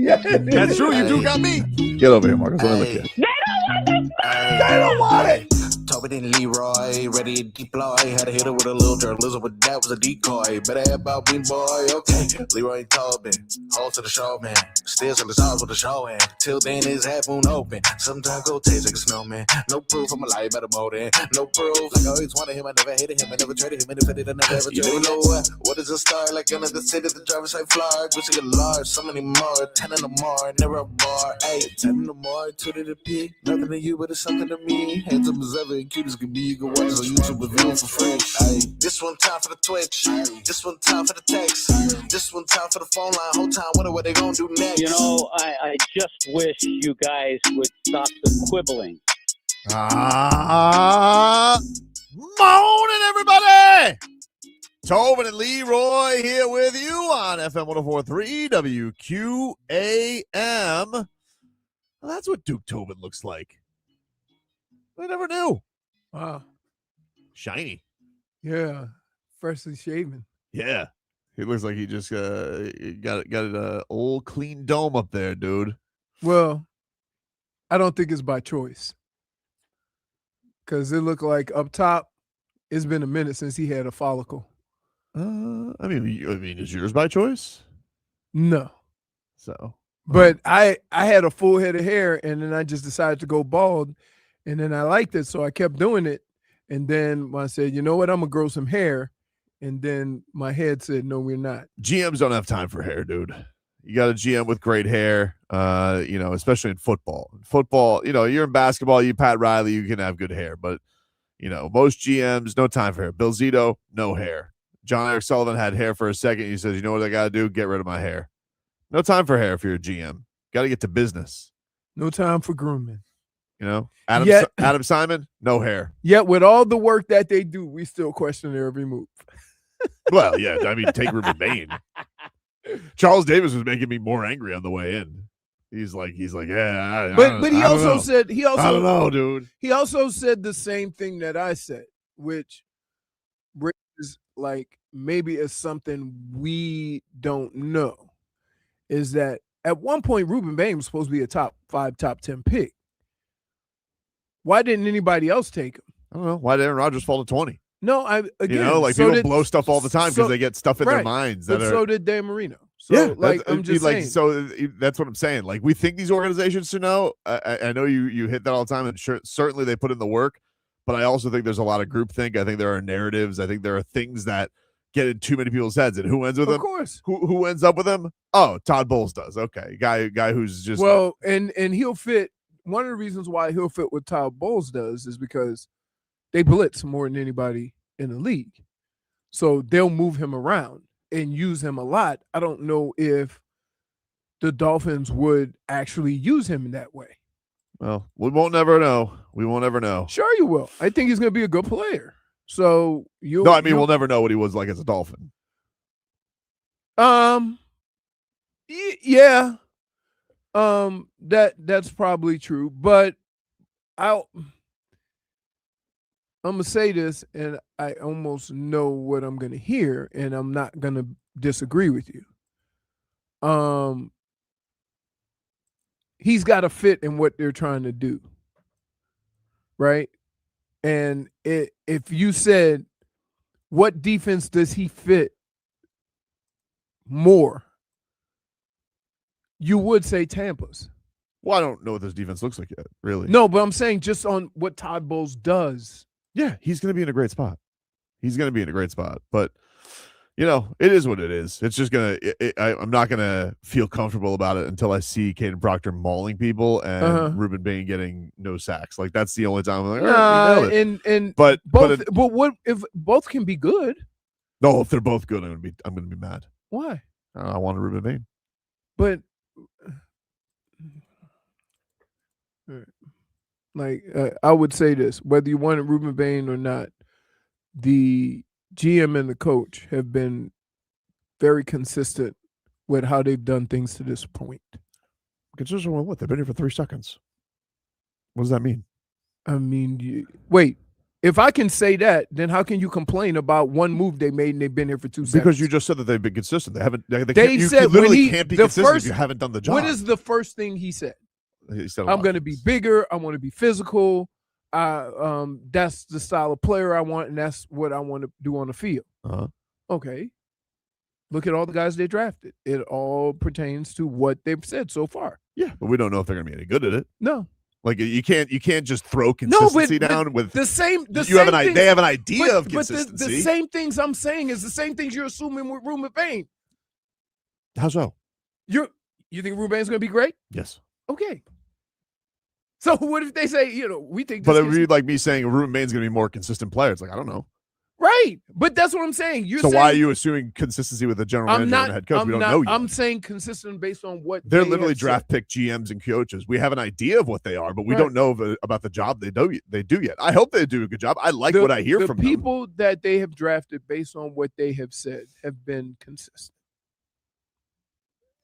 Yeah, That's true. You do got me. Get over here, Marcus. Let me look at you. They don't want it. Tobin and Leroy, ready to deploy. Had to hit her with a little journalism, but that was a decoy. Better have about me, boy. Okay, Leroy and Tobin, hold to the show, man. Still till it's ours with the show, and till then his half moon open. Sometimes go taste like a snowman. No proof, I'm a lie about a molding. No proof, like I always wanted him, I never hated him, I never traded him, and if I did, I never ever traded him. You know what is a star? Like another city, the driver's side fly. Wish I could large, so many more, 10 in the more, never a bar. Hey, 10 in the more, 2 to the P. Nothing to you, but it's something to me. Handsome as ever, and cute as can be. You can watch us on YouTube with view for free. Ay, this one time for the Twitch. This one time for the text. This one time for the phone line. Whole time, wonder what they gonna do next. You know, I just wish you guys would stop the quibbling. Morning, everybody. Tobin and Leroy here with you on FM 104.3 WQAM. Well, that's what Duke Tobin looks like. I never knew. Wow. Shiny. Yeah. Freshly shaven. Yeah. He looks like he just got an old clean dome up there, dude. Well, I don't think it's by choice. Because it looked like up top, it's been a minute since he had a follicle. I mean, is yours by choice? No. So. But I had a full head of hair, and then I just decided to go bald. And then I liked it, so I kept doing it. And then I said, you know what, I'm going to grow some hair. And then my head said, no, we're not. GMs don't have time for hair, dude. You got a GM with great hair, especially in football. Football, you're in basketball, you Pat Riley, you can have good hair. But, most GMs, no time for hair. Bill Zito, no hair. John Eric Sullivan had hair for a second. He says, you know what I got to do? Get rid of my hair. No time for hair if you're a GM. Got to get to business. No time for grooming. Adam Simon, no hair. Yet with all the work that they do, we still question their every move. Well, yeah, I mean, take Rueben Bain. Charles Davis was making me more angry on the way in. He's like, yeah. But he also said, I don't know, dude. He also said the same thing that I said, which is like maybe it's something we don't know, is that at one point Rueben Bain was supposed to be a top 5, top 10 pick. Why didn't anybody else take him? I don't know. Why did Aaron Rodgers fall to 20? No, people blow stuff all the time because they get stuff in their minds. So did Dan Marino. So, I'm just saying. So that's what I'm saying. Like, we think these organizations should know. I know you hit that all the time, and certainly they put in the work. But I also think there's a lot of groupthink. I think there are narratives. I think there are things that get in too many people's heads. And who ends with them? Of course. Who ends up with them? Oh, Todd Bowles does. Okay, guy who's just and he'll fit. One of the reasons why he'll fit what Todd Bowles does is because they blitz more than anybody in the league. So they'll move him around and use him a lot. I don't know if the Dolphins would actually use him in that way. Well, we won't never know. We won't ever know. Sure you will. I think he's going to be a good player. So we'll never know what he was like as a Dolphin. Yeah. That's probably true, but I'm gonna say this, and I almost know what I'm gonna hear, and I'm not gonna disagree with you. He's got to fit in what they're trying to do, right? And if you said, what defense does he fit more? You would say Tampa's. Well, I don't know what this defense looks like yet, really. No, but I'm saying just on what Todd Bowles does. Yeah, he's going to be in a great spot. But, it is what it is. It's just going to – I'm not going to feel comfortable about it until I see Caden Proctor mauling people and Rueben Bain getting no sacks. Like, that's the only time I'm like, all right, but what if both can be good? No, if they're both good, I'm going to be mad. Why? I want a Rueben Bain. But I would say this, whether you wanted Rueben Bain or not, the GM and the coach have been very consistent with how they've done things to this point. Consistent with what? They've been here for 3 seconds. What does that mean? I mean, wait, if I can say that, then how can you complain about one move they made and they've been here for 2 seconds? Because you just said that they've been consistent. They haven't. They you said literally can't be consistent if you haven't done the job. What is the first thing he said? He said, I'm going to be bigger. I want to be physical. That's the style of player I want, and that's what I want to do on the field. Okay. Look at all the guys they drafted. It all pertains to what they've said so far. Yeah, but we don't know if they're going to be any good at it. No. Like you can't just throw consistency down with the same. They have an idea of consistency. But the same things I'm saying is the same things you're assuming with Rueben Bain. How so? You think Rueben Bain's going to be great? Yes. Okay. So what if they say, we think? But it would be like me saying Rueben Bain's going to be a more consistent player. It's like I don't know. Right, but that's what I'm saying. Why are you assuming consistency with the general manager and the head coach? We don't know yet. I'm saying consistent based on what they're literally draft pick GMs and coaches. We have an idea of what they are, but we don't know about the job they do yet. I hope they do a good job. I like what I hear from them. The people that they have drafted based on what they have said have been consistent.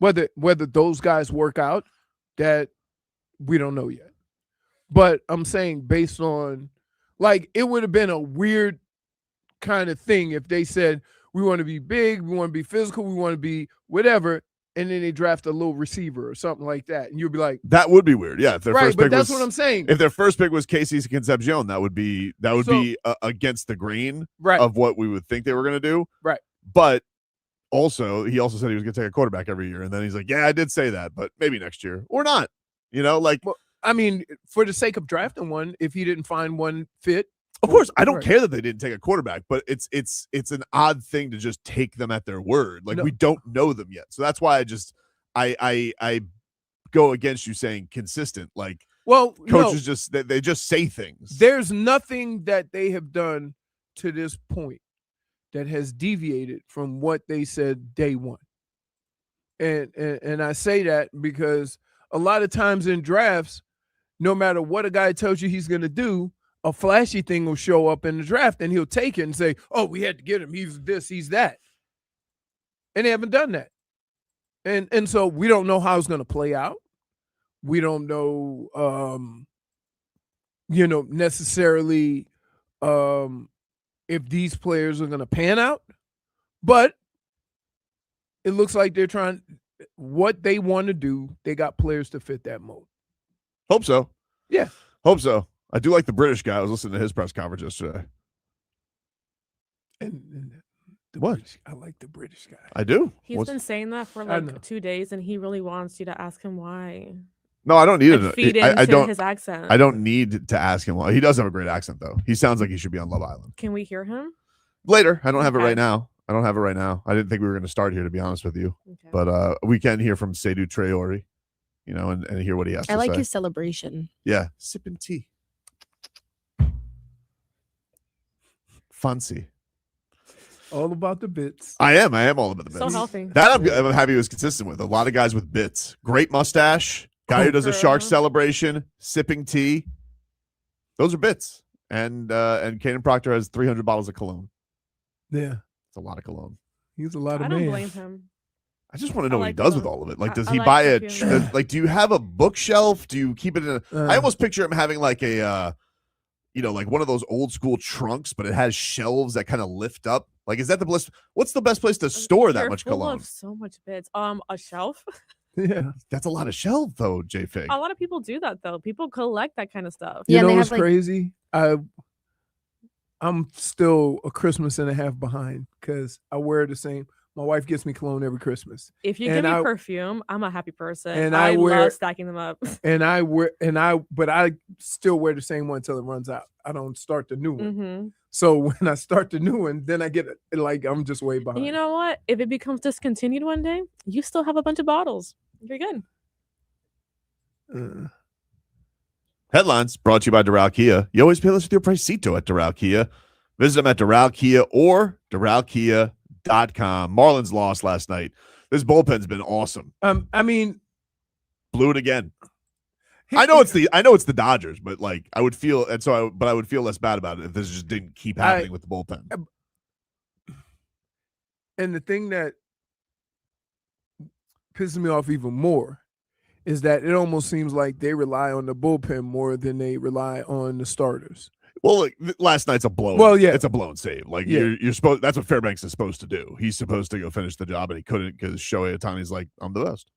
Whether those guys work out, that we don't know yet. But I'm saying based on, like, it would have been a weird kind of thing if they said we want to be big, we want to be physical, we want to be whatever, and then they draft a little receiver or something like that, and you'd be like, that would be weird. Yeah, if their first pick that's what I'm saying. If their first pick was Casey Concepcion, that would be against the grain of what we would think they were going to do. Right. But he also said he was going to take a quarterback every year, and then he's like, yeah, I did say that, but maybe next year or not. Well, I mean, for the sake of drafting one, if he didn't find one fit. Of course, I don't care that they didn't take a quarterback, but it's an odd thing to just take them at their word. Like we don't know them yet, so that's why I go against you saying consistent. Like, well, coaches they just say things. There's nothing that they have done to this point that has deviated from what they said day one, and I say that because a lot of times in drafts, no matter what a guy tells you he's going to do, a flashy thing will show up in the draft and he'll take it and say, oh, we had to get him. He's this, he's that. And they haven't done that. And so we don't know how it's going to play out. We don't know, necessarily if these players are going to pan out. But it looks like they're trying what they want to do. They got players to fit that mold. Hope so. Yeah. Hope so. I do like the British guy. I was listening to his press conference yesterday. And what? I like the British guy. I do. He's been saying that for like 2 days, and he really wants you to ask him why. No, I don't need it. Feed into his accent. I don't need to ask him why. He does have a great accent, though. He sounds like he should be on Love Island. Can we hear him? Later. I don't have it right now. I didn't think we were going to start here, to be honest with you. Okay. But we can hear from Seydou Traore, and hear what he has to say. I like his celebration. Yeah. Sipping tea. Fancy. All about the bits. I am all about the bits. So healthy. That I'm happy he was consistent with. A lot of guys with bits. Great mustache. Guy who does a shark celebration. Sipping tea. Those are bits. And Caden Proctor has 300 bottles of cologne. Yeah. It's a lot of cologne. He's a lot of man. I don't blame him. I just want to know what he does with all of it. Like, does he buy do you have a bookshelf? Do you keep it in I almost picture him having like a like one of those old school trunks, but it has shelves that kind of lift up. Like, is that the best? What's the best place to store that much cologne? So much bits. A shelf. Yeah, that's a lot of shelf, though. J Fig. A lot of people do that, though. People collect that kind of stuff. You know what's crazy? I'm still a Christmas and a half behind because I wear the same. My wife gets me cologne every Christmas. If you give me perfume, I'm a happy person. And I love stacking them up. But I still wear the same one until it runs out. I don't start the new one. Mm-hmm. So when I start the new one, then I get like I'm just way behind. You know what? If it becomes discontinued one day, you still have a bunch of bottles. You're good. Headlines brought to you by Doral Kia. You always pay less with your Pricito at Doral Kia. Visit them at Doral Kia or DoralKia.com. Marlins lost last night. This bullpen's been awesome. I mean, blew it again. I know it's the Dodgers, but like I would feel, but I would feel less bad about it if this just didn't keep happening with the bullpen. And the thing that pisses me off even more is that it almost seems like they rely on the bullpen more than they rely on the starters. Well, look, last night's a blown. Well, yeah. It's a blown save. Like Yeah. you're supposed. That's what Fairbanks is supposed to do. He's supposed to go finish the job, and he couldn't because Shohei Ohtani's like, I'm the best.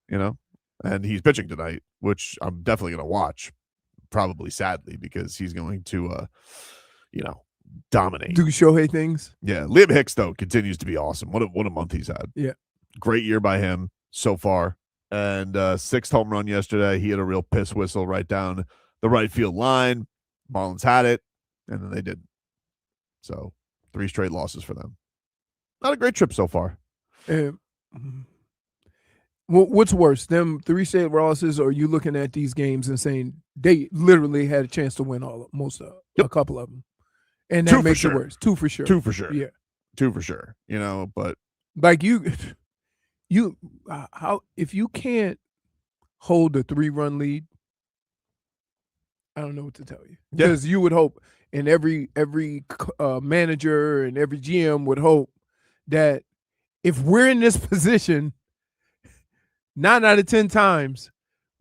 And he's pitching tonight, which I'm definitely going to watch. Probably sadly because he's going to, dominate. Do Shohei things. Yeah, Liam Hicks though continues to be awesome. What a month he's had. Yeah, great year by him so far. And 6th home run yesterday. He had a real piss whistle right down the right field line. Marlins had it, and then they didn't. So 3 straight losses for them. Not a great trip so far. What's worse, them 3 straight losses, or are you looking at these games and saying they literally had a chance to win a couple of them, and that makes it worse? 2 for sure. 2 for sure. Yeah, 2 for sure. But like how if you can't hold a 3-run lead, I don't know what to tell you. Because you would hope, and every manager and every GM would hope that if we're in this position, 9 out of 10 times,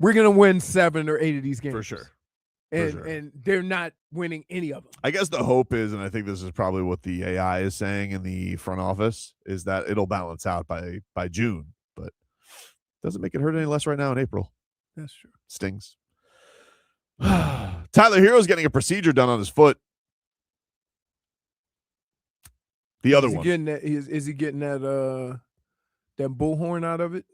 we're gonna win 7 or 8 of these games for sure. And they're not winning any of them. I guess the hope is, and I think this is probably what the AI is saying in the front office, is that it'll balance out by June, but doesn't make it hurt any less right now in April. That's true. Stings. Tyler Herro's getting a procedure done on his foot. The other one. Is he getting that bullhorn out of it?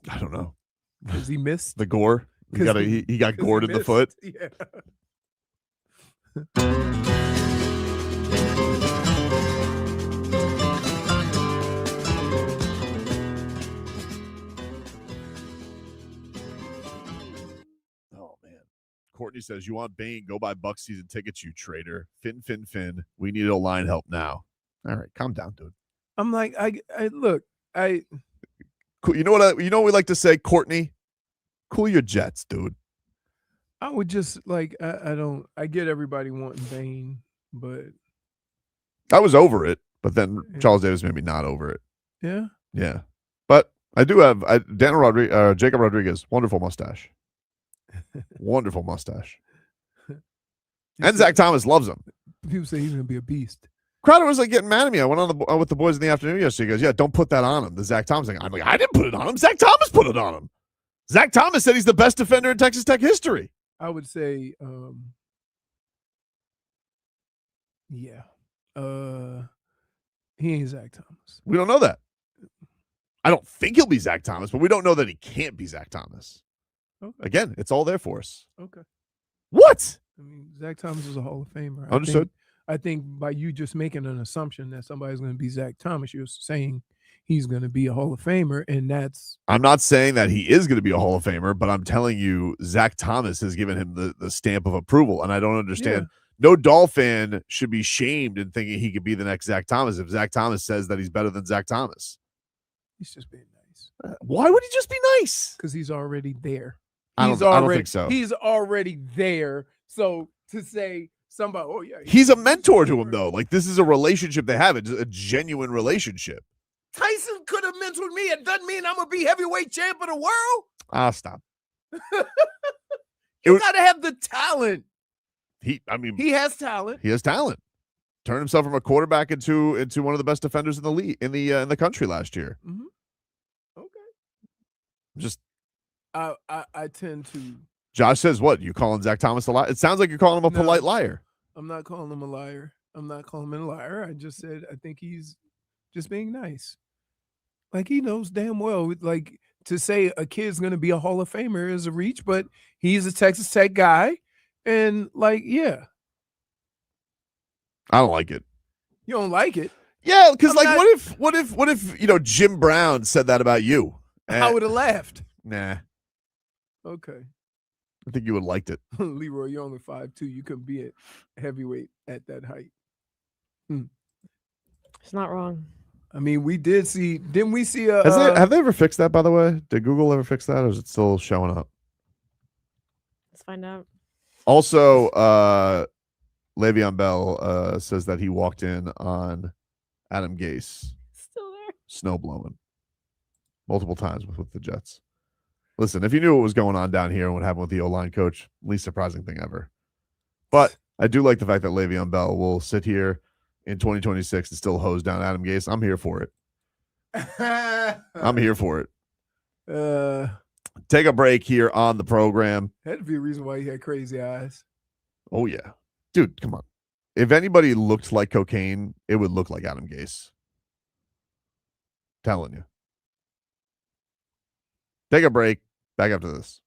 I don't know. Because he missed the gore. He got gored in the foot. Yeah. Oh man. Courtney says, you want Bain, go buy Buck season tickets, you traitor. Finn. We need a line help now. All right, calm down, dude. I'm like, Cool. You know what we like to say, Courtney? Cool your jets, dude. I would just like I get everybody wanting Bain, but I was over it, but then Charles Davis made me not over it. Yeah. Yeah. But I do have Jacob Rodriguez, wonderful mustache. Wonderful mustache. And Zach Thomas loves him. People say he's gonna be a beast. Crowder was like getting mad at me. I went on with the boys in the afternoon yesterday. He goes, yeah, don't put that on him. The Zach Thomas thing. I'm like, I didn't put it on him. Zach Thomas put it on him. Zach Thomas said he's the best defender in Texas Tech history. I would say, he ain't Zach Thomas. We don't know that. I don't think he'll be Zach Thomas, but we don't know that he can't be Zach Thomas. Okay. Again, it's all there for us. Okay. What? I mean, Zach Thomas is a Hall of Famer. Understood. I think by you just making an assumption that somebody's going to be Zach Thomas, you're saying he's going to be a Hall of Famer, and that's... I'm not saying that he is going to be a Hall of Famer, but I'm telling you, Zach Thomas has given him the stamp of approval, and I don't understand. Yeah. No Dolphin should be shamed in thinking he could be the next Zach Thomas if Zach Thomas says that he's better than Zach Thomas. He's just being nice. Why would he just be nice? Because he's already there. I don't think so. He's already there. So to say... somebody, oh yeah, he's a mentor to him though. Like this is a relationship they have. It's a genuine relationship. Tyson could have mentored me. It doesn't mean I'm gonna be heavyweight champ of the world. Stop. You gotta have the talent. He has talent. He has talent. Turned himself from a quarterback into one of the best defenders in the league in the country last year. Mm-hmm. Okay. Just I tend to. Josh says, what? You calling Zach Thomas a liar? It sounds like you're calling him a polite liar. I'm not calling him a liar. I'm not calling him a liar. I just said I think he's just being nice. Like he knows damn well, like to say a kid's going to be a Hall of Famer is a reach, but he's a Texas Tech guy. And like, yeah. I don't like it. You don't like it? Yeah, because like what if Jim Brown said that about you? I would have laughed. Nah. Okay. I think you would have liked it. Leroy, you're only 5'2". You couldn't be at heavyweight at that height. It's not wrong. I mean, didn't we see have they ever fixed that, by the way? Did Google ever fix that, or is it still showing up? Let's find out. Also, Le'Veon Bell says that he walked in on Adam Gase. Still there. Snow blowing. Multiple times with the Jets. Listen, if you knew what was going on down here and what happened with the O-line coach, least surprising thing ever. But I do like the fact that Le'Veon Bell will sit here in 2026 and still hose down Adam Gase. I'm here for it. I'm here for it. Take a break here on the program. That'd be a reason why he had crazy eyes. Oh, yeah. Dude, come on. If anybody looked like cocaine, it would look like Adam Gase. Telling you. Take a break. Back after this.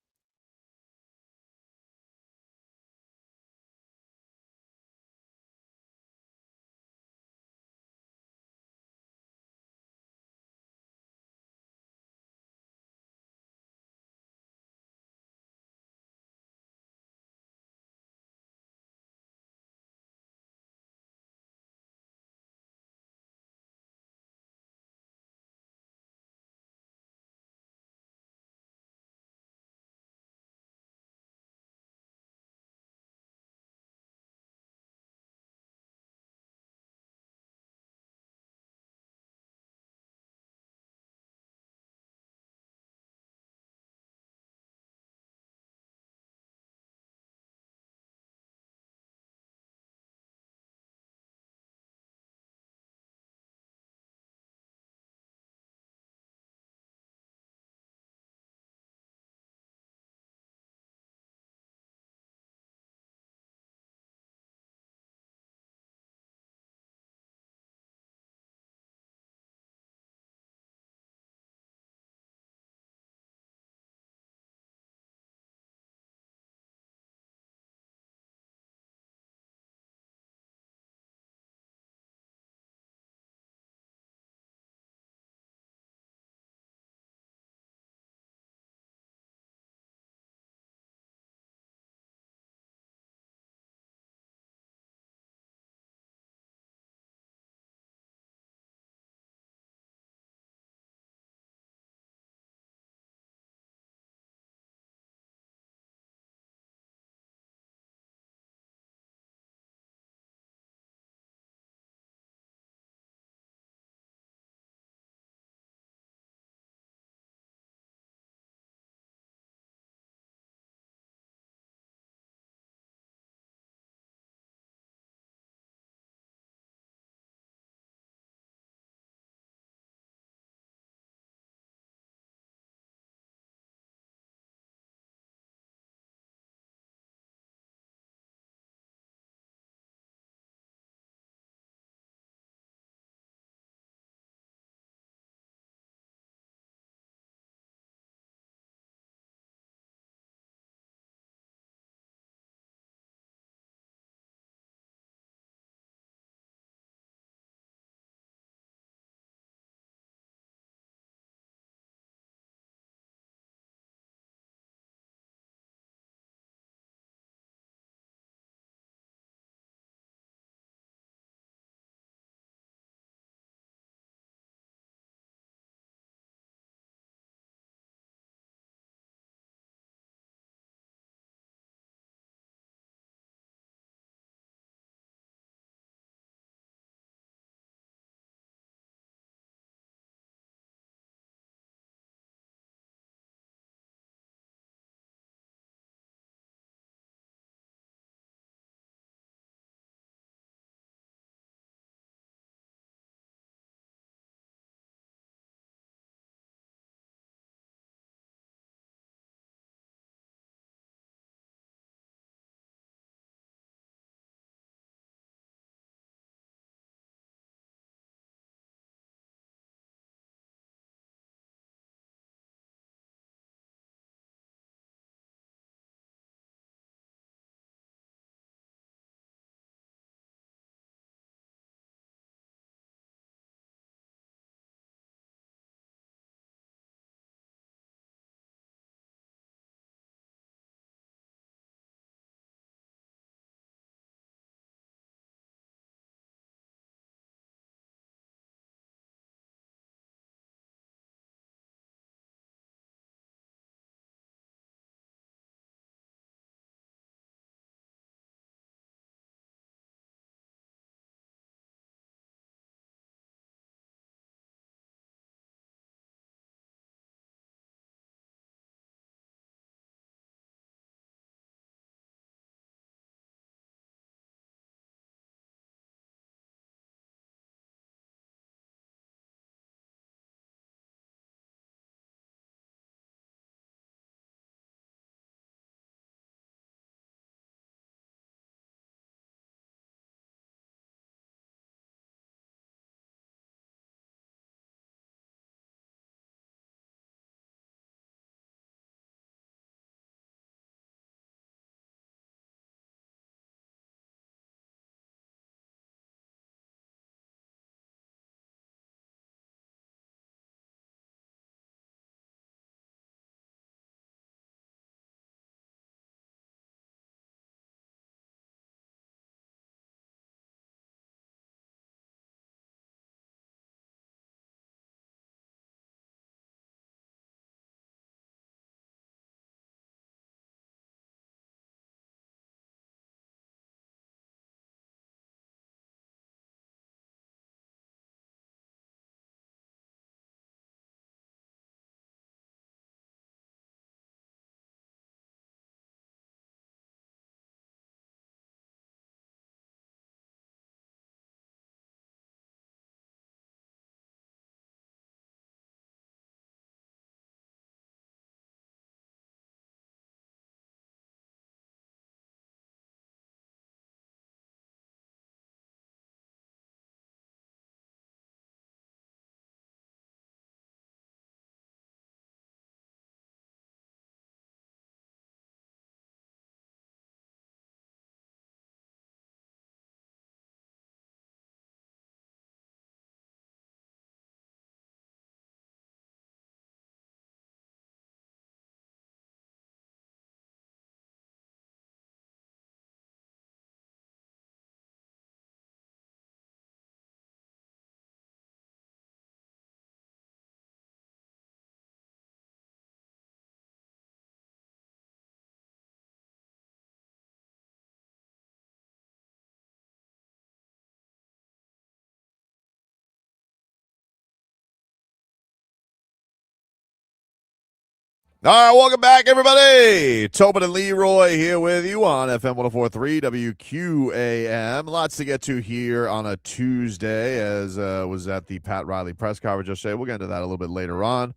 All right, welcome back, everybody. Tobin and Leroy here with you on FM 104.3 WQAM. Lots to get to here on a Tuesday, as was at the Pat Riley press conference yesterday. We'll get into that a little bit later on.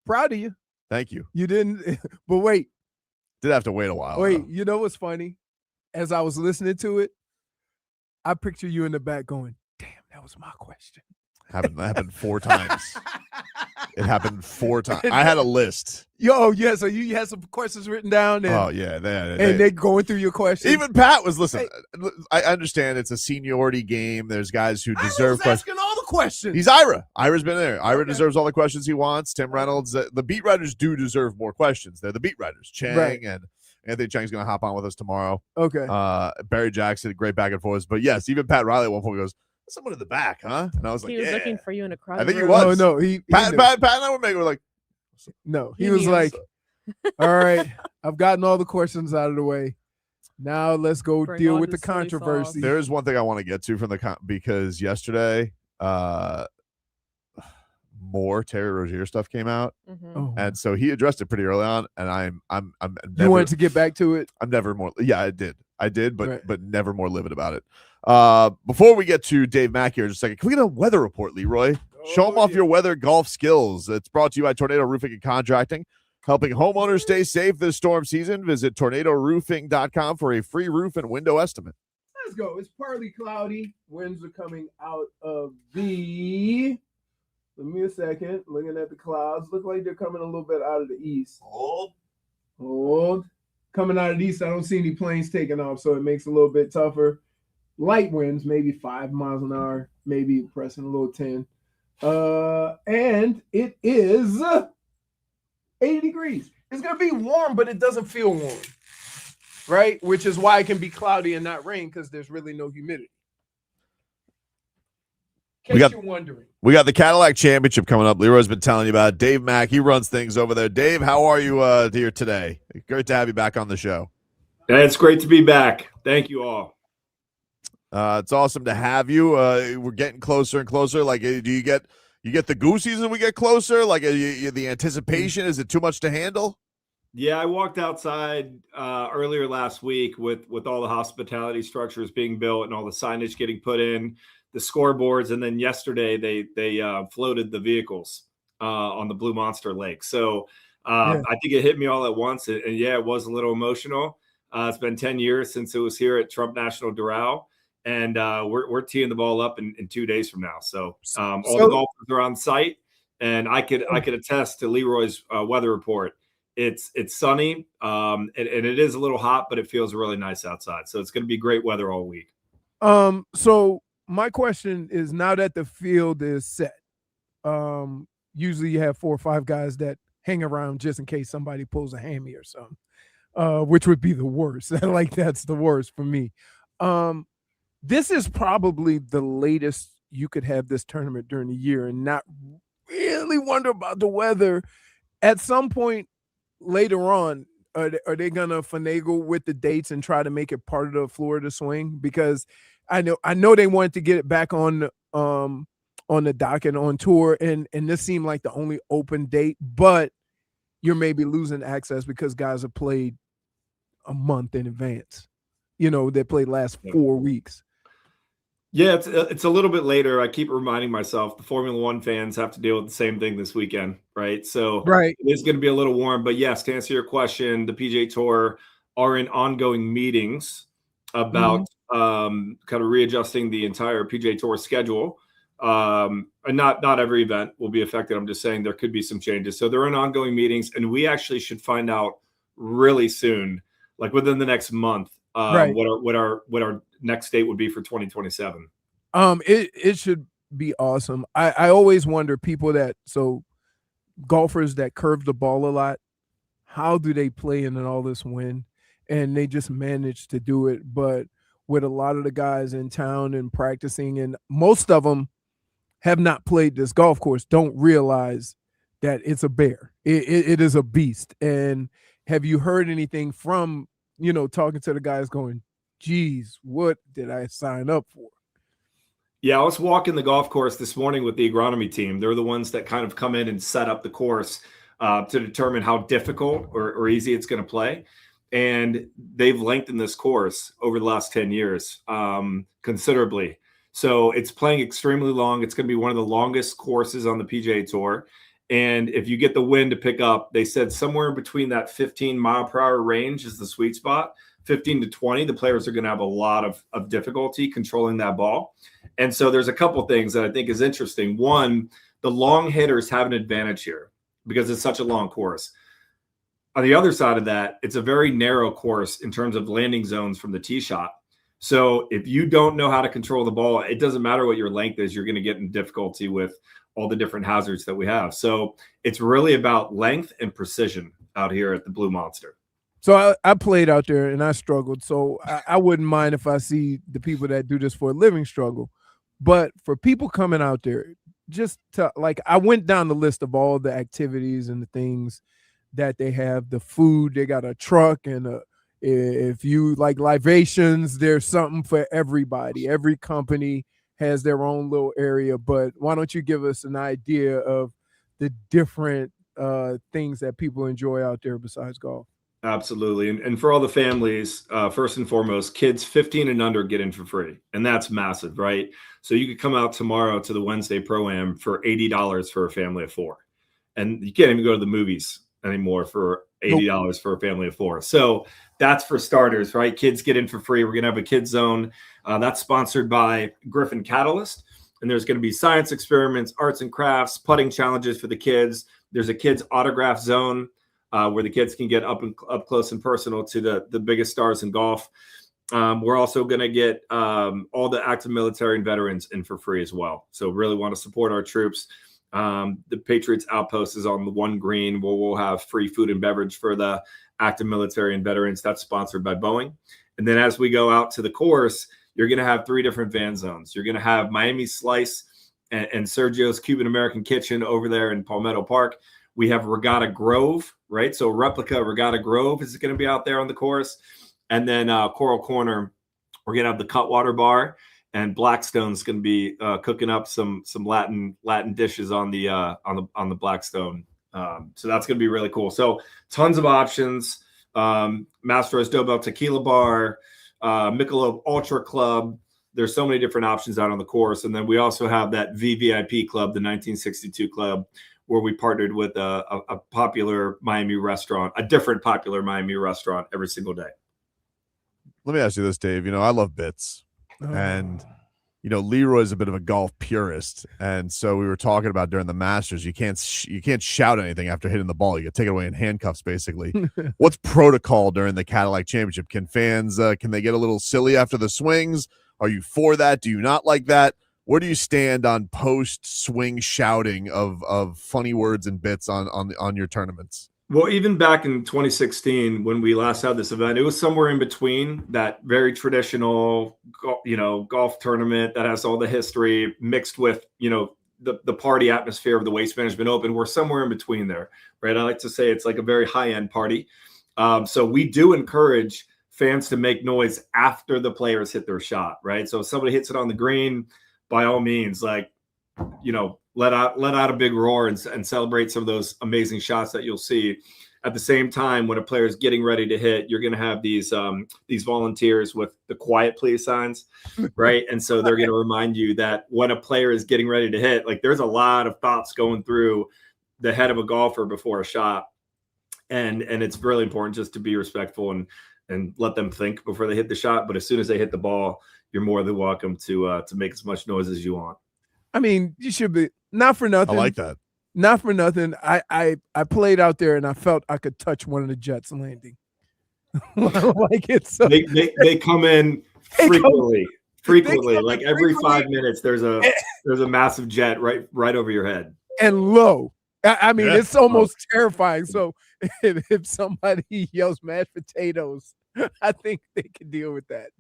Proud of you. Thank you. You didn't, but wait. Did have to wait a while. Wait, you know what's funny? As I was listening to it, I picture you in the back going, damn, that was my question. Happened 4 times. It happened 4 times. I had a list. So you had some questions written down. And, they're going through your questions. Even Pat was listening. Hey, I understand it's a seniority game. There's guys who deserve questions. Asking all the questions. He's Ira. Ira's been there. Ira deserves all the questions he wants. Tim Reynolds. The beat writers do deserve more questions. They're the beat writers. Chang and Anthony Chang's going to hop on with us tomorrow. Okay. Barry Jackson, great back and forth. But yes, even Pat Riley at one point goes, someone in the back, huh? And I was like, he was looking for you in a crowd. I think he was. No, Pat and I were like, no, he was like, all right, I've gotten all the questions out of the way. Now let's go deal with the controversy. There is one thing I want to get to from because yesterday, more Terry Rozier stuff came out, and so he addressed it pretty early on. And I'm you wanted to get back to it. I'm never more. Yeah, I did, but never more livid about it. Before we get to Dave Mack here, just a second, can we get a weather report, Leroy? Show them off your weather golf skills. It's brought to you by Tornado Roofing and Contracting, helping homeowners stay safe this storm season. Visit tornadoroofing.com for a free roof and window estimate. Let's go. It's partly cloudy. Winds are coming out of the. Give me a second. Looking at the clouds, look like they're coming a little bit out of the east. Hold. Coming out of the east, I don't see any planes taking off, so it makes it a little bit tougher. Light winds, maybe 5 miles an hour, maybe pressing a little 10. And it is 80 degrees. It's going to be warm, but it doesn't feel warm, right? Which is why it can be cloudy and not rain, because there's really no humidity. In case you're wondering. We got the Cadillac Championship coming up. Leroy's been telling you about it. Dave Mack, he runs things over there. Dave, how are you here today? Great to have you back on the show. It's great to be back. Thank you all. It's awesome to have you. We're getting closer and closer. Like, do you get the goosies as we get closer? Like, the anticipation, is it too much to handle? Yeah, I walked outside earlier last week with all the hospitality structures being built and all the signage getting put in, the scoreboards, and then yesterday they floated the vehicles on the Blue Monster Lake. So I think it hit me all at once, and it was a little emotional. It's been 10 years since it was here at Trump National Doral. And we're teeing the ball up in 2 days from now. So all the golfers are on site, and I could attest to Leroy's weather report. It's sunny, and it is a little hot, but it feels really nice outside. So it's going to be great weather all week. So my question is, now that the field is set, usually you have 4 or 5 guys that hang around just in case somebody pulls a hammy or something, which would be the worst. Like, that's the worst for me. This is probably the latest you could have this tournament during the year and not really wonder about the weather. At some point later on, are they gonna finagle with the dates and try to make it part of the Florida swing? Because I know they wanted to get it back on the docket on tour, and this seemed like the only open date, but you're maybe losing access because guys have played a month in advance. They played last 4 weeks. Yeah, it's a little bit later. I keep reminding myself the Formula One fans have to deal with the same thing this weekend, right? So it is going to be a little warm. But yes, to answer your question, the PGA Tour are in ongoing meetings about kind of readjusting the entire PGA Tour schedule. And not every event will be affected. I'm just saying there could be some changes. So they're in ongoing meetings, and we actually should find out really soon, like within the next month, what our next date would be for 2027. It should be awesome. I always wonder, golfers that curve the ball a lot, how do they play in all this wind? And they just manage to do it. But with a lot of the guys in town and practicing, and most of them have not played this golf course, don't realize that it's a bear. It is a beast. And have you heard anything from, talking to the guys going, geez, what did I sign up for? Yeah, I was walking the golf course this morning with the agronomy team. They're the ones that kind of come in and set up the course. to determine how difficult or easy it's going to play. And they've lengthened this course over the last 10 years considerably. So it's playing extremely long. It's going to be one of the longest courses on the PGA Tour. And if you get the wind to pick up, they said somewhere between that 15 mile per hour range is the sweet spot. 15 to 20, the players are going to have a lot of difficulty controlling that ball. And so there's a couple things that I think is interesting. One, the long hitters have an advantage here because it's such a long course. On the other side of that, it's a very narrow course in terms of landing zones from the tee shot. So if you don't know how to control the ball, it doesn't matter what your length is, you're going to get in difficulty with all the different hazards that we have. So it's really about length and precision out here at the Blue Monster. So I played out there and I struggled. So I wouldn't mind if I see the people that do this for a living struggle. But for people coming out there, just to, like, I went down the list of all the activities and the things that they have. The food, they got a truck, and if you like libations, there's something for everybody. Every company has their own little area. But why don't you give us an idea of the different things that people enjoy out there besides golf? Absolutely. And for all the families, first and foremost, kids 15 and under get in for free. And that's massive, right? So you could come out tomorrow to the Wednesday Pro-Am for $80 for a family of 4. And you can't even go to the movies anymore for $80 for a family of 4. So that's for starters, right? Kids get in for free. We're going to have a kids zone. That's sponsored by Griffin Catalyst. And there's going to be science experiments, arts and crafts, putting challenges for the kids. There's a kids autograph zone where the kids can get up close and personal to the biggest stars in golf. We're also going to get all the active military and veterans in for free as well. So really want to support our troops. The Patriots outpost is on the one green where we'll have free food and beverage for the active military and veterans. That's sponsored by Boeing. And then as we go out to the course, you're going to have 3 different van zones. You're going to have Miami Slice and Sergio's Cuban American Kitchen over there in Palmetto Park. We have Regatta Grove, right? So replica Regatta Grove is going to be out there on the course. And then Coral Corner, we're going to have the Cutwater Bar, and Blackstone's going to be cooking up some Latin dishes on the Blackstone. So that's going to be really cool. So tons of options. Mastro's Dobel Tequila Bar, Michelob Ultra Club. There's so many different options out on the course. And then we also have that VVIP Club, the 1962 Club, where we partnered with a popular Miami restaurant, a different popular Miami restaurant every single day. Let me ask you this, Dave. I love bits. And, Leroy's a bit of a golf purist. And so we were talking about during the Masters, you can't shout anything after hitting the ball. You get taken away in handcuffs, basically. What's protocol during the Cadillac Championship? Can fans, can they get a little silly after the swings? Are you for that? Do you not like that? Where do you stand on post-swing shouting of funny words and bits on your tournaments? Well, even back in 2016, when we last had this event, it was somewhere in between that very traditional, golf tournament that has all the history mixed with, the party atmosphere of the Waste Management Open. We're somewhere in between there, right? I like to say it's like a very high-end party. So we do encourage fans to make noise after the players hit their shot, right? So if somebody hits it on the green, by all means, let out a big roar and celebrate some of those amazing shots that you'll see. At the same time, when a player is getting ready to hit, you're going to have these volunteers with the quiet please signs, right? And so they're going to remind you that when a player is getting ready to hit, there's a lot of thoughts going through the head of a golfer before a shot. And it's really important just to be respectful and let them think before they hit the shot. But as soon as they hit the ball, you're more than welcome to make as much noise as you want. I mean, you should be. Not for nothing. I like that. Not for nothing. I played out there and I felt I could touch one of the jets landing. Like it's so they come in frequently. Like every 5 minutes, there's a massive jet right over your head. And low. I mean, it's almost terrifying. So if somebody yells mashed potatoes, I think they can deal with that.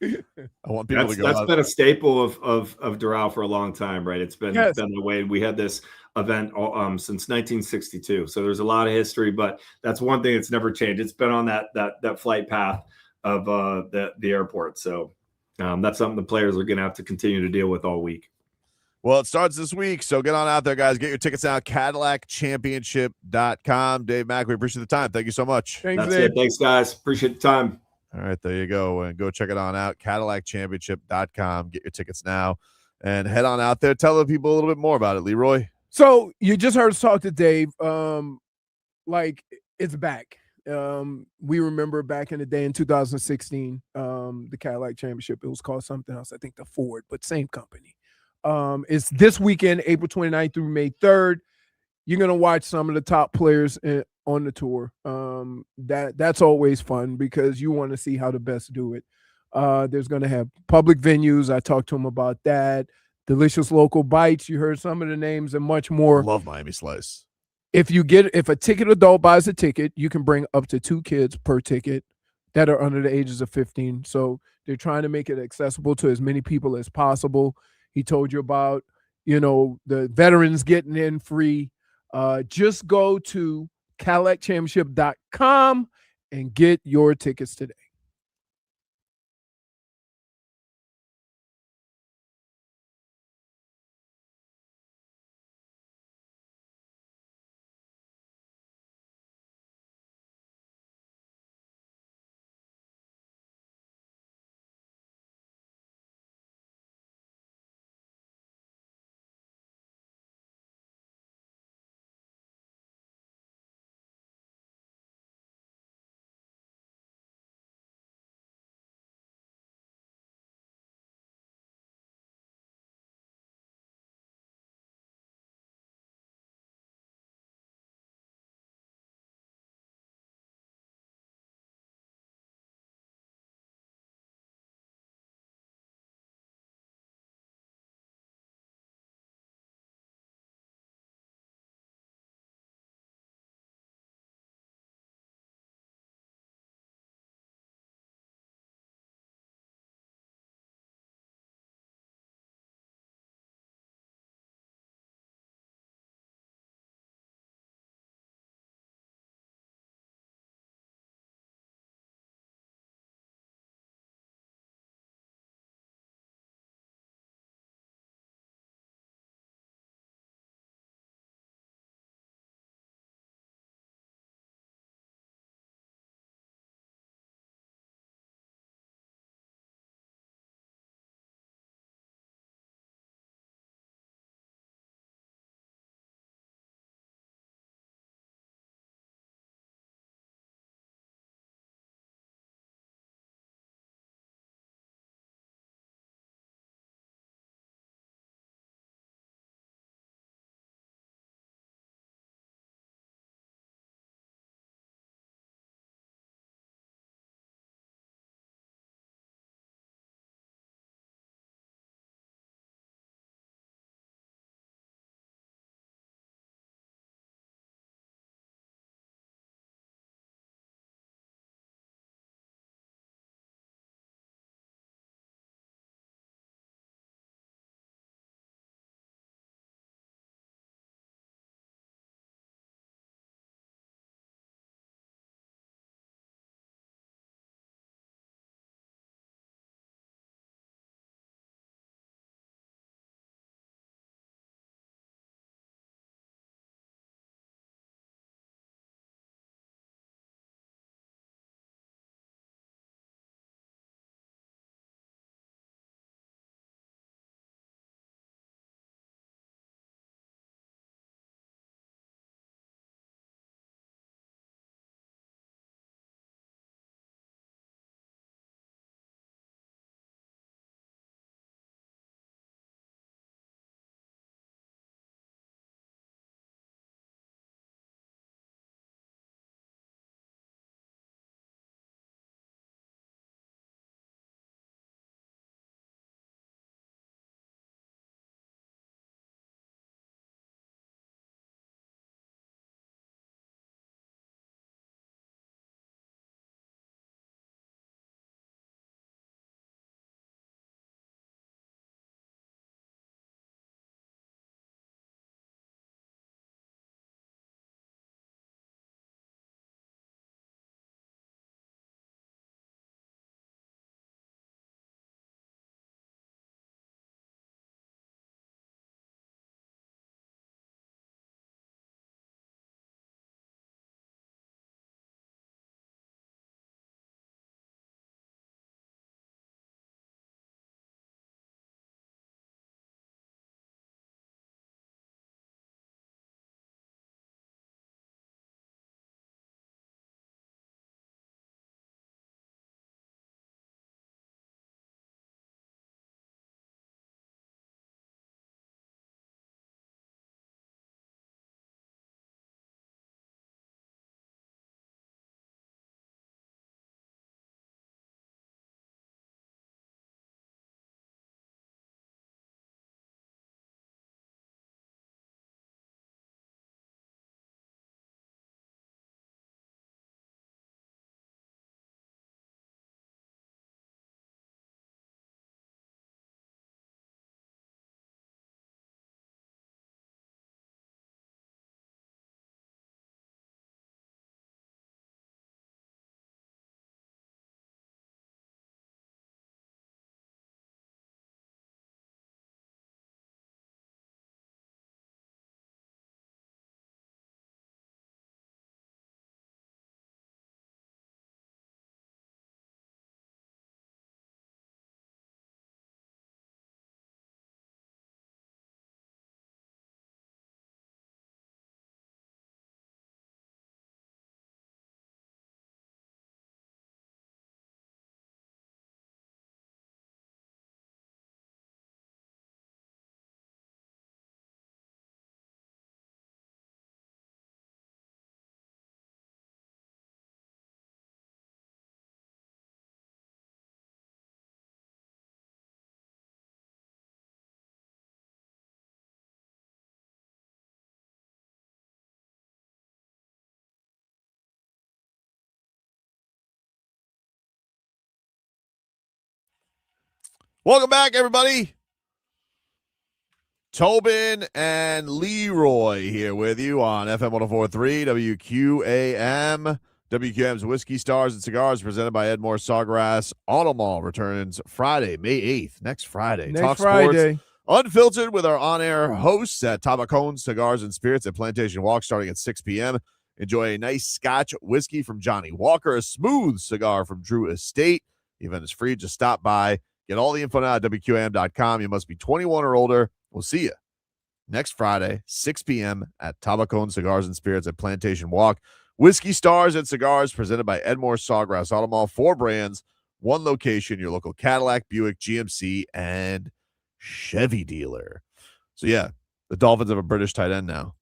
I want people to go. That's been a staple of Doral for a long time, right? It's been the way we had this event since 1962. So there's a lot of history, but that's one thing that's never changed. It's been on that flight path of the airport. So that's something the players are going to have to continue to deal with all week. Well, it starts this week, so get on out there, guys. Get your tickets now. CadillacChampionship.com. Dave Mack, we appreciate the time. Thank you so much. Thanks, That's Dave. it. Thanks, guys. Appreciate the time. All right, there you go. And go check it on out. CadillacChampionship.com. Get your tickets now and head on out there. Tell the people a little bit more about it, Leroy. So you just heard us talk to Dave. Like it's back. We remember back in the day in 2016, the Cadillac Championship. It was called something else. I think the Ford, but same company. It's this weekend, April 29th through May 3rd. You're gonna watch some of the top players on the tour. That's always fun because you want to see how the best do it. There's gonna have public venues. I talked to him about that. Delicious local bites. You heard some of the names and much more. Love Miami Slice. If a ticket adult buys a ticket, you can bring up to 2 kids per ticket that are under the ages of 15. So they're trying to make it accessible to as many people as possible. He told you about, the veterans getting in free. Just go to CadillacChampionship.com and get your tickets today. Welcome back, everybody. Tobin and Leroy here with you on FM 104.3 WQAM. WQAM's Whiskey Stars and Cigars presented by Edmore Sawgrass Auto Mall returns Friday, May 8th, next Friday. Next Talk Friday. Sports unfiltered with our on-air hosts at Tabacón Cigars and Spirits at Plantation Walk starting at 6 p.m. Enjoy a nice Scotch whiskey from Johnny Walker, a smooth cigar from Drew Estate. The event is free. Just stop by. Get all the info now at WQAM.com. You must be 21 or older. We'll see you next Friday, 6 p.m. at Tabacón Cigars and Spirits at Plantation Walk. Whiskey Stars and Cigars presented by Edmore Sawgrass Auto Mall. 4 brands, 1 location, your local Cadillac, Buick, GMC, and Chevy dealer. So, yeah, the Dolphins have a British tight end now.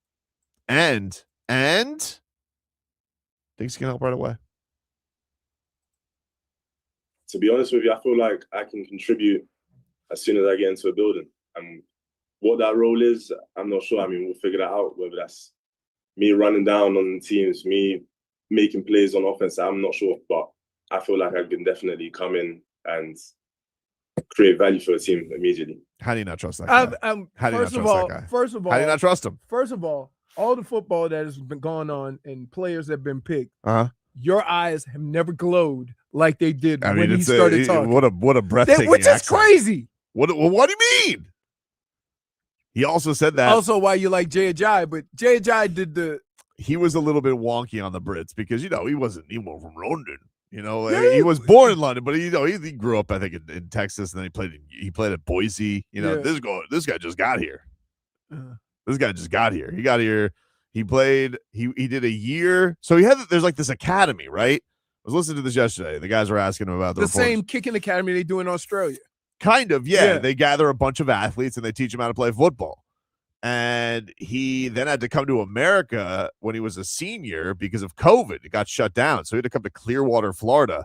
And things can help right away. To be honest with you, I feel like I can contribute as soon as I get into a building. And what that role is, I'm not sure. I mean, we'll figure that out, whether that's me running down on teams, me making plays on offense, I'm not sure. But I feel like I can definitely come in and create value for a team immediately. How do you not trust that guy? How do you not trust that guy? First of all, how do you not trust him? First of all the football that has been going on and players that have been picked, your eyes have never glowed like they did when he started talking. What a breathtaking which is accent. Crazy. What do you mean? He also said that. Also, why you like Jay Ajayi, but Jay Ajayi did the. He was a little bit wonky on the Brits because he wasn't even from London. He was born in London, but he grew up, I think, in Texas, and then he played at Boise. This guy just got here. This guy just got here. He got here. He played. He did a year. So there's like this academy, right? I was listening to this yesterday. The guys were asking him about the same kicking academy they do in Australia. Kind of, yeah. They gather a bunch of athletes and they teach them how to play football. And he then had to come to America when he was a senior because of COVID. It got shut down. So he had to come to Clearwater, Florida.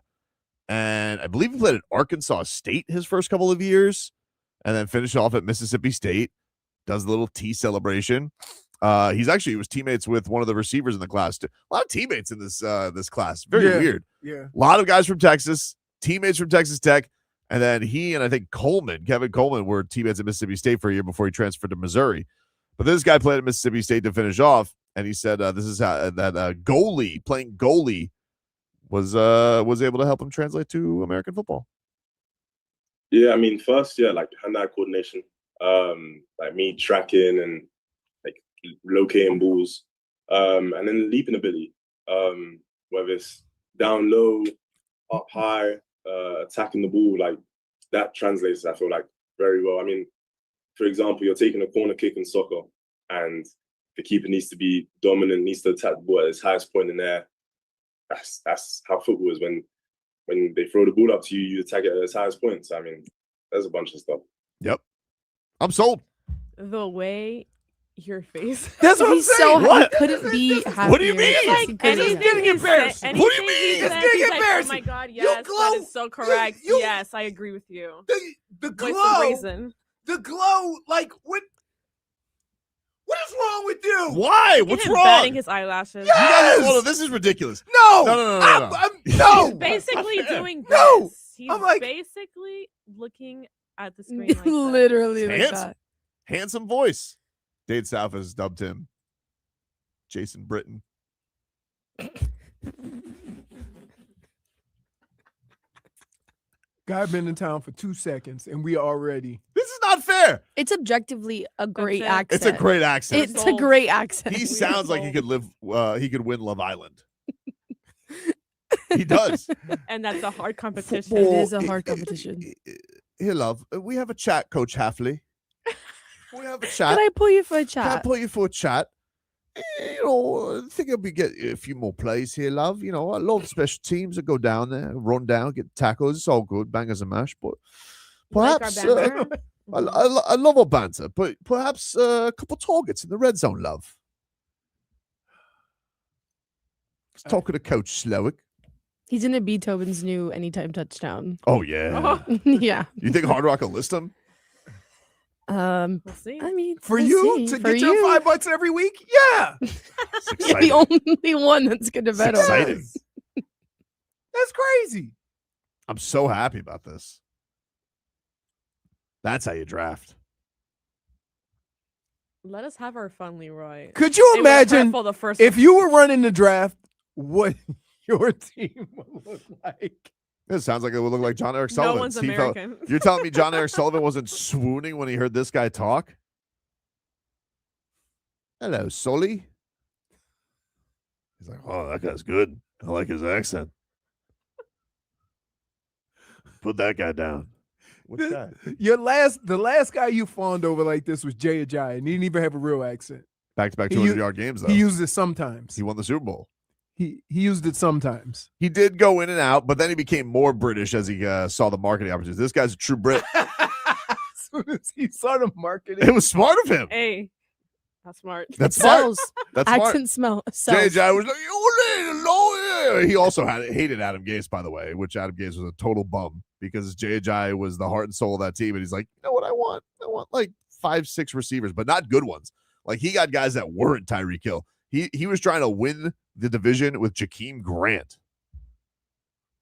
And I believe he played at Arkansas State his first couple of years and then finished off at Mississippi State. Does the little tea celebration. He was teammates with one of the receivers in the class. A lot of teammates in this class. Very weird. Yeah. A lot of guys from Texas, teammates from Texas Tech. And then he and I think Kevin Coleman were teammates at Mississippi State for a year before he transferred to Missouri. But this guy played at Mississippi State to finish off, and he said this is how that playing goalie was able to help him translate to American football. Yeah, I mean, first, like hand-eye coordination, like me tracking and like locating balls, and then leaping ability, whether it's down low, up high, attacking the ball, like that translates, I feel like, very well. I mean, for example, you're taking a corner kick in soccer and the keeper needs to be dominant, needs to attack the ball at its highest point in there. That's how football is. When they throw the ball up to you, you attack it at its highest point. So, I mean, there's a bunch of stuff. Yep. I'm sold. The way your face. That's what I'm saying. He couldn't be happier. What do you mean? Like, He's getting embarrassed. What do you mean? He's getting Like, embarrassed. oh my God, yes, that is so correct. Yes, I agree with you. The Voice of glow. reason. The glow, like what is wrong with you? Why? What's wrong? Batting his eyelashes. Yes! Hold on, this is ridiculous. No. No. No. He's basically doing this. No! He's I'm like- basically looking at the screen like that. Literally like that. Handsome voice. Dade South has dubbed him Jason Britton. Guy been in town for 2 seconds and we already. This is not fair. It's objectively a great it. accent. It's a great accent. It's a great accent. He sounds like he could win Love Island. He does. And that's a hard competition. It is a hard competition. Here, love, we have a chat, Coach Hafley. We have a chat. Can I pull you for a Can I chat? pull you for a chat? I think I'll be getting a few more plays here, love. A lot of special teams that go down there, run down, get tackles. It's all good, bangers and mash. But perhaps Like our banter? I love our banter, but perhaps a couple targets in the red zone, love. Let's talk to Coach Slowick. He's gonna be Tobin's new anytime touchdown. Oh yeah. Yeah. You think Hard Rock will list him? We'll see. I mean, For we'll you see. to For get your you. $5 every week? Yeah. It's You're exciting. the only one that's gonna bet on exciting. us. That's crazy. I'm so happy about this. That's how you draft. Let us have our fun, Leroy. Could you It was imagine hurtful the first if one. you were running the draft, what your team would look like? It sounds like it would look like John Eric No Sullivan. one's American. You're telling me John Eric Sullivan wasn't swooning when he heard this guy talk? Hello, Sully. He's like, oh, that guy's good. I like his accent. Put that guy down. Which guy? The last guy you fawned over like this was Jay Ajayi, and he didn't even have a real accent. Back-to-back He 200-yard games, though. He used it sometimes. He won the Super Bowl. He used it sometimes. He did go in and out, but then he became more British as he saw the marketing opportunities. This guy's a true Brit. As soon as he saw the marketing, It was smart of him. Hey, that's smart. That's smart. Sells. That's smart. Accent smell. Jay Sells. Jay was like, he also hated Adam Gase, by the way, which Adam Gase was a total bum because Jay Jay was the heart and soul of that team. And he's like, you know what I want? I want like 5-6 receivers, but not good ones. Like he got guys that weren't Tyreek Hill. He was trying to win the division with Jakeem Grant.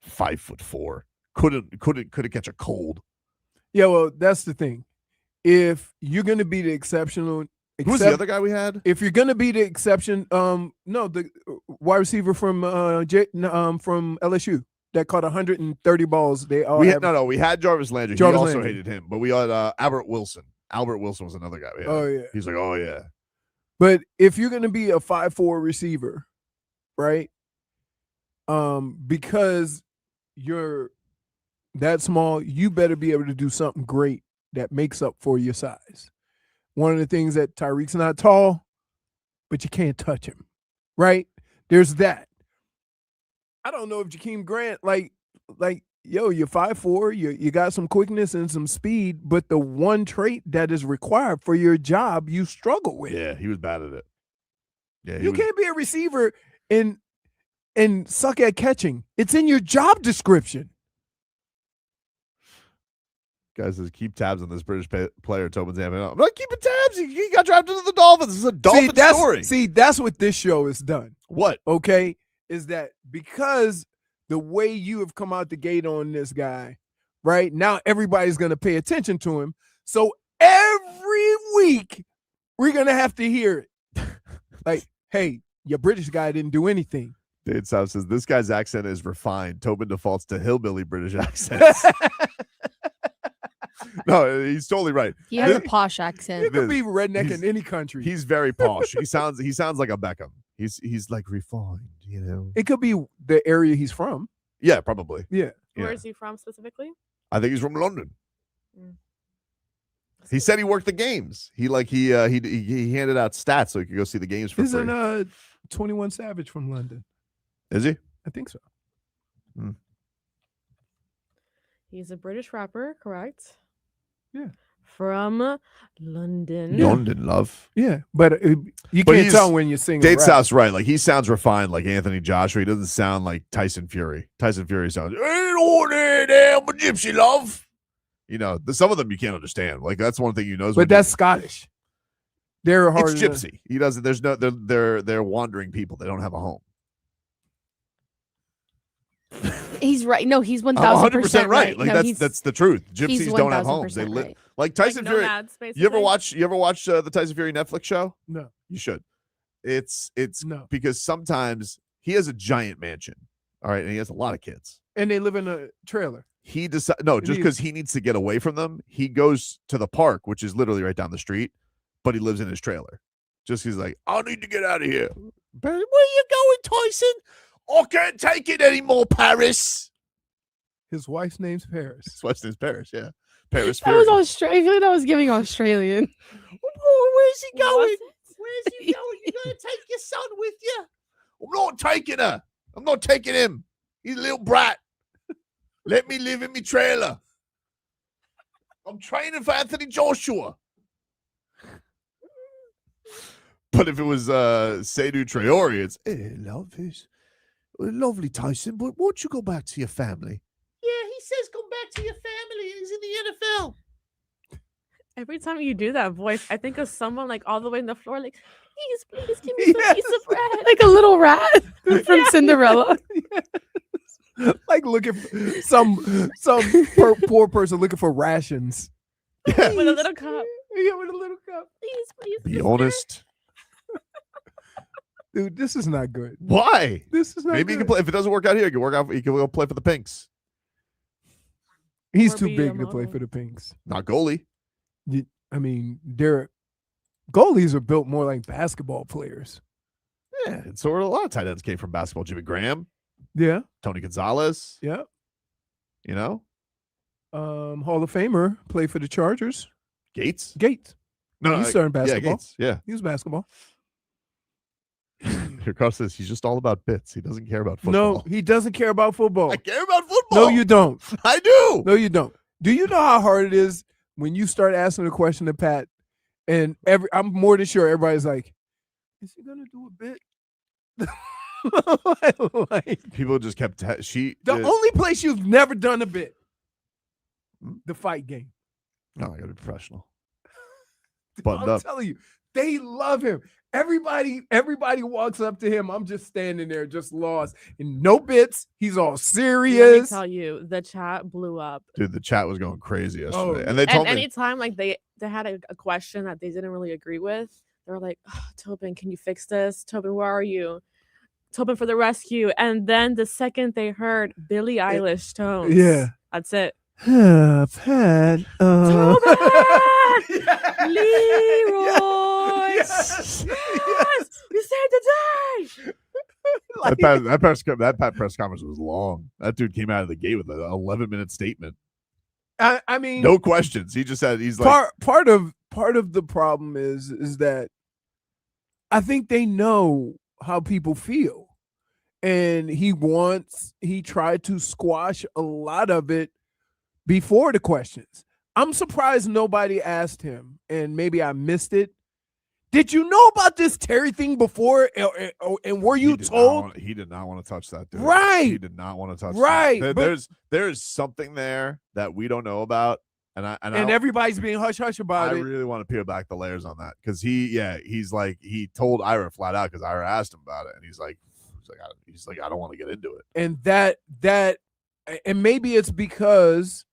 5'4". Couldn't catch a cold. Yeah, well, that's the thing. If you're going to be the exceptional, Who's the other guy we had? If you're going to be the exception, the wide receiver from LSU that caught 130 balls. We had Jarvis Landry. He also hated him, but we had Albert Wilson. Albert Wilson was another guy we had. Oh yeah, he's like, oh yeah. But if you're going to be a 5'4" receiver, right? Because you're that small, you better be able to do something great that makes up for your size. One of the things that Tyreek's not tall, but you can't touch him, right? There's that. I don't know if Jakeem Grant, you're 5'4", you got some quickness and some speed, but the one trait that is required for your job, you struggle with. Yeah, he was bad at it. Yeah, you can't be a receiver and suck at catching. It's in your job description. Guys, says keep tabs on this British player. Tobin's having up. I'm not keeping tabs. He got drafted to the Dolphins. This is a Dolphin story. See, that's what this show has done. What? Okay, is that because the way you have come out the gate on this guy, right? Now everybody's going to pay attention to him. So every week we're going to have to hear it. Like, hey, your British guy didn't do anything. Dade South says this guy's accent is refined. Tobin defaults to hillbilly British accents. No, he's totally right. He has a posh accent. You could be redneck in any country. He's very posh. He sounds like a Beckham. He's like refined, you know. It could be the area he's from. Yeah, probably. Yeah. Where is he from specifically? I think he's from London. He said he worked the games. He handed out stats so he could go see the games for free. Isn't 21 Savage from London? Is he? I think so. He's a British rapper, correct? Yeah. From London. London, love. Yeah, but you can't tell when you're singing. Dade South's right. Like he sounds refined, like Anthony Joshua. He doesn't sound like Tyson Fury. Tyson Fury sounds, ain't all there, I'm a gypsy, love. You know, some of them you can't understand. Like that's one thing you know. But that's Scottish. They're hard. It's gypsy. He doesn't. There's no. They're wandering people. They don't have a home. He's right. No, he's 100% right. Like no, that's the truth. Gypsies don't have homes. They live like Tyson Fury. Nomads, you ever watch the Tyson Fury Netflix show? No. You should. It's no. Because sometimes he has a giant mansion. All right, and he has a lot of kids. And they live in a trailer. He just because he needs to get away from them, he goes to the park, which is literally right down the street, but he lives in his trailer. Just he's like, I need to get out of here. Where are you going, Tyson? I can't take it anymore, Paris. His wife's name's Paris. His wife's name's Paris, yeah. Paris That was Australian. I feel like that was giving Australian. Where's he going? Where's he going? You're going to take your son with you? I'm not taking her. I'm not taking him. He's a little brat. Let me live in my trailer. I'm training for Anthony Joshua. But if it was Seydou Traore, it's, hey, love, it's lovely, Tyson, but won't you go back to your family? Yeah, he says come back to your family. He's in the NFL. Every time you do that voice, I think of someone like all the way in the floor, like, please give me some piece of bread. Like a little rat from Cinderella. Like looking for some poor person looking for rations. Yeah. With a little cup. Yeah, with a little cup. Please, Be mister. honest. Dude, this is not good. Why? This is not Maybe good. you can play. If it doesn't work out here, you can work out. You can go play for the Pinks. He's Or too be a big to play model. for the Pinks. Not goalie. I mean, goalies are built more like basketball players. Yeah, and so a lot of tight ends came from basketball. Jimmy Graham, Yeah, Tony Gonzalez. yeah. You know, Hall of Famer, played for the Chargers. Gates. Gates. No, He's starting basketball. Yeah, Gates. Yeah. He was basketball. Here Carl says he's just all about bits. He doesn't care about football. No, he doesn't care about football. I care about football. No, you don't. I do. No, you don't. Do you know how hard it is when you start asking a question to Pat, and I'm more than sure everybody's like, "Is he gonna do a bit?" Like, People just kept the only place you've never done a bit, the fight game. No, I gotta be professional. Buttoned I'm up. telling you, they love him. Everybody walks up to him. I'm just standing there, just lost. And no bits. He's all Let me serious. tell you, the chat blew up. Dude, the chat was going crazy yesterday. Oh, And they told And me anytime like they had a question that they didn't really agree with, they were like, oh, Tobin, can you fix this? Tobin, where are you? Tobin for the rescue. And then the second they heard Billie Eilish tones, Yeah. that's it. Pat. Tobin! Yeah. Leroy! Yes. Yes! We saved the day! Like, that press conference was long. That dude came out of the gate with an 11-minute statement. I mean, No questions. He just said he's like part of the problem is that I think they know how people feel, and he tried to squash a lot of it before the questions. I'm surprised nobody asked him, and maybe I missed it. Did you know about this Terry thing before, and were you told? He did not want to touch that, dude. Right. He did not want to touch Right. that. There's something there that we don't know about, and Everybody's being hush hush about I it. really want to peel back the layers on that because he told Ira flat out because Ira asked him about it, and he's like I don't want to get into it. And and maybe it's because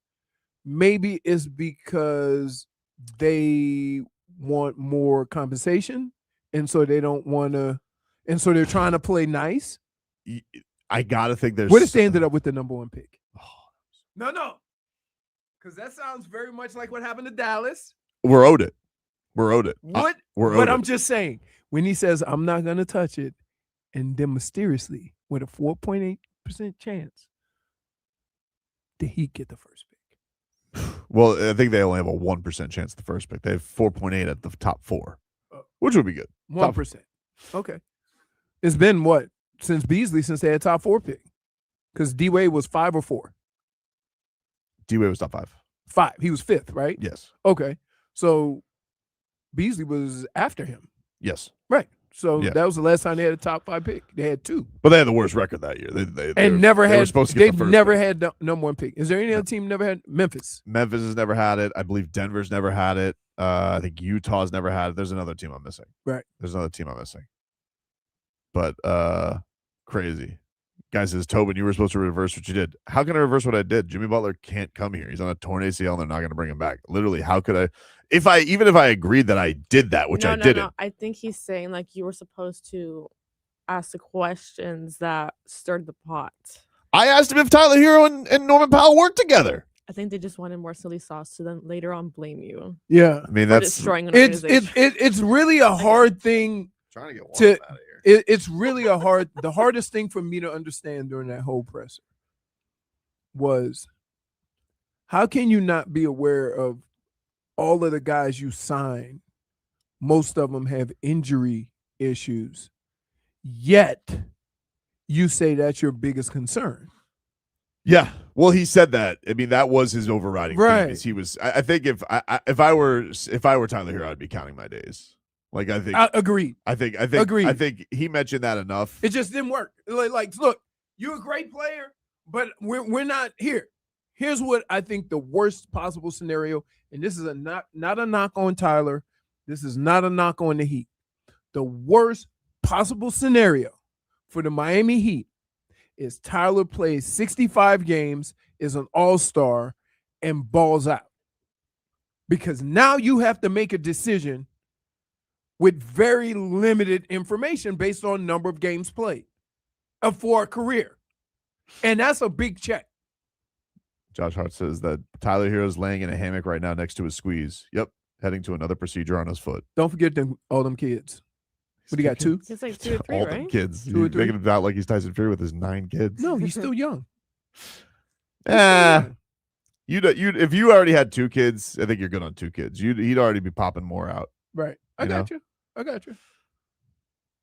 they want more compensation, and so they don't want to, and so they're trying to play nice. I gotta think there's. What if they ended up with the number 1 pick? No, because that sounds very much like what happened to Dallas. We're owed it. But I'm just saying, when he says I'm not gonna touch it, and then mysteriously with a 4.8% chance, the Heat get the first pick. Well, I think they only have a 1% chance at the first pick. They have 4.8 at the top 4, which would be good. 1%. Okay. It's been what since Beasley since they had top 4 pick, because D-Wade was 5 or 4. D-Wade was top 5. 5. He was 5th, right? Yes. Okay. So Beasley was after him. Yes. Right. So Yeah. that was the last time they had a top 5 pick. They had 2. But they had the worst record that year. They And were- never they were had. supposed to get They've the first never pick. had the number 1 pick. Is there any other team never had? Memphis. Memphis has never had it. I believe Denver's never had it. I think Utah's never had it. There's another team I'm missing. Right. There's another team I'm missing. But crazy. Guy says, Tobin, you were supposed to reverse what you did. How can I reverse what I did? Jimmy Butler can't come here. He's on a torn ACL and they're not going to bring him back. Literally, how could I? Even if I agreed that I did that, which I didn't. No. I think he's saying like you were supposed to ask the questions that stirred the pot. I asked him if Tyler Herro and Norman Powell worked together. I think they just wanted more silly sauce to then later on blame you. Yeah. I mean, For that's destroying an It's organization. it's really a hard thing. trying to get one To- out of here. It's really the hardest thing for me to understand during that whole presser was, how can you not be aware of all of the guys you signed? Most of them have injury issues, yet you say that's your biggest concern. Yeah. Well, he said that. I mean, that was his overriding theme, Right. is he was. I think if I were Tyler Herro, I'd be counting my days. Like I think. Agreed. I think. Agreed. I think he mentioned that enough. It just didn't work. Like, look, you're a great player, but we're not here. Here's what I think the worst possible scenario, and this is not a knock on Tyler. This is not a knock on the Heat. The worst possible scenario for the Miami Heat is Tyler plays 65 games, is an all-star, and balls out. because now you have to make a decision with very limited information based on number of games played for a career. And that's a big check. Josh Hart says that Tyler Herro's laying in a hammock right now next to his squeeze. Yep. Heading to another procedure on his foot. Don't forget all them kids. What do you got, 2? He's like 2 or 3, all right? them kids. 2 or You're 3? making it out like he's Tyson Fury with his 9 kids. No, he's still young. If you already had 2 kids, I think you're good on 2 kids. He'd already be popping more out. Right. I got you.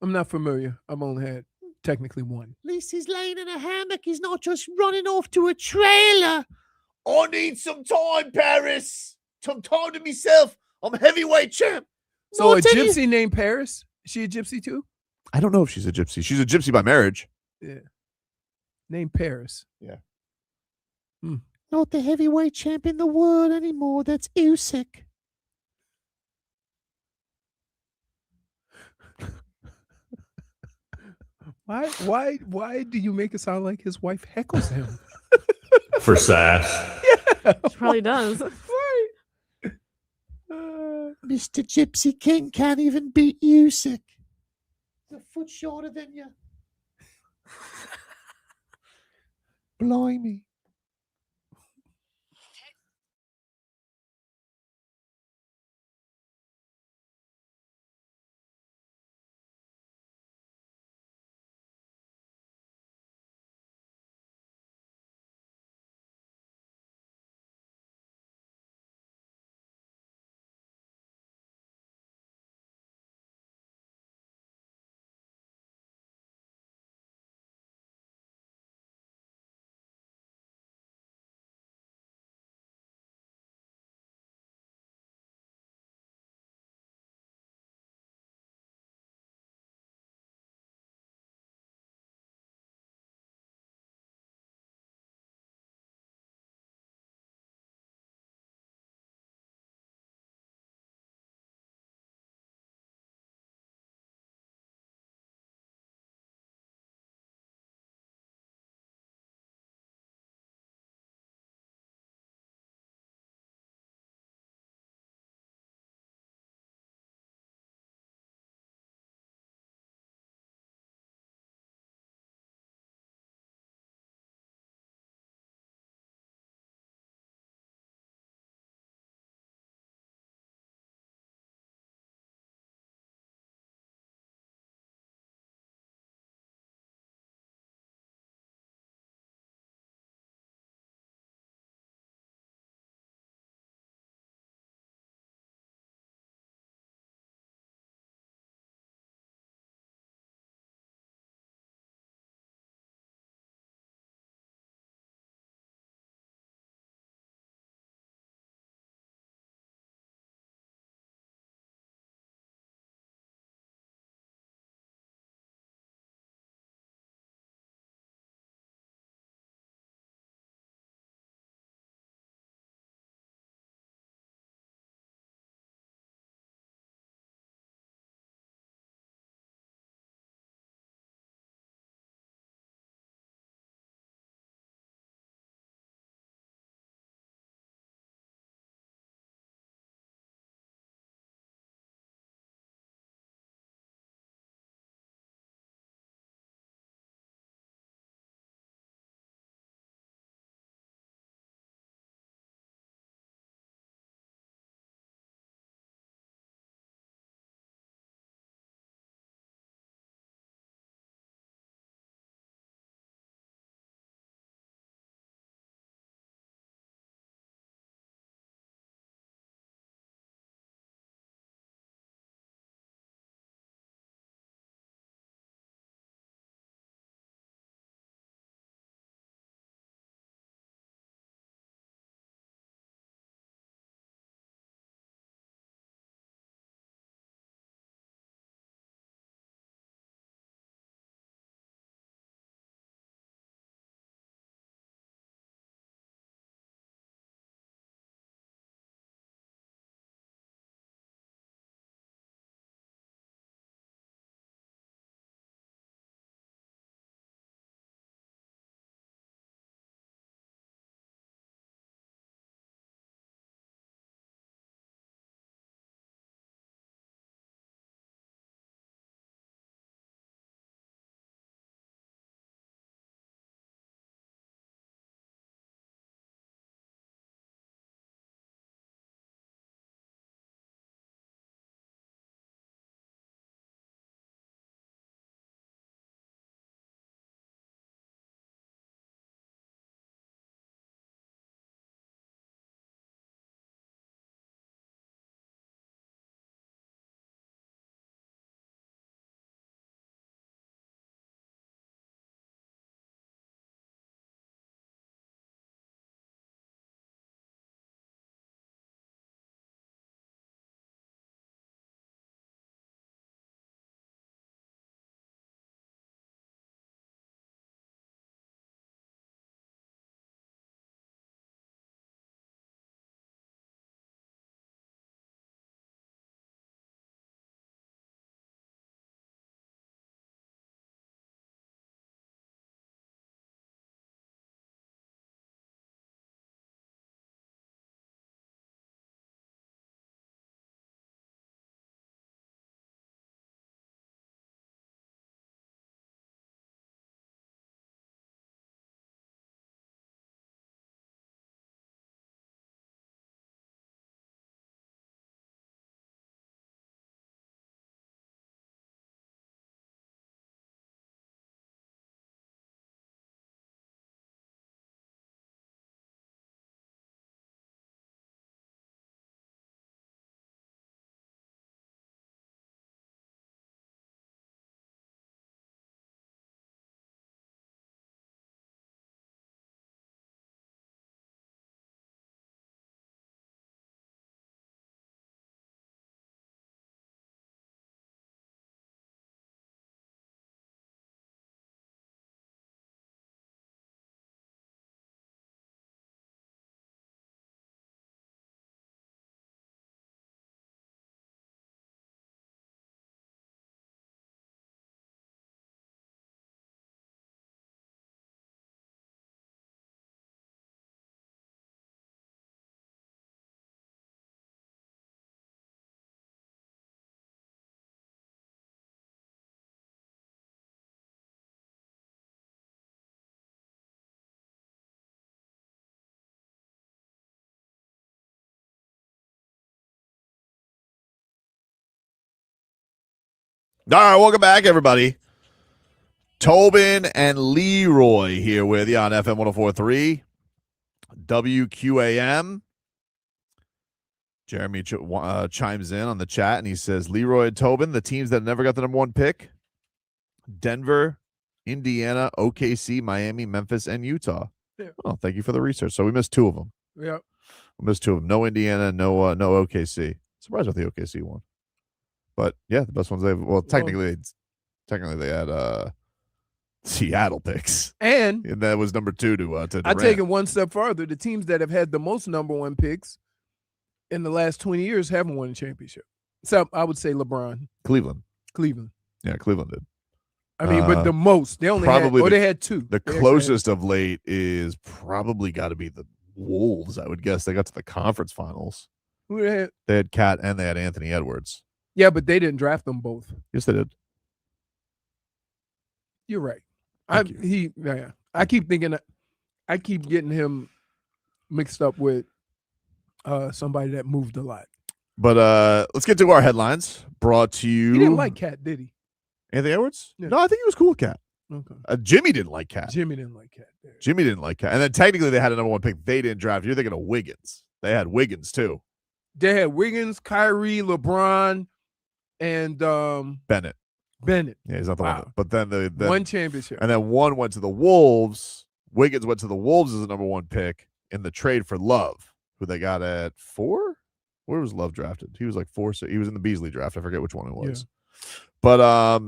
I'm not familiar. I've only had technically 1. At least he's laying in a hammock. He's not just running off to a trailer. I need some time, Paris. Some time to myself. I'm heavyweight champ. So a gypsy named Paris? Is she a gypsy too? I don't know if she's a gypsy. She's a gypsy by marriage. Yeah. Named Paris. Yeah. Not the heavyweight champ in the world anymore. That's Usyk. Why do you make it sound like his wife heckles him? For sass. Yeah. She probably does. Right. Mr. Gypsy King can't even beat Usyk. He's a foot shorter than you. Blimey. All right, welcome back, everybody. Tobin and Leroy here with you on FM 104.3 WQAM. Jeremy chimes in on the chat, and he says, Leroy and Tobin, the teams that never got the number one pick, Denver, Indiana, OKC, Miami, Memphis, and Utah. Yeah. Oh, thank you for the research. So we missed two of them. Yeah. We missed two of them. No Indiana, no OKC. Surprised with the OKC one. But yeah, the best ones technically they had Seattle picks. And that was number 2 to Durant. I take it one step farther. The teams that have had the most number one picks in the last 20 years haven't won a championship. So I would say LeBron. Cleveland. Yeah, Cleveland did. I mean, but the most. They only they had 2. The closest of late is probably got to be the Wolves, I would guess. They got to the conference finals. Who they had? They had Cat and they had Anthony Edwards. Yeah, but they didn't draft them both. Yes, they did. You're right. I keep thinking, I keep getting him mixed up with somebody that moved a lot. But let's get to our headlines. Brought to you. He didn't like Cat, did he? Anthony Edwards? Yeah. No, I think he was cool with Cat. Okay. Jimmy didn't like Cat. Jimmy didn't like Cat. Jimmy didn't like Cat. And then technically they had a number one pick. They didn't draft. You're thinking of Wiggins. They had Wiggins too. They had Wiggins, Kyrie, LeBron, and Bennett. Yeah, he's not the one. But then the one championship. And then one went to the Wolves. Wiggins went to the Wolves as the number one pick in the trade for Love, who they got at 4. Where was Love drafted? He was like 4. So he was in the Beasley draft. I forget which one it was. Yeah. But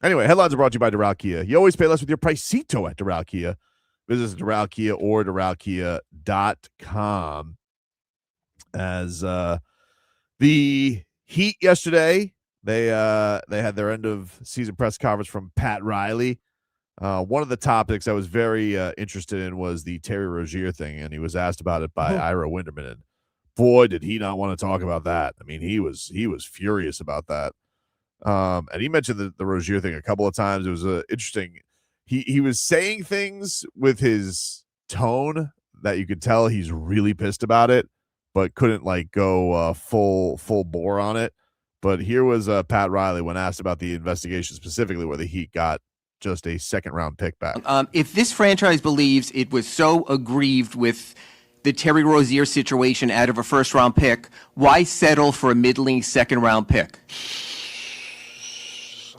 anyway, headlines are brought to you by Doral Kia. You always pay less with your Pricito at Doral Kia. Visit Doral Kia or DoralKia.com. As the Heat yesterday, they had their end of season press conference from Pat Riley. One of the topics I was very interested in was the Terry Rozier thing, and he was asked about it by Ira Winderman, and boy, did he not want to talk about that. I mean, he was furious about that. And he mentioned the Rozier thing a couple of times. It was interesting. He was saying things with his tone that you could tell he's really pissed about it, but couldn't like go full bore on it. But here was Pat Riley when asked about the investigation specifically where the Heat got just a second-round pick back. If this franchise believes it was so aggrieved with the Terry Rozier situation out of a first-round pick, why settle for a middling second-round pick?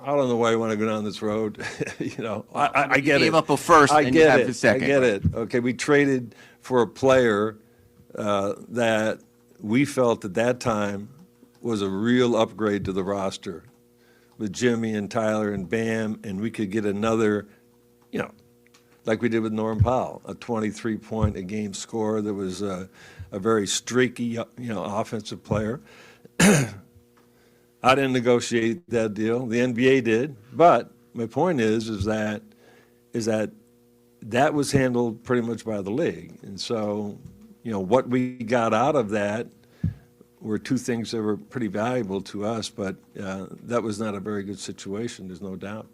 I don't know why you want to go down this road. I get it. Gave up a first and you have the second. I get it. Okay, we traded for a player that we felt at that time was a real upgrade to the roster with Jimmy and Tyler and Bam, and we could get another, like we did with Norm Powell, a 23-point-a-game scorer that was a very streaky, offensive player. I didn't negotiate that deal. The NBA did, but my point is that was handled pretty much by the league, and so what we got out of that were 2 things that were pretty valuable to us, but that was not a very good situation. There's no doubt.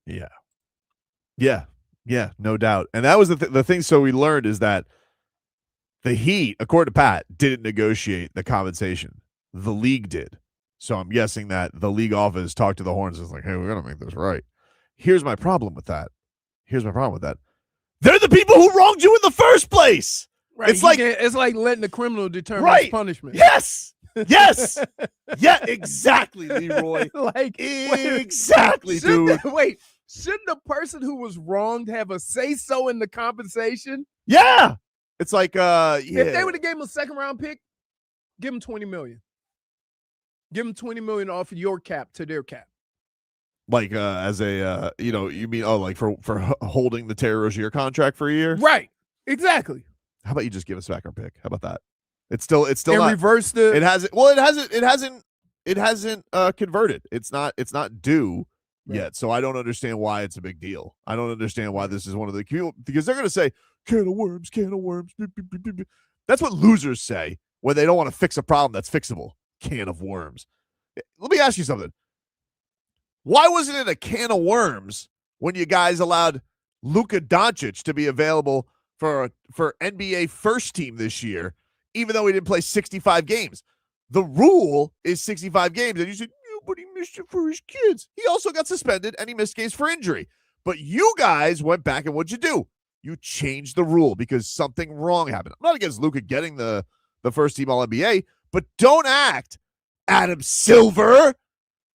Yeah, no doubt. And that was the thing. So we learned is that the Heat, according to Pat, didn't negotiate the compensation. The league did. So I'm guessing that the league office talked to the Hornets and was like, hey, we're going to make this right. Here's my problem with that. They're the people who wronged you in the first place. Right. It's like letting the criminal determine his punishment. Yes. Yeah, exactly, Leroy. Exactly, dude. Shouldn't the person who was wronged have a say-so in the compensation? Yeah. It's like, If they would have gave him a second-round pick, give him $20 million. Give him $20 million off of your cap to their cap. Like as a you mean like for holding the Terry Rozier contract for a year? Right. Exactly. How about you just give us back our pick? How about that? It's still and not reverse the. It hasn't converted. It's not due yet. So I don't understand why it's a big deal. I don't understand why this is one of the because they're going to say can of worms. That's what losers say when they don't want to fix a problem that's fixable. Can of worms. Let me ask you something. Why wasn't it a can of worms when you guys allowed Luka Doncic to be available for NBA first team this year, even though he didn't play 65 games? The rule is 65 games, and you said, but he missed it for his kids. He also got suspended and he missed games for injury. But you guys went back and what'd you do? You changed the rule because something wrong happened. I'm not against Luka getting the first team All-NBA, but don't act, Adam Silver,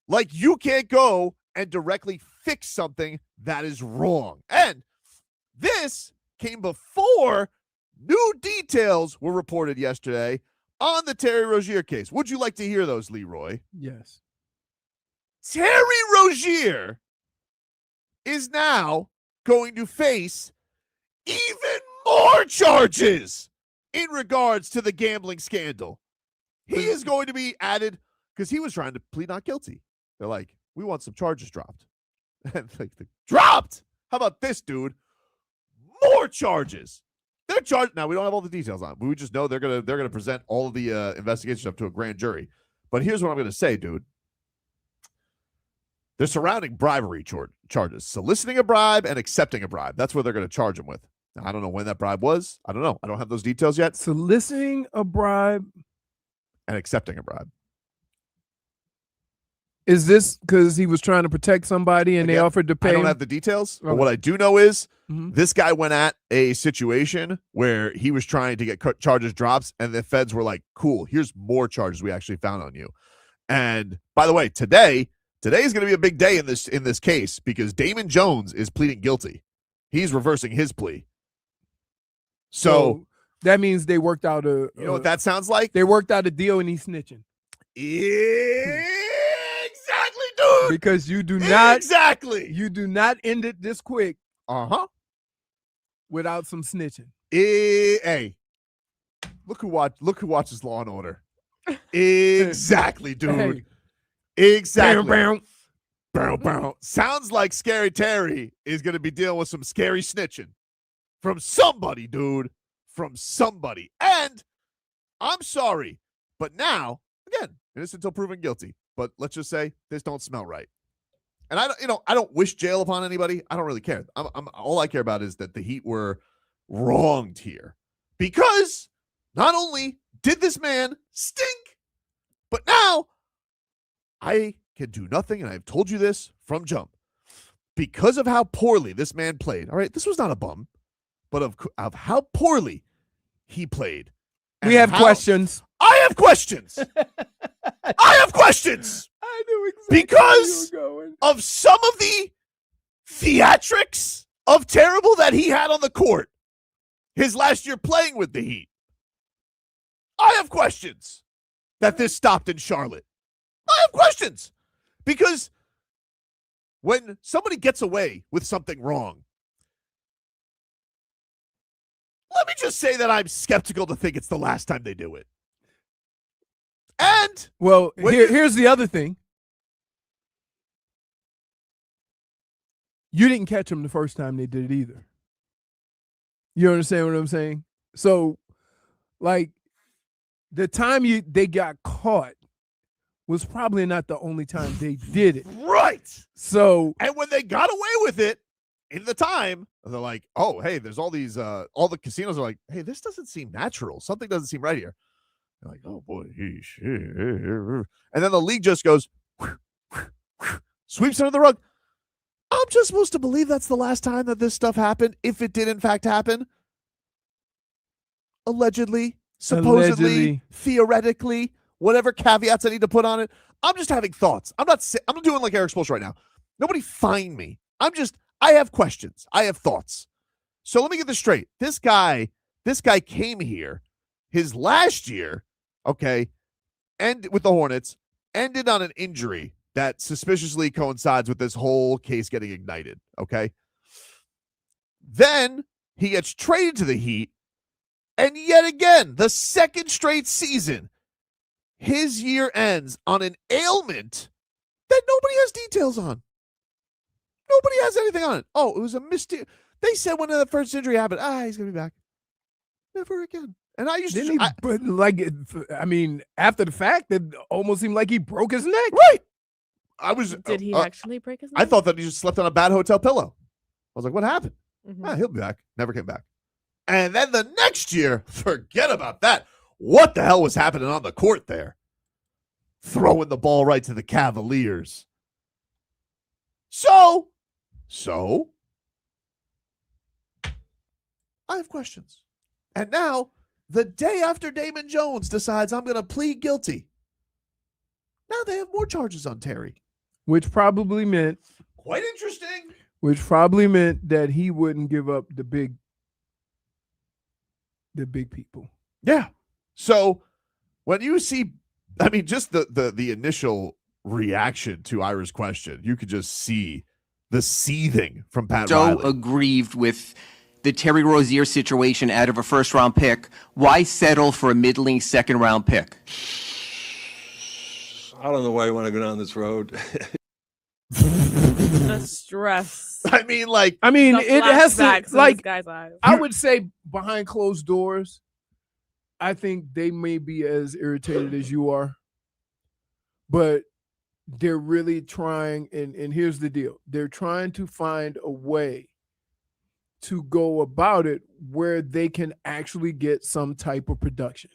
like you can't go and directly fix something that is wrong. And this came before new details were reported yesterday on the Terry Rozier case. Would you like to hear those, Leroy? Yes. Terry Rozier is now going to face even more charges in regards to the gambling scandal. He is going to be added because he was trying to plead not guilty. They're like, we want some charges dropped. And like, dropped? How about this, dude? More charges. They're charged. Now, we don't have all the details on it. We just know they're gonna present all of the investigation stuff to a grand jury. But here's what I'm going to say, dude. They're surrounding bribery charges, soliciting a bribe and accepting a bribe. That's what they're going to charge him with. Now, I don't know when that bribe was. I don't know. I don't have those details yet. Soliciting a bribe and accepting a bribe. Is this because he was trying to protect somebody and they offered to pay I don't him? have the details, but what I do know is Mhm. this guy went at a situation where he was trying to get charges drops, and the feds were like, cool, here's more charges we actually found on you. And by the way, today is going to be a big day in this case because Damon Jones is pleading guilty. He's reversing his plea. So that means they worked out you know what that sounds like? They worked out a deal and he's snitching. Exactly, dude. Because you do not end it this quick. Without some snitching. Hey, look who watches Law and Order. Exactly, dude. Hey. Exactly. Bow, Bow, bow. Sounds like Scary Terry is going to be dealing with some scary snitching from somebody, dude. From somebody. And I'm sorry, but now, again, innocent until proven guilty. But let's just say this don't smell right. And I don't wish jail upon anybody. I don't really care. All I care about is that the Heat were wronged here because not only did this man stink, but now I can do nothing. And I've told you this from jump because of how poorly this man played. All right. This was not a bum, but of how poorly he played. We have questions. I have questions. I have questions. I knew exactly because where you were going. Of some of the theatrics of terrible that he had on the court his last year playing with the Heat. I have questions that this stopped in Charlotte. I have questions because when somebody gets away with something wrong, let me just say that I'm skeptical to think it's the last time they do it. And well, here's the other thing. You didn't catch them the first time they did it either. You understand what I'm saying? So, like, the time they got caught was probably not the only time they did it. Right. So, and when they got away with it in the time, they're like, oh, hey, there's all these, all the casinos are like, hey, this doesn't seem natural. Something doesn't seem right here. They're like, oh, boy. And then the league just goes, sweeps under the rug. I'm just supposed to believe that's the last time that this stuff happened, if it did in fact happen. Allegedly, supposedly, theoretically, whatever caveats I need to put on it. I'm just having thoughts. I'm not doing like Eric Spoelstra right now. Nobody find me. I have questions. I have thoughts. So let me get this straight. This guy came here his last year, okay, and with the Hornets, ended on an injury that suspiciously coincides with this whole case getting ignited, okay? Then he gets traded to the Heat, and yet again, the second straight season, his year ends on an ailment that nobody has details on. Nobody has anything on it. Oh, it was a mystery. They said when the first injury happened, he's going to be back. Never again. And I used after the fact, it almost seemed like he broke his neck. Right. Did he actually break his neck? I thought that he just slept on a bad hotel pillow. I was like, what happened? Mhm. He'll be back. Never came back. And then the next year, forget about that. What the hell was happening on the court there? throwing the ball right to the Cavaliers. So I have questions. And now, the day after Damon Jones decides I'm going to plead guilty, now they have more charges on Terry. Which probably meant Quite interesting. That he wouldn't give up the big people. Yeah. So when you see, I mean, just the initial reaction to Ira's question, you could just see the seething from Pat Riley. So aggrieved with the Terry Rozier situation out of a first-round pick. Why settle for a middling second-round pick? I don't know why you want to go down this road. The stress. I mean, it has to, flashbacks in like, this guy's eyes. I would say behind closed doors, I think they may be as irritated as you are, but they're really trying, and here's the deal. They're trying to find a way to go about it where they can actually get some type of production.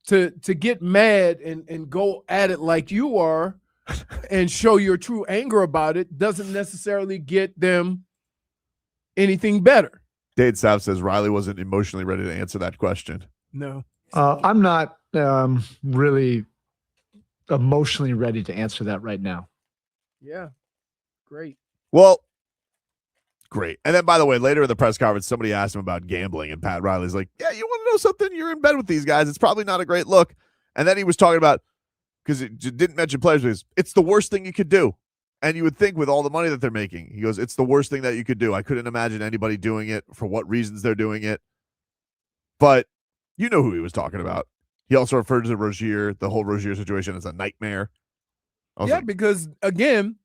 To get mad and go at it like you are and show your true anger about it doesn't necessarily get them anything better. Dade Sapp says Riley wasn't emotionally ready to answer that question. No. I'm not really emotionally ready to answer that right now. Yeah. Great. Well, great. And then, by the way, later in the press conference, somebody asked him about gambling, and Pat Riley's like, yeah, you want to know something? You're in bed with these guys. It's probably not a great look. And then he was talking about, because it didn't mention players, because it's the worst thing you could do. And you would think with all the money that they're making, he goes, it's the worst thing that you could do. I couldn't imagine anybody doing it, for what reasons they're doing it. But you know who he was talking about. He also referred to Rozier, the whole Rozier situation, as a nightmare. Yeah, like, because, again,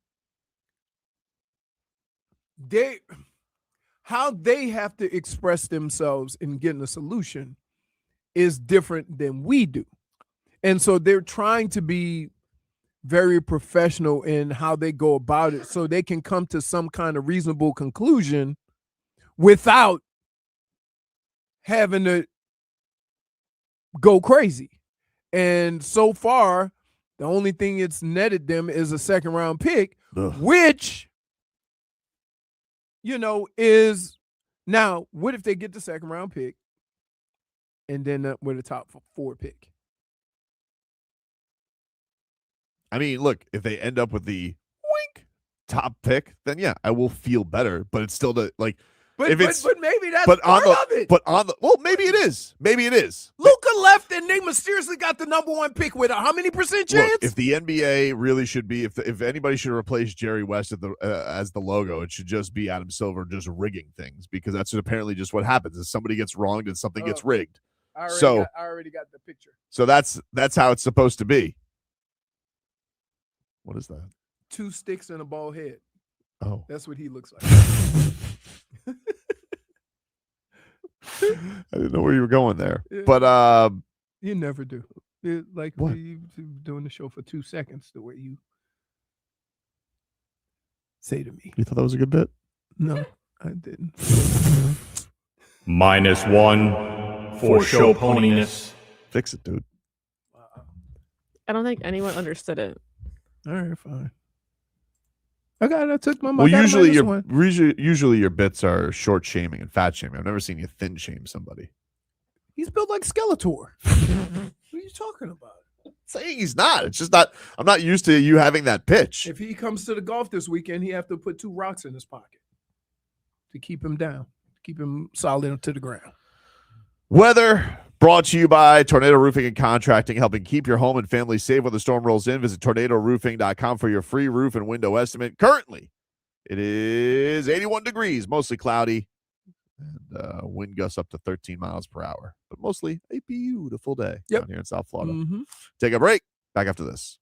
how they have to express themselves in getting a solution is different than we do. And so they're trying to be very professional in how they go about it so they can come to some kind of reasonable conclusion without having to go crazy. And so far, the only thing it's netted them is a second-round pick, which, is now, what if they get the second-round pick and then with a top 4 pick? I mean, look, if they end up with the top pick, then yeah, I will feel better. But it's still but maybe that's part of it. Well, maybe it is. Maybe it is. Luka left and they mysteriously got the number 1 pick with a how many percent chance? Look, if the NBA really should be, if anybody should replace Jerry West as the logo, it should just be Adam Silver just rigging things, because that's apparently just what happens. If somebody gets wronged and something gets rigged. I already got the picture. So that's how it's supposed to be. What is that? 2 sticks and a bald head. Oh. That's what he looks like. I didn't know where you were going there. But you never do. Like what? You doing the show for 2 seconds the way you say to me. You thought that was a good bit? No, I didn't. -1 for show poniness. Fix it, dude. I don't think anyone understood it. All right, fine. I took my Well, usually your bits are short shaming and fat shaming. I've never seen you thin shame somebody. He's built like Skeletor. What are you talking about? I'm saying he's not. It's just not. I'm not used to you having that pitch. If he comes to the golf this weekend, he have to put 2 rocks in his pocket to keep him down, keep him solid to the ground. Weather brought to you by Tornado Roofing and Contracting, helping keep your home and family safe when the storm rolls in. Visit tornadoroofing.com for your free roof and window estimate. Currently, it is 81 degrees, mostly cloudy, and wind gusts up to 13 miles per hour, but mostly a beautiful day down here in South Florida. Mm-hmm. Take a break. Back after this.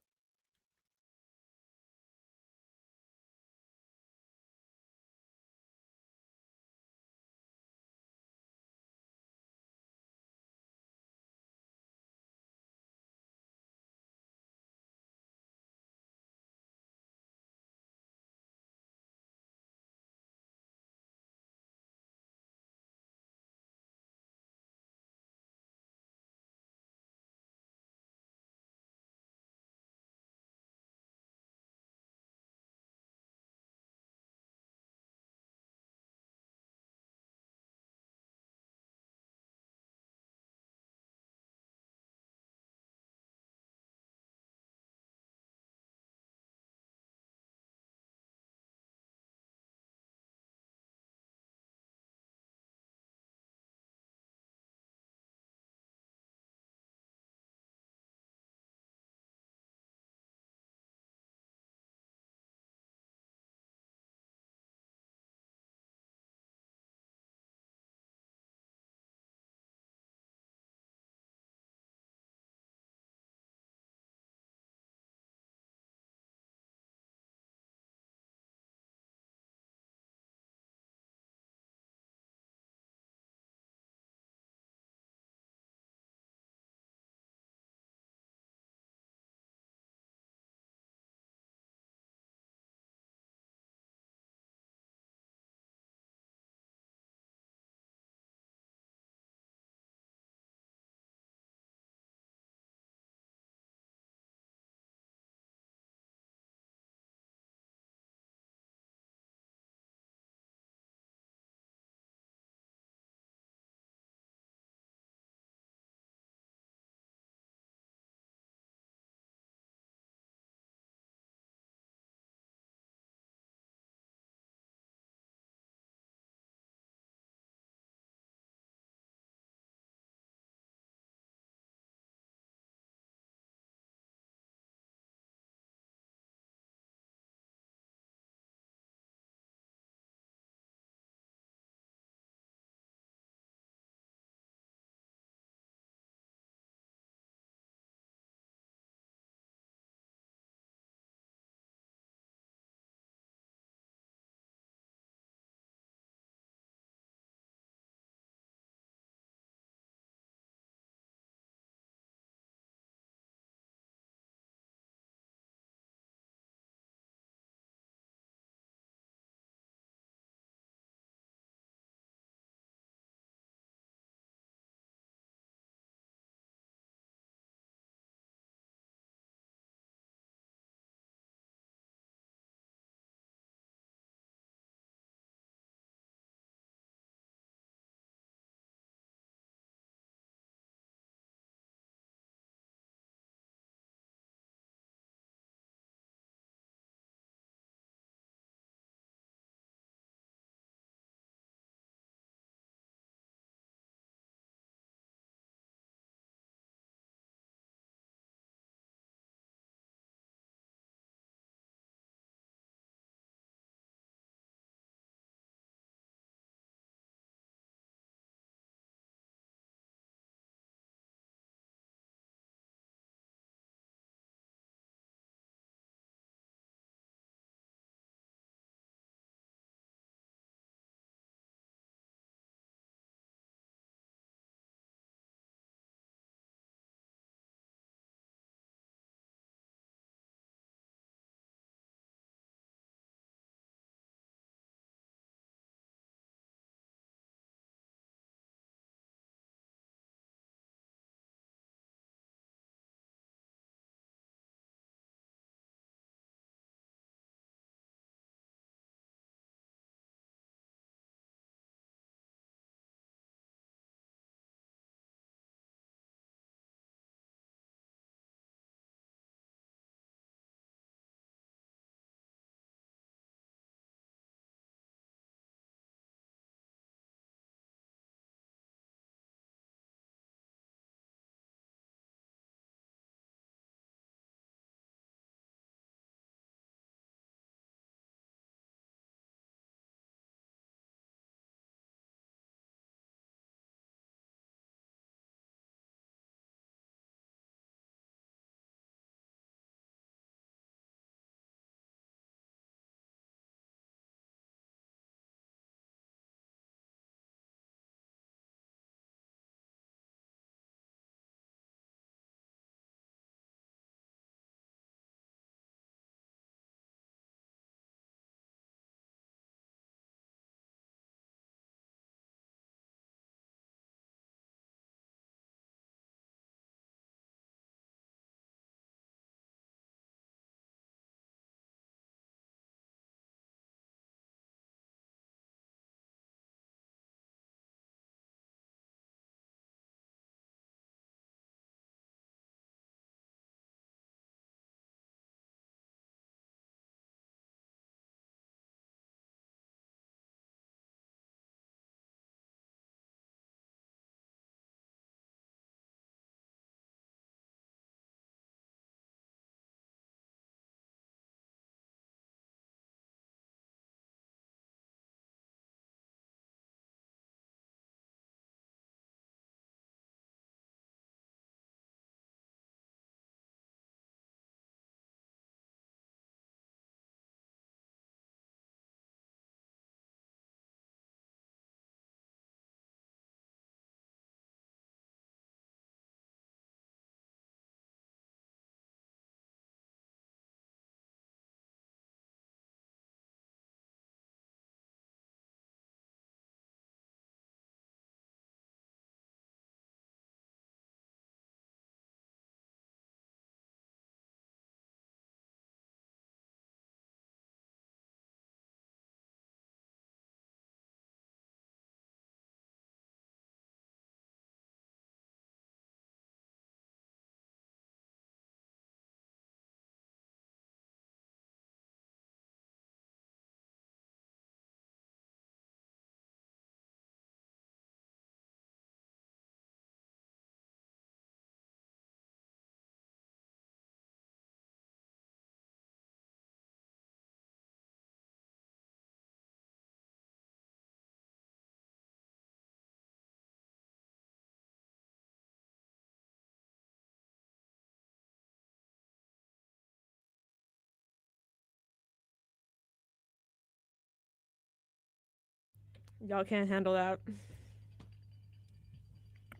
Y'all can't handle that.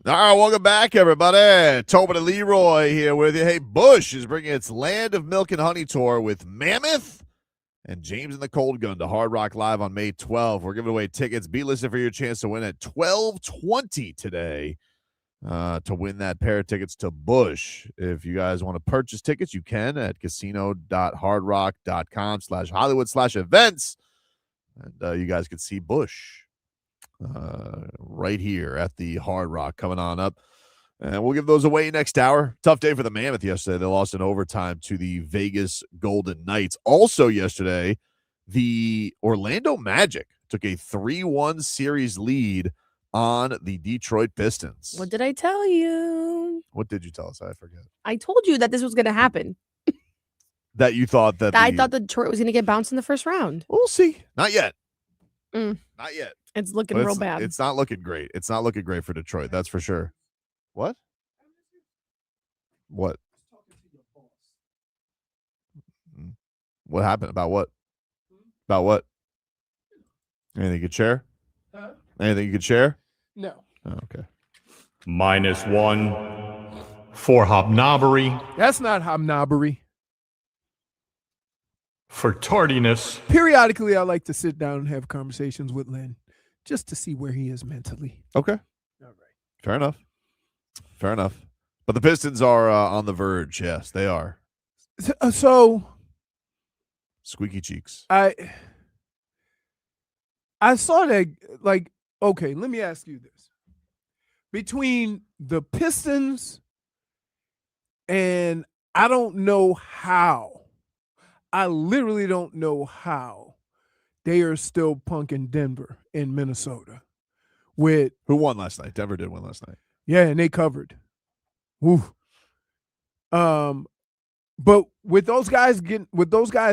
All right, welcome back, everybody. Tobin and Leroy here with you. Hey, Busch is bringing its Land of Milk and Honey tour with Mammoth and James and the Cold Gun to Hard Rock Live on May 12th. We're giving away tickets. Be listening for your chance to win at 12:20 today to win that pair of tickets to Busch. If you guys want to purchase tickets, you can at casino.hardrock.com/Hollywood/events. And you guys can see Busch right here at the Hard Rock coming on up. And we'll give those away next hour. Tough day for the Mammoth yesterday. They lost in overtime to the Vegas Golden Knights. Also yesterday, the Orlando Magic took a 3-1 series lead on the Detroit Pistons. What did I tell you? What did you tell us? I forget. I told you that this was going to happen. That you thought that I thought that Detroit was going to get bounced in the first round. We'll see. Not yet. Mm. Not yet. It's looking But real bad. It's not looking great. It's not looking great for Detroit. That's for sure. What? What? What happened? About what? About what? Anything you could share? Anything you could share? No. Oh, okay. -1 for hobnobbery. That's not hobnobbery. For tardiness. Periodically, I like to sit down and have conversations with Len just to see where he is mentally. Okay. All right. Fair enough. Fair enough. But the Pistons are on the verge. Yes, they are. So Squeaky cheeks. I saw that, like, okay, let me ask you this. Between the Pistons and I don't know how, I literally don't know how they are still punking Denver in Minnesota. With who won last night? Denver did win last night. Yeah, and they covered. Woo. But with those guys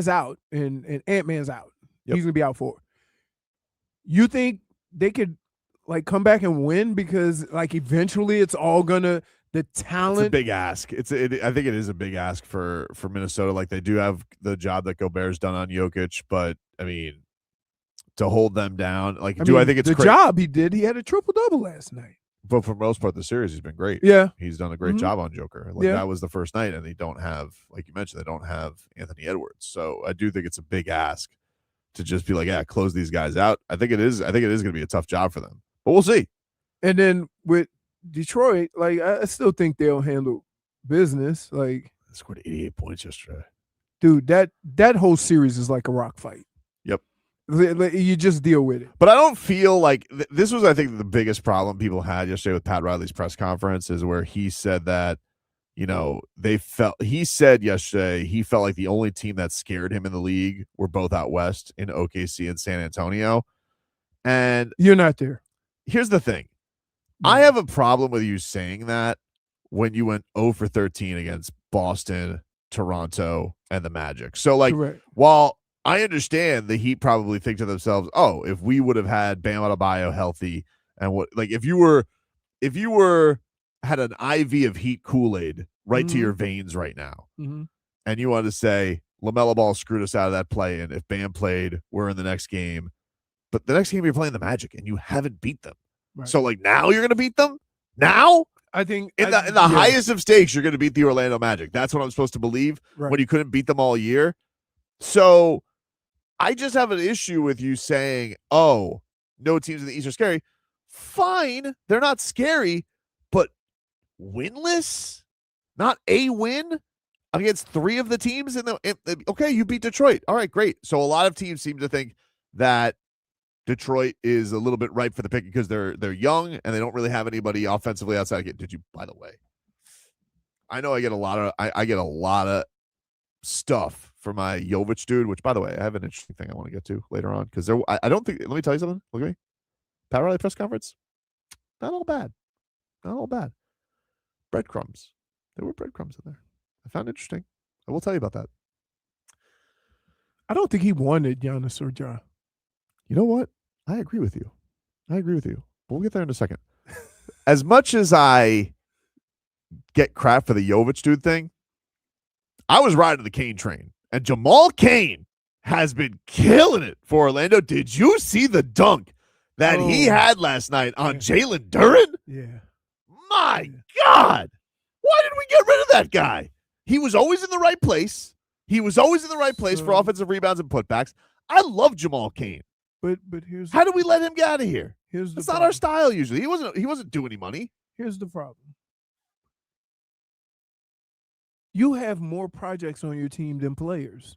out and Ant-Man's out, he's gonna be out for. You think they could like come back and win because like eventually it's all gonna the talent. It's a big ask. I think it is a big ask for Minnesota. Like they do have the job that Gobert's done on Jokic, but I mean to hold them down. Like I think it's the job he did. He had a triple-double last night. But for the most part, the series he's been great. Yeah, he's done a great job on Joker. Like that was the first night, and they don't have, like you mentioned, they don't have Anthony Edwards. So I do think it's a big ask to just be like, yeah, close these guys out. I think it is going to be a tough job for them, but we'll see. And then with Detroit, like I still think they'll handle business. Like they scored 88 points yesterday, dude. That whole series is like a rock fight. Yep. You just deal with it. But I don't feel like this was, I think, the biggest problem people had yesterday with Pat Riley's press conference is where he said that, he said yesterday he felt like the only team that scared him in the league were both out west in OKC and San Antonio. And you're not there. Here's the thing. I have a problem with you saying that when you went 0 for 13 against Boston, Toronto, and the Magic. So, like, while I understand the Heat probably think to themselves, oh, if we would have had Bam Adebayo healthy and if you had an IV of Heat Kool-Aid right to your veins right now, and you wanted to say LaMelo Ball screwed us out of that play, and if Bam played, we're in the next game. But the next game you're playing the Magic and you haven't beat them. Right. So like now you're going to beat them? Now? I think in the highest of stakes, you're going to beat the Orlando Magic. That's what I'm supposed to believe when you couldn't beat them all year. So I just have an issue with you saying, oh, no teams in the East are scary. Fine. They're not scary, but winless? Not a win against 3 of the teams okay, you beat Detroit. All right, great. So a lot of teams seem to think that Detroit is a little bit ripe for the pick because they're young and they don't really have anybody offensively outside. Did you, by the way? I know I get a lot of stuff for my Jović dude, which, by the way, I have an interesting thing I want to get to later on because I don't think. Let me tell you something. Look at me. Pat Riley press conference. Not all bad. Not all bad. Breadcrumbs. There were breadcrumbs in there. I found it interesting. I will tell you about that. I don't think he wanted Giannis or Ja. You know what? I agree with you. But we'll get there in a second. As much as I get crap for the Jović dude thing, I was riding the Cain train. And Jamal Cain has been killing it for Orlando. Did you see the dunk that he had last night on Jalen Duren? Yeah. My God. Why did we get rid of that guy? He was always in the right place. He was always in the right place for offensive rebounds and putbacks. I love Jamal Cain. But here's how do we let him get out of here? That's not our style usually. He wasn't doing any money. Here's the problem. You have more projects on your team than players.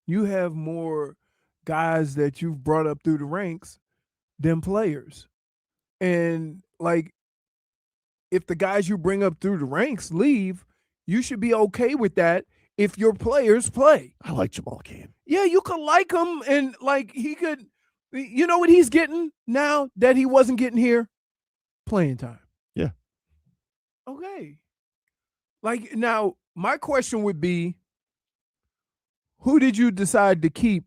You have more guys that you've brought up through the ranks than players. And like, if the guys you bring up through the ranks leave, you should be okay with that if your players play. I like Jamal Cain. Yeah, you could like him, and like he could, you know what he's getting now that he wasn't getting here? Playing time. Yeah. Okay. Like, now, my question would be, who did you decide to keep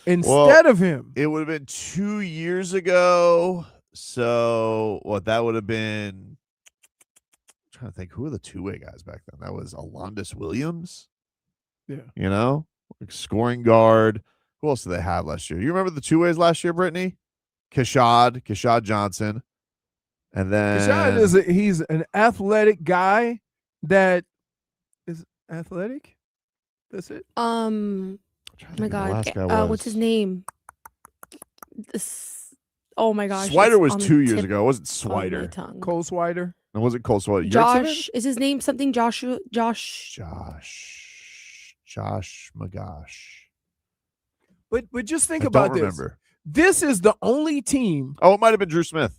instead of him? It would have been 2 years ago. So that would have been, I'm trying to think, who were the two-way guys back then? That was Alondis Williams. Yeah. You know, like scoring guard. Who else did they have last year? You remember the two-ways last year, Brittany? Kashad Johnson. And then Kashad he's an athletic guy that is athletic. That's it. Oh my God. What's his name? Oh my gosh. Swider was 2 years ago. It wasn't Swider. Cole Swider. It wasn't Cole Swider. Josh. Is his name something? Josh Magash. But just think I about don't this. remember. This is the only team. Oh, it might have been Drew Smith.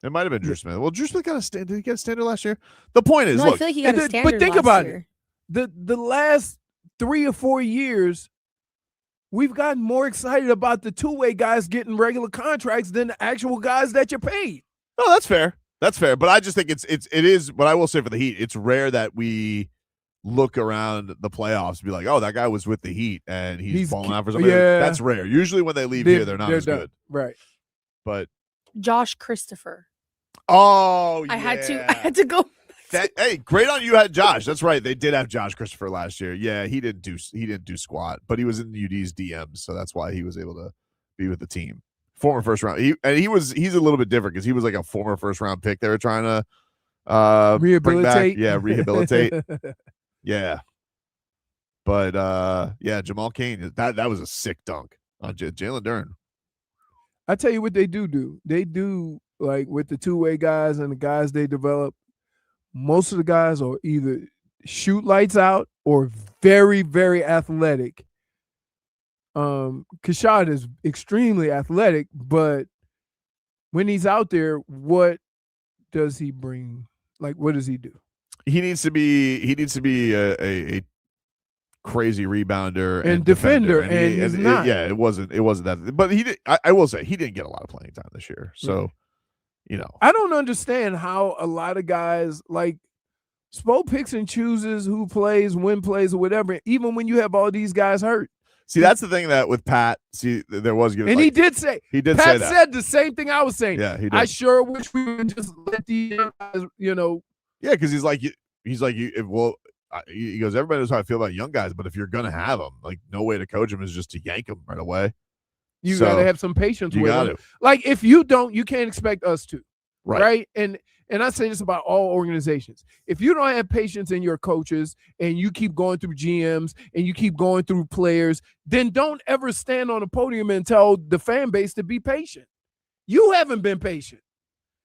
It might have been Drew Smith. Well, Drew Smith got a stand. Did he get a standard last year? The point is, No, look, I feel like he got a standard. But think last about year. it. The last 3 or 4 years, we've gotten more excited about the two-way guys getting regular contracts than the actual guys that you paid. No, that's fair. That's fair. But I just think it is. But I will say for the Heat, it's rare that we look around the playoffs and be like, oh, that guy was with the Heat and he's balling out for somebody. Yeah. That's rare. Usually when they leave here, they're not as done. good. Right. But Josh Christopher. oh, I yeah. had to go. Hey, great on you had Josh. That's right. They did have Josh Christopher last year. Yeah, he didn't do squat, but he was in UD's DMs, so that's why he was able to be with the team. Former first round. He's a little bit different because he was like a former first round pick. They were trying to rehabilitate. Bring back. Yeah, rehabilitate. Yeah. But yeah, Jamal Cain, that was a sick dunk on Jalen Duren. I tell you what they do. They do, like, with the two-way guys and the guys they develop, most of the guys are either shoot lights out or very, very athletic. Kashad is extremely athletic, but when he's out there, what does he bring? Like, what does he do? He needs to be a crazy rebounder and defender, and he's not. It wasn't that. But he did. I will say he didn't get a lot of playing time this year. So, you know, I don't understand how a lot of guys, like, Spo picks and chooses who plays, when plays, or whatever, even when you have all these guys hurt. See, that's the thing that with Pat, there was good. And like, he did say Pat said the same thing I was saying. Yeah, he did. I sure wish we would just let these guys, you know. Yeah, because he goes, everybody knows how I feel about young guys, but if you're gonna have them, like, no way to coach them is just to yank them right away. You gotta have some patience with them. To. Like, if you don't, you can't expect us to. Right. And I say this about all organizations. If you don't have patience in your coaches and you keep going through GMs and you keep going through players, then don't ever stand on a podium and tell the fan base to be patient. You haven't been patient.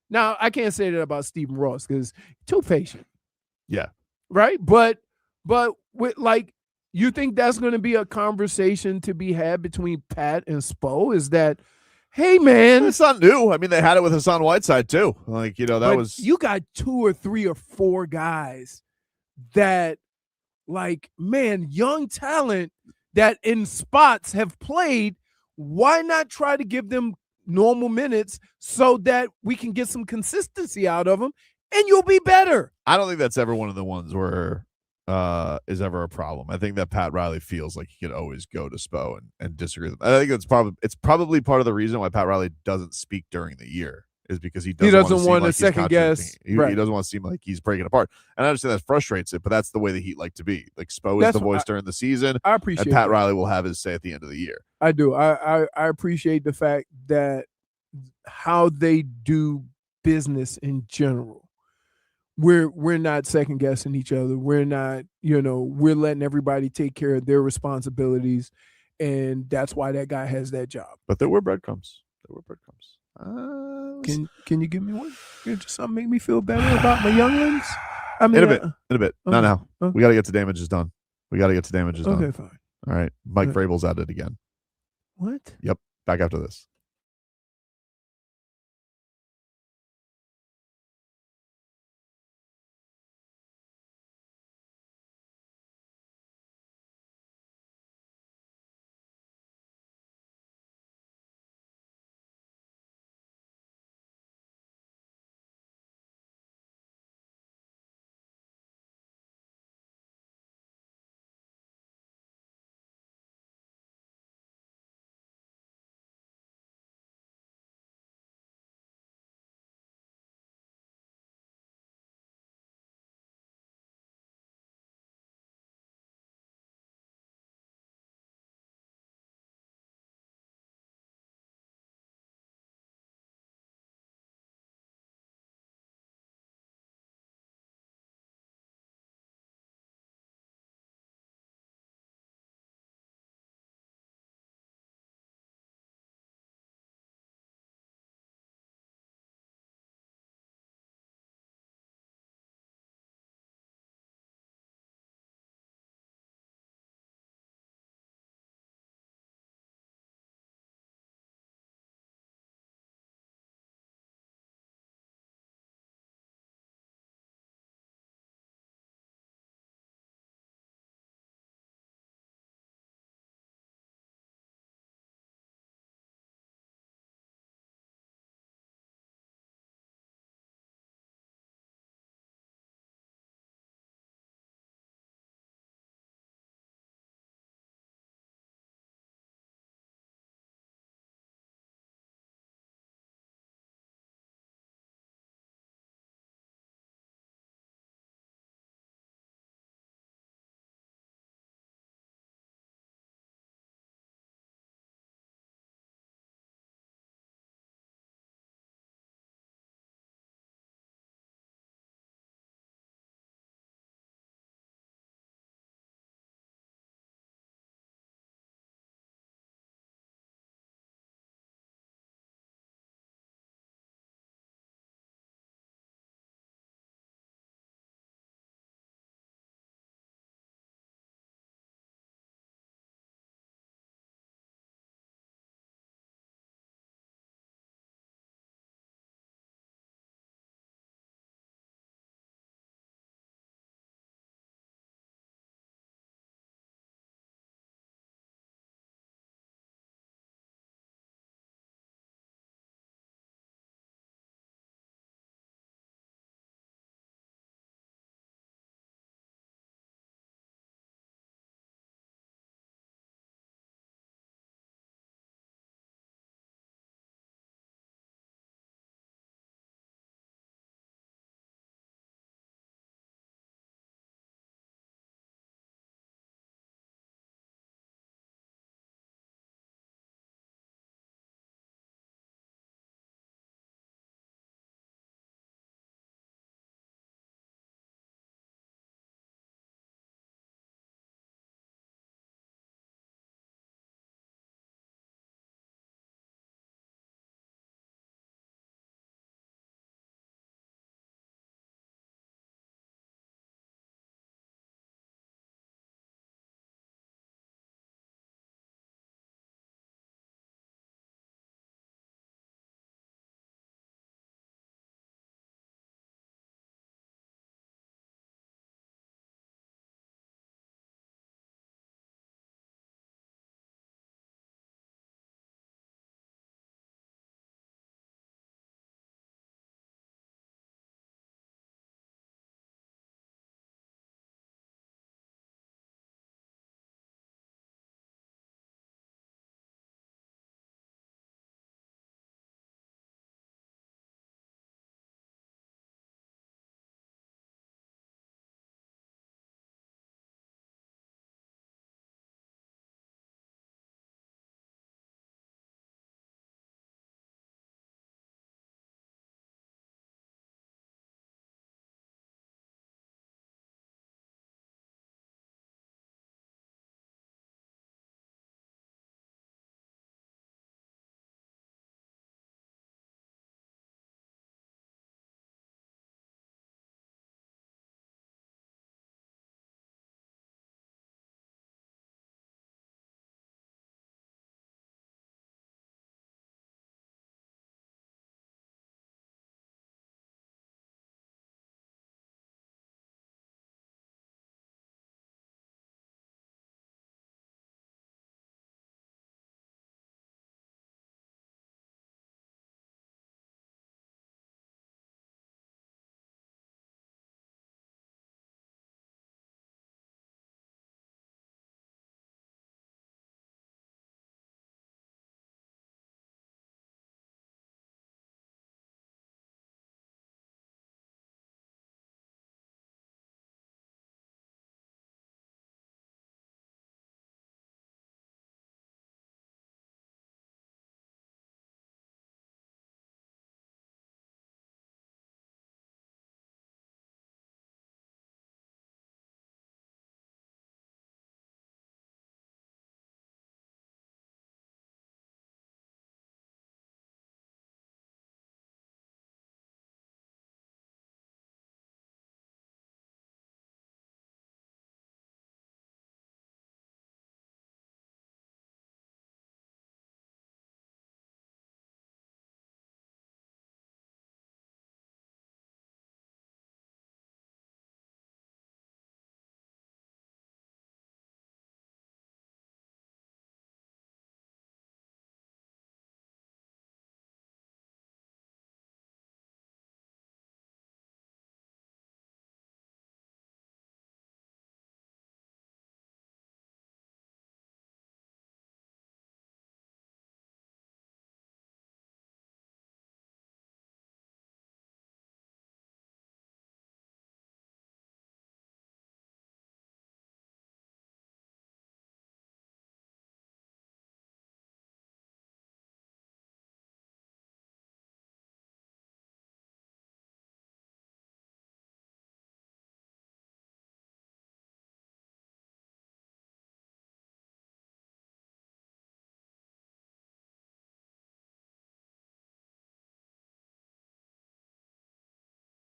Now, I can't say that about Stephen Ross because too patient. Yeah. Right? But with, like, you think that's going to be a conversation to be had between Pat and Spo? Is that, hey, man. It's not new. I mean, they had it with Hassan Whiteside, too. Like, you know, that was. You got 2 or 3 or 4 guys that, like, man, young talent that in spots have played. Why not try to give them normal minutes so that we can get some consistency out of them and you'll be better? I don't think that's ever one of the ones where is ever a problem. I think that Pat Riley feels like he could always go to Spo and disagree with him. I think it's probably part of the reason why Pat Riley doesn't speak during the year is because he He doesn't, doesn't want to to second guess. He doesn't want to seem like he's breaking apart. And I understand that frustrates it, but that's the way the Heat like to be. Like Spo is the voice during the season. I appreciate and Pat that. Riley will have his say at the end of the year. I do. I appreciate the fact that how they do business in general. We're not second guessing each other. We're not, we're letting everybody take care of their responsibilities, and that's why that guy has that job. But there were breadcrumbs. Can you give me one? Just something make me feel better about my younglings. I mean, in a bit. Not now. Okay. We got to get to damages done. Okay, done. fine. All right. Mike Vrabel's at it again. What? Yep. Back after this.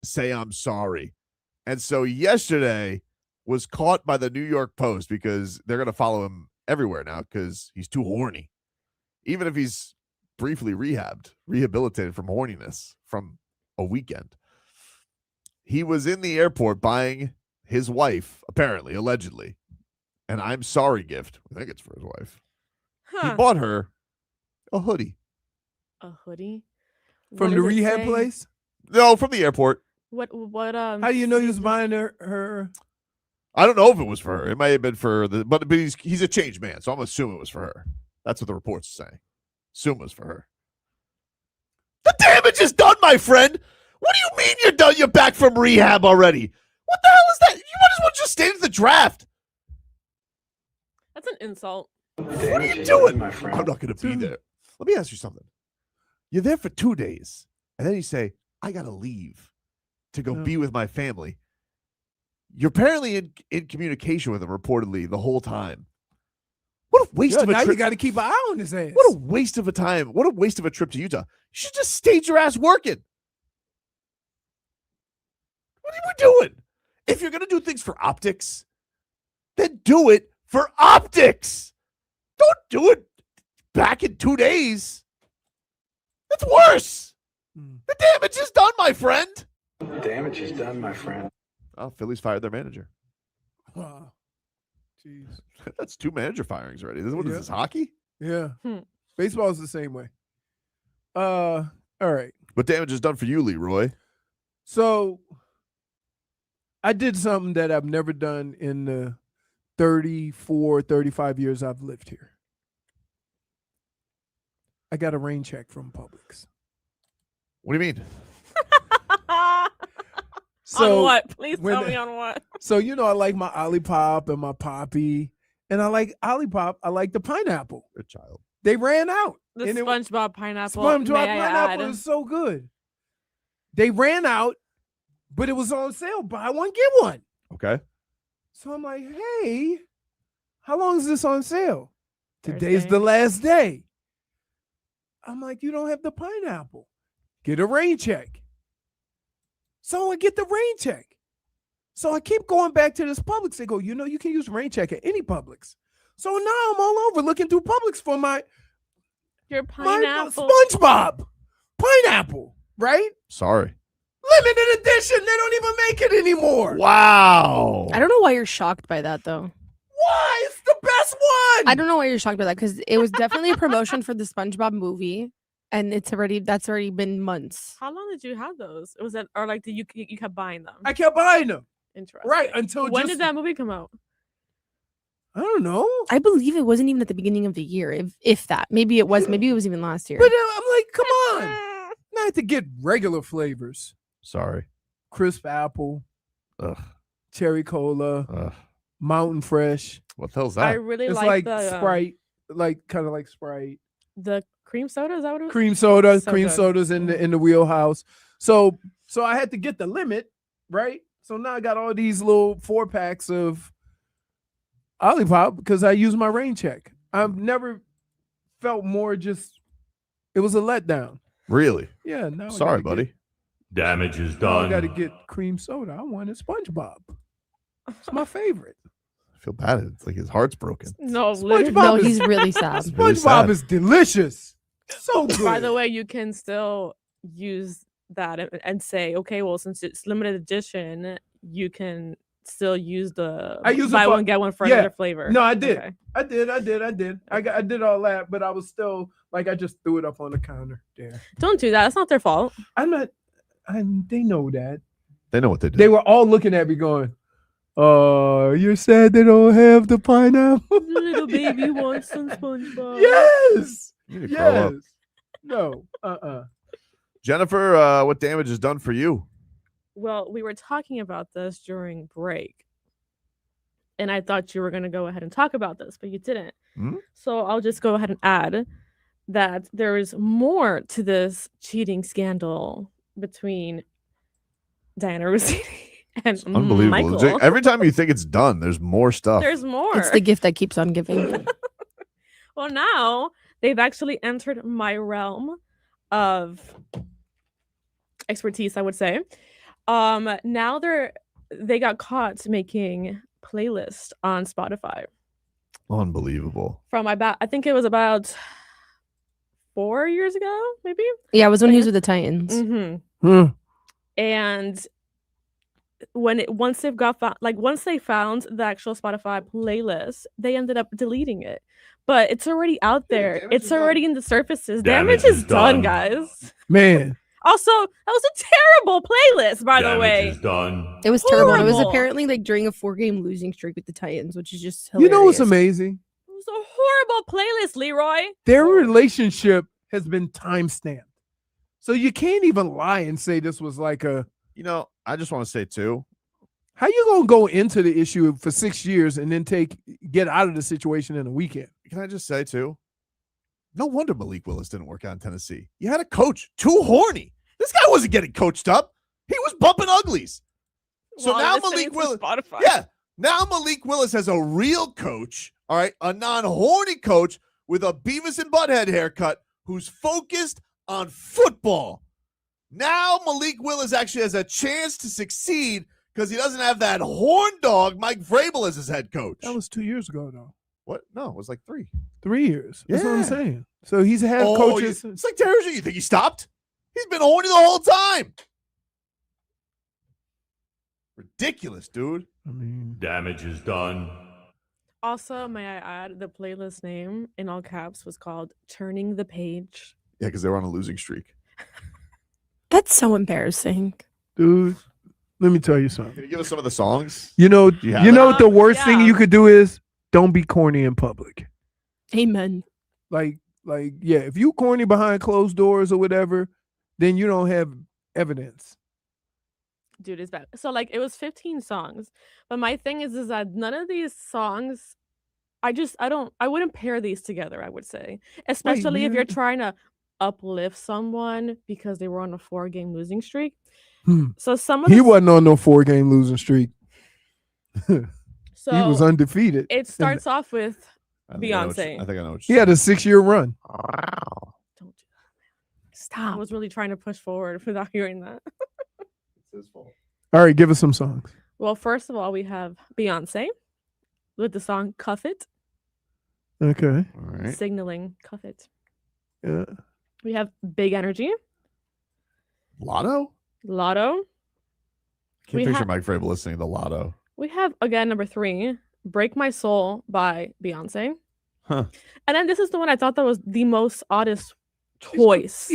say I'm sorry. And so yesterday was caught by the New York Post because they're going to follow him everywhere now because he's too horny. Even if he's briefly rehabilitated from horniness from a weekend. He was in the airport buying his wife, apparently, allegedly, an I'm sorry gift. I think it's for his wife. He bought her a hoodie. A hoodie? From the rehab place? No, from the airport. What How do you know he was buying her? I don't know if it was for her. It might have been for but he's a changed man, so I'm assuming it was for her. That's what the reports are saying. Assume it was for her. The damage is done, my friend. What do you mean you're done? You're back from rehab already. What the hell is that? You might as well just stay in the draft. That's an insult. What are you doing? I'm not going to be there. Let me ask you something. You're there for 2 days, and then you say, I got to leave to go be with my family. You're apparently in communication with him, reportedly, the whole time. What a waste of a trip. Now you got to keep an eye on his ass. What a waste of a time. What a waste of a trip to Utah. You should just stage your ass working. What are you doing? If you're going to do things for optics, then do it for optics. Don't do it back in 2 days. That's worse. The damage is done, my friend. The damage is done, my friend. Oh, Phillies fired their manager. Wow. Jeez. That's 2 manager firings already. What is this, hockey? Yeah. Baseball is the same way. All right. What damage is done for you, Leroy? So I did something that I've never done in the 34, 35 years I've lived here. I got a rain check from Publix. What do you mean? On what? Please tell me on what. So, I like my Olipop and my Poppy. And I like Olipop. I like the pineapple. Good child. They ran out. The SpongeBob pineapple. SpongeBob pineapple is so good. They ran out, but it was on sale. Buy one, get one. Okay. So I'm like, hey, how long is this on sale? Today's the last day. I'm like, you don't have the pineapple. Get a rain check. So I get the rain check. So I keep going back to this Publix. They go, you can use rain check at any Publix. So now I'm all over looking through Publix for your pineapple. SpongeBob pineapple, right? Sorry. Limited edition. They don't even make it anymore. Wow. I don't know why you're shocked by that, though. Why? It's the best one. I don't know why you're shocked by that, because it was definitely a promotion for the SpongeBob movie, and that's already been months. How long did you have those? Was that, or did you kept buying them? I kept buying them. Interesting. Right until when did that movie come out? I don't know. I believe it wasn't even at the beginning of the year, if that. Maybe it was. Maybe it was even last year. But I'm like, come on. Not to get regular flavors. Sorry. Crisp apple. Ugh. Cherry cola. Ugh. Mountain Fresh. What the hell's that? I really it's like the Sprite, kind of like Sprite. The cream soda, is that what it was? Cream soda, So cream good. sodas in the wheelhouse. So I had to get the limit, right? So now I got all these little 4-packs of Olipop because I use my rain check. I've never felt more it was a letdown. Really? Yeah. No. Sorry, buddy. Damage is Now I done. got to get cream soda. I wanted SpongeBob. It's my favorite. I feel bad. It's like his heart's broken. No, No, he's really sad. really SpongeBob sad. is delicious. So good. By the way, you can still use that and say, okay, well, since it's limited edition, you can still use the I use it buy for- one get one for yeah. another flavor. No, I did. Okay. I did. I did all that, but I was still I just threw it up on the counter there. Don't do that. It's not their fault. They know that. They know what they do. They were all looking at me going, you're sad they don't have the pineapple? Little baby wants some SpongeBob. Yes. You need to grow up. No. Jennifer, what damage is done for you? Well, we were talking about this during break, and I thought you were going to go ahead and talk about this, but you didn't. Hmm? So I'll just go ahead and add that there is more to this cheating scandal between Diana Rossini and Unbelievable. Michael. Every time you think it's done, there's more stuff. There's more. It's the gift that keeps on giving. Well, now they've actually entered my realm of expertise, I would say. Now they got caught making playlists on Spotify. Unbelievable. From I think it was about 4 years ago, maybe. Yeah, it was when he was with the Titans. Mm-hmm. And once they found the actual Spotify playlist, they ended up deleting it. But it's already out there. It's already in the surfaces. Damage is done, guys. Man. Also, that was a terrible playlist, by the way. Damage is done. It was terrible. It was apparently like during a 4-game losing streak with the Titans, which is just hilarious. You know what's amazing? It was a horrible playlist, Leroy. Their relationship has been time-stamped. So you can't even lie and say this was like a... I just want to say, too. How you going to go into the issue for 6 years and then get out of the situation in a weekend? Can I just say, too? No wonder Malik Willis didn't work out in Tennessee. You had a coach too horny. This guy wasn't getting coached up. He was bumping uglies. So now Malik Willis... Yeah. Now Malik Willis has a real coach, all right, a non-horny coach with a Beavis and Butthead haircut who's focused on football. Now Malik Willis actually has a chance to succeed because he doesn't have that horn dog Mike Vrabel as his head coach. That was 2 years ago, though. What? No, it was like 3. 3 years. That's what I'm Yeah. saying. So he's had coaches. It's like Terry Rozier. You think he stopped? He's been horny the whole time. Ridiculous, dude. I mean, damage is done. Also, may I add, the playlist name in all caps was called Turning the Page. Yeah, because they were on a losing streak. That's so embarrassing. Dude, let me tell you something. Can you give us some of the songs? You know have what the worst thing you could do is? Don't be corny in public. Amen. Like, yeah, if you corny behind closed doors or whatever, then you don't have evidence. Dude, it's bad. So it was 15 songs. But my thing is that none of these songs, I wouldn't pair these together, I would say. Especially if you're trying to uplift someone because they were on a 4-game losing streak. So He wasn't on no 4-game losing streak. So he was undefeated. It starts off with Beyonce. I think I know what He had a 6-year run. Stop. I was really trying to push forward without hearing that. It's his fault. All right, give us some songs. Well, first of all, we have Beyonce with the song Cuff It. Okay. All right. Signaling Cuff It. Yeah. We have Big Energy. Lotto? We Can't picture Mike Vrabel listening to Lotto. We have, again, number 3, Break My Soul by Beyonce. Huh. And then this is the one I thought that was the most oddest choice.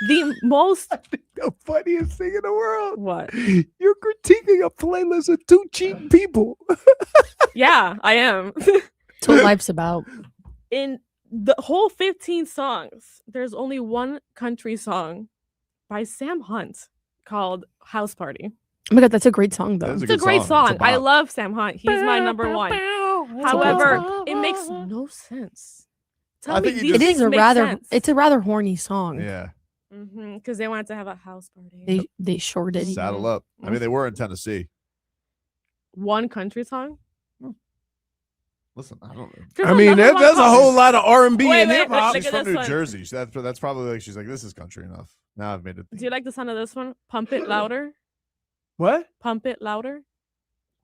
The most... I think the funniest thing in the world. What? You're critiquing a playlist of 2 cheating people. Yeah, I am. That's what life's about. In the whole 15 songs, there's only one country song by Sam Hunt called House Party. Oh my God, that's a great song, though. It's a great song. I love Sam Hunt. He's my number 1. However, it makes no sense. Tell me these it is things a make rather sense. it's a rather horny song. Yeah. Because they wanted to have a house party. They sure did. Saddle up. I mean, they were in Tennessee. One country song? Listen, I don't know. There's I mean, another one there's a called- whole lot of R&B Wait, and wait, hip hop. look She's at from this New one. Jersey. That's probably she's like, this is country enough. Now I've made it. Do you like the sound of this one? Pump It Louder. What? Pump It Louder.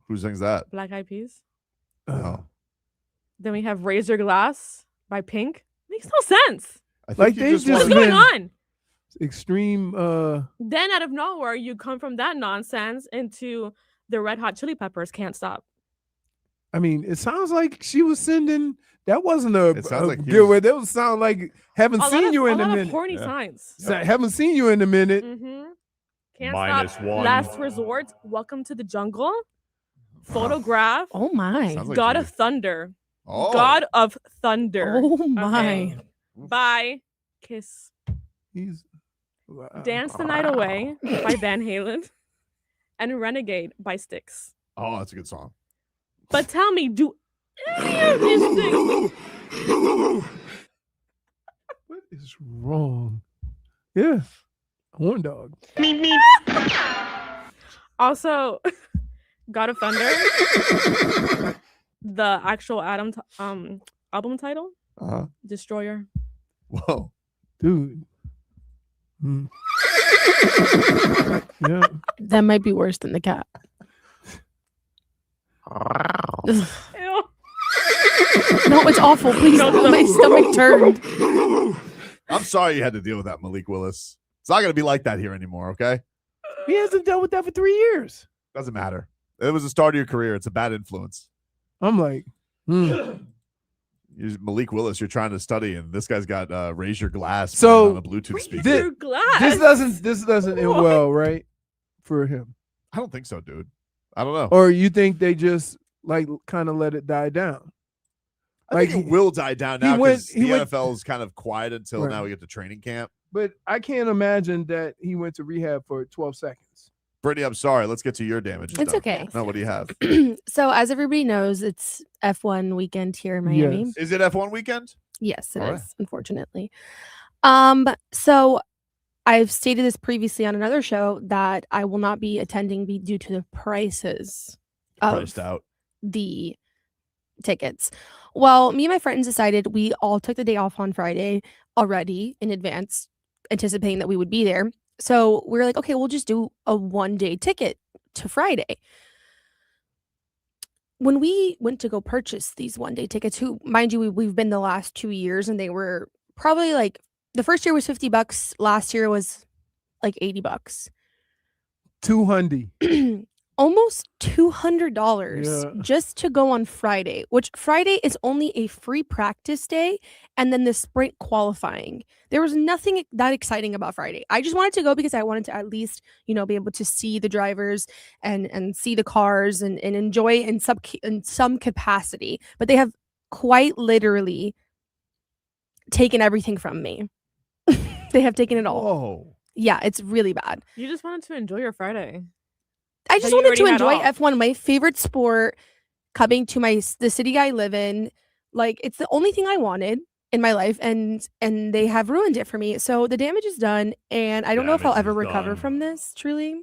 Who sings that? Black Eyed Peas. Oh. Then we have Raise Your Glass by Pink. Makes no sense. I think Like you they just just What's wanted- going on? Extreme. Then out of nowhere, you come from that nonsense into the Red Hot Chili Peppers Can't Stop. I mean, it sounds like she was sending. That wasn't a It sounds like he good was- way. That would sound like haven't seen you in a lot of minute. horny Yeah. signs. Haven't seen you in a minute. Can't Minus Stop. 1. Last Resort. Welcome to the Jungle. Photograph. Oh my. Sounds like God you- of Thunder. Oh. God of Thunder. Oh my. Okay. By Kiss. He's Dance the Night Away by Van Halen. And Renegade by Styx. Oh, that's a good song. But tell me, do any of these things... What is wrong? Yeah, horn dog. Also, God of Thunder, the actual album title, Destroyer. Whoa. Dude. Yeah. That might be worse than the cat. Ew. No, it's awful. Please, my stomach turned. I'm sorry you had to deal with that, Malik Willis. It's not going to be like that here anymore, okay? He hasn't dealt with that for 3 years. Doesn't matter. It was the start of your career. It's a bad influence. I'm like, Malik Willis, you're trying to study, and this guy's got raise your glass So, on a Bluetooth speaker. This doesn't end well, right? For him. I don't think so, dude. I don't know. Or you think they just like kind of let it die down? I think it will die down now because the went- NFL is kind of quiet until Right. now we get to training camp. But I can't imagine that he went to rehab for 12 seconds. Brittany, I'm sorry. Let's get to your damage. It's okay. No, what do you have? So, as everybody knows, it's F1 weekend here in Miami. Yes. Is it F1 weekend? Yes, it is, All right. unfortunately. So I've stated this previously on another show that I will not be attending due to the prices Priced out. the tickets. Well, me and my friends decided we all took the day off on Friday already in advance, anticipating that we would be there. So we were like, okay, we'll just do a 1-day ticket to Friday. When we went to go purchase these 1-day tickets, who, mind you, we've been the last 2 years, and they were probably like, the first year was $50. Last year was like $80. $200. Almost $200 Yeah. just to go on Friday, which Friday is only a free practice day and then the sprint qualifying. There was nothing that exciting about Friday. I just wanted to go because I wanted to at least, be able to see the drivers and see the cars and enjoy in some capacity. But they have quite literally taken everything from me. They have taken it all. Whoa. Yeah, it's really bad. You just wanted to enjoy your Friday. I just you wanted to already had enjoy off. F1, my favorite sport, coming to the city I live in. Like, it's the only thing I wanted in my life, and they have ruined it for me. So the damage is done, and I don't know if I'll ever recover from this, truly.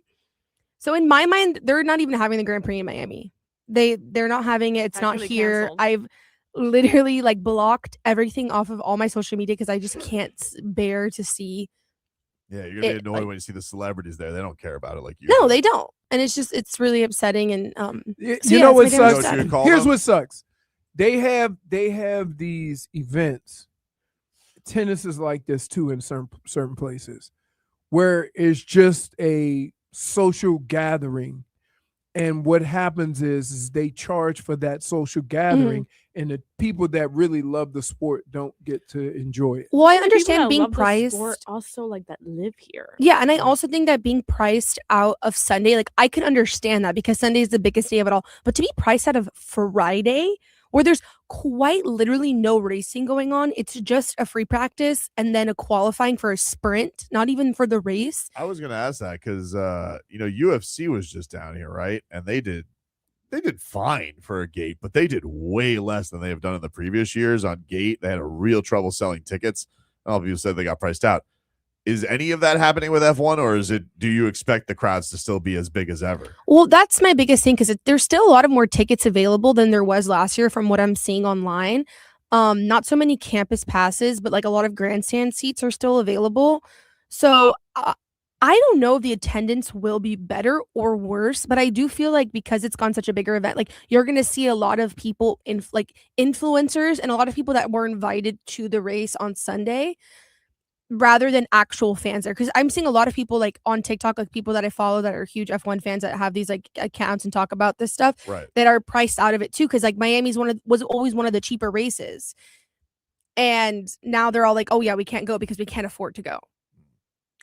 So in my mind, they're not even having the Grand Prix in Miami. They're not having it. It's not Actually here. canceled. I've literally blocked everything off of all my social media because I just can't bear to see. Yeah, you're gonna be It, annoyed like- when you see the celebrities there. They don't care about it like you. No, they don't. And it's really upsetting. And You so know yeah, what it's my damage sucks? done. Here's what sucks. They have these events. Tennis is like this too in certain places, where it's just a social gathering, and what happens is they charge for that social gathering, and the people that really love the sport don't get to enjoy it. Well, I People understand that being love the priced. sport also that live here. Yeah, and I also think that being priced out of Sunday, I can understand that because Sunday is the biggest day of it all. But to be priced out of Friday, where there's quite literally no racing going on, it's just a free practice and then a qualifying for a sprint, not even for the race. I was gonna ask that because UFC was just down here, right? And they did fine for a gate, but they did way less than they have done in the previous years on gate. They had a real trouble selling tickets. A lot of people said they got priced out. Is any of that happening with F1, or do you expect the crowds to still be as big as ever? Well, that's my biggest thing because there's still a lot of more tickets available than there was last year from what I'm seeing online. Not so many campus passes, but a lot of grandstand seats are still available. So I don't know if the attendance will be better or worse, but I do feel like because it's gone such a bigger event, you're going to see a lot of people influencers and a lot of people that were invited to the race on Sunday rather than actual fans there. Because I'm seeing a lot of people on TikTok, people that I follow that are huge F1 fans that have these accounts and talk about this stuff Right. that are priced out of it too. Because Miami's was always one of the cheaper races. And now they're all oh yeah, we can't go because we can't afford to go.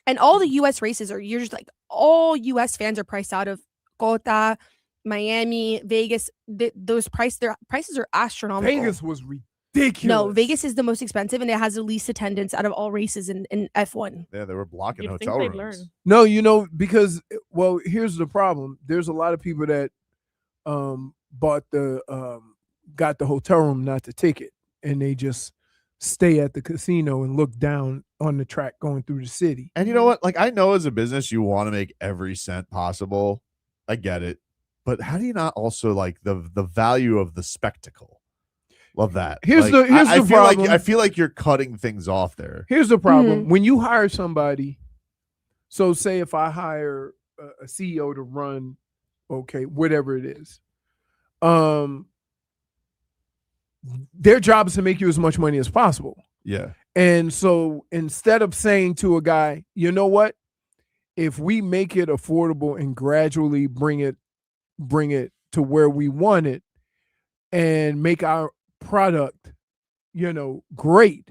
And all the US races you're just all US fans are priced out of Cota, Miami, Vegas. Their prices are astronomical. Vegas was ridiculous. No, Vegas is the most expensive and it has the least attendance out of all races in F1. Yeah, they were blocking You'd hotel think they'd rooms. learn. No, because here's the problem. There's a lot of people that bought got the hotel room, not the ticket, and they just stay at the casino and look down on the track going through the city. And you know what? I know as a business, you want to make every cent possible. I get it. But how do you not also the value of the spectacle? Love that. Here's the feel problem. I feel like you're cutting things off there. Here's the problem. When you hire somebody, so say if I hire a CEO to run, okay, whatever it is. Their job is to make you as much money as possible. Yeah. And so instead of saying to a guy, you know what, if we make it affordable and gradually bring it to where we want it and make our product, great,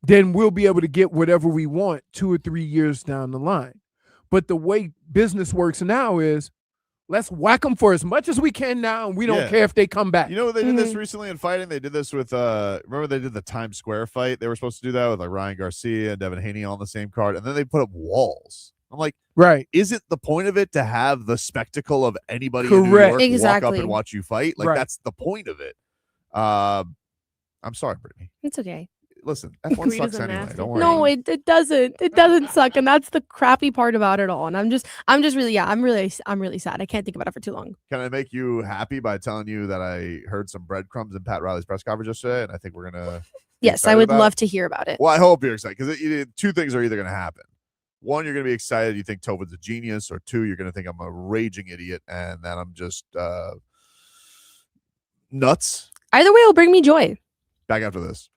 then we'll be able to get whatever we want 2 or 3 years down the line. But the way business works now is, let's whack them for as much as we can now, and we don't care if they come back. You know, they did this recently in fighting. They did this with remember they did the Times Square fight. They were supposed to do that with like Ryan Garcia and Devin Haney on the same card, and then they put up walls. I'm like, right? Isn't the point of it to have the spectacle of anybody Correct. in New York Exactly. walk up and watch you fight? Like that's the point of it. I'm sorry, Brittany. It's okay. Listen, F1 Greed sucks is a anyway. nasty Don't worry. No, it doesn't. It doesn't suck, and that's the crappy part about it all. And I'm just really, I'm really sad. I can't think about it for too long. Can I make you happy by telling you that I heard some breadcrumbs in Pat Riley's press conference yesterday, and I think we're gonna. Yes, I would love to hear about it. Well, I hope you're excited because two things are either going to happen. One, you're going to be excited. You think Tobin's a genius, or two, you're going to think I'm a raging idiot, and that I'm just nuts. Either way, it'll bring me joy. Back after this.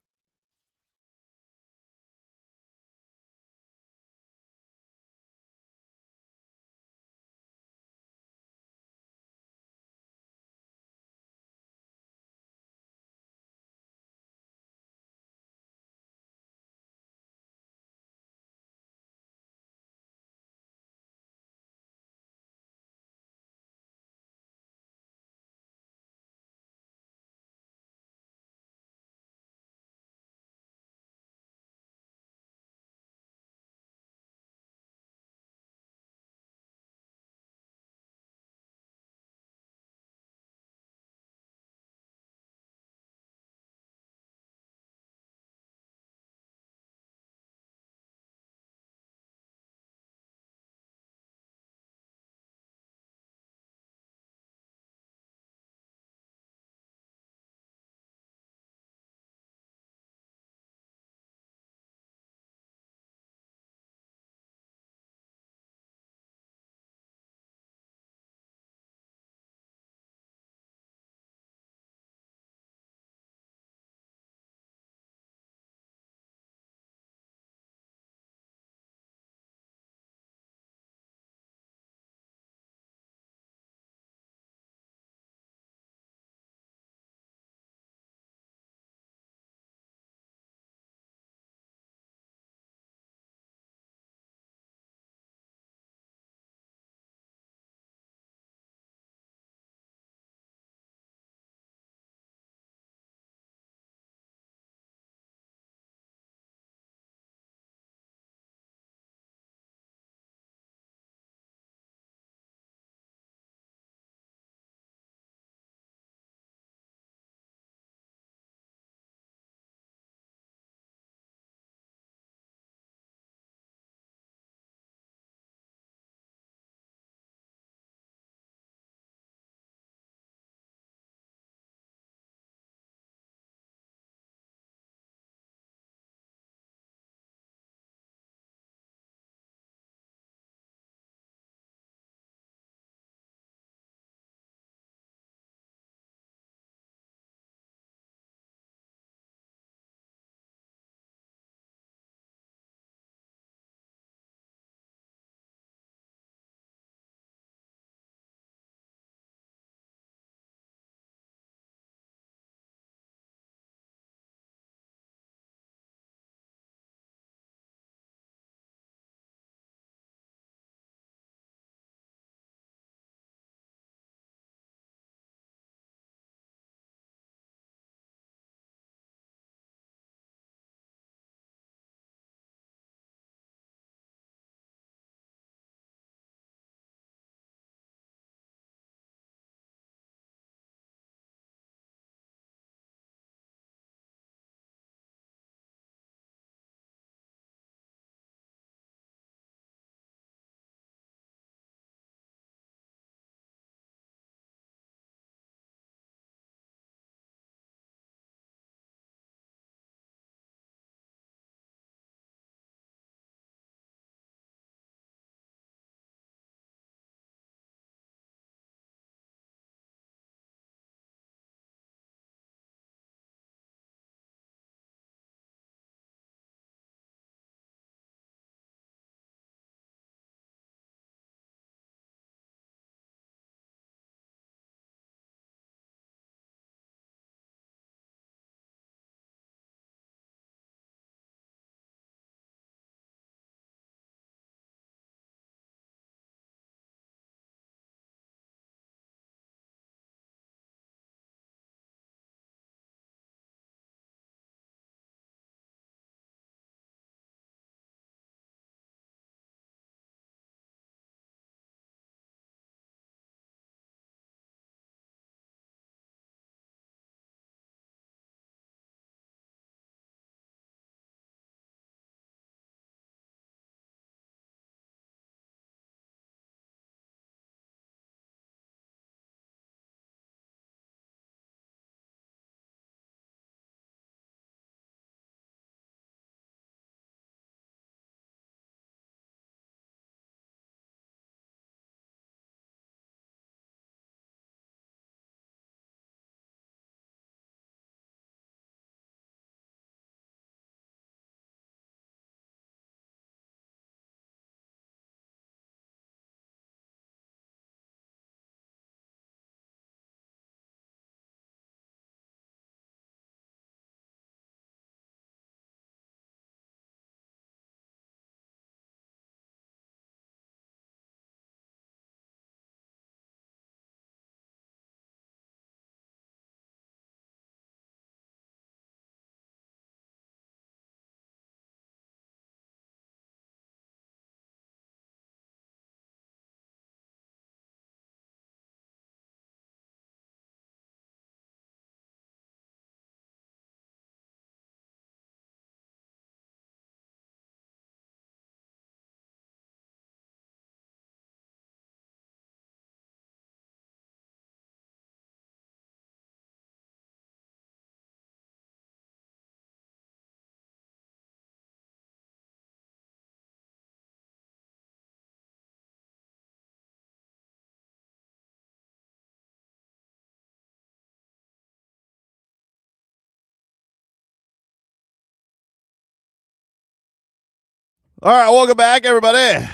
All right, welcome back, everybody.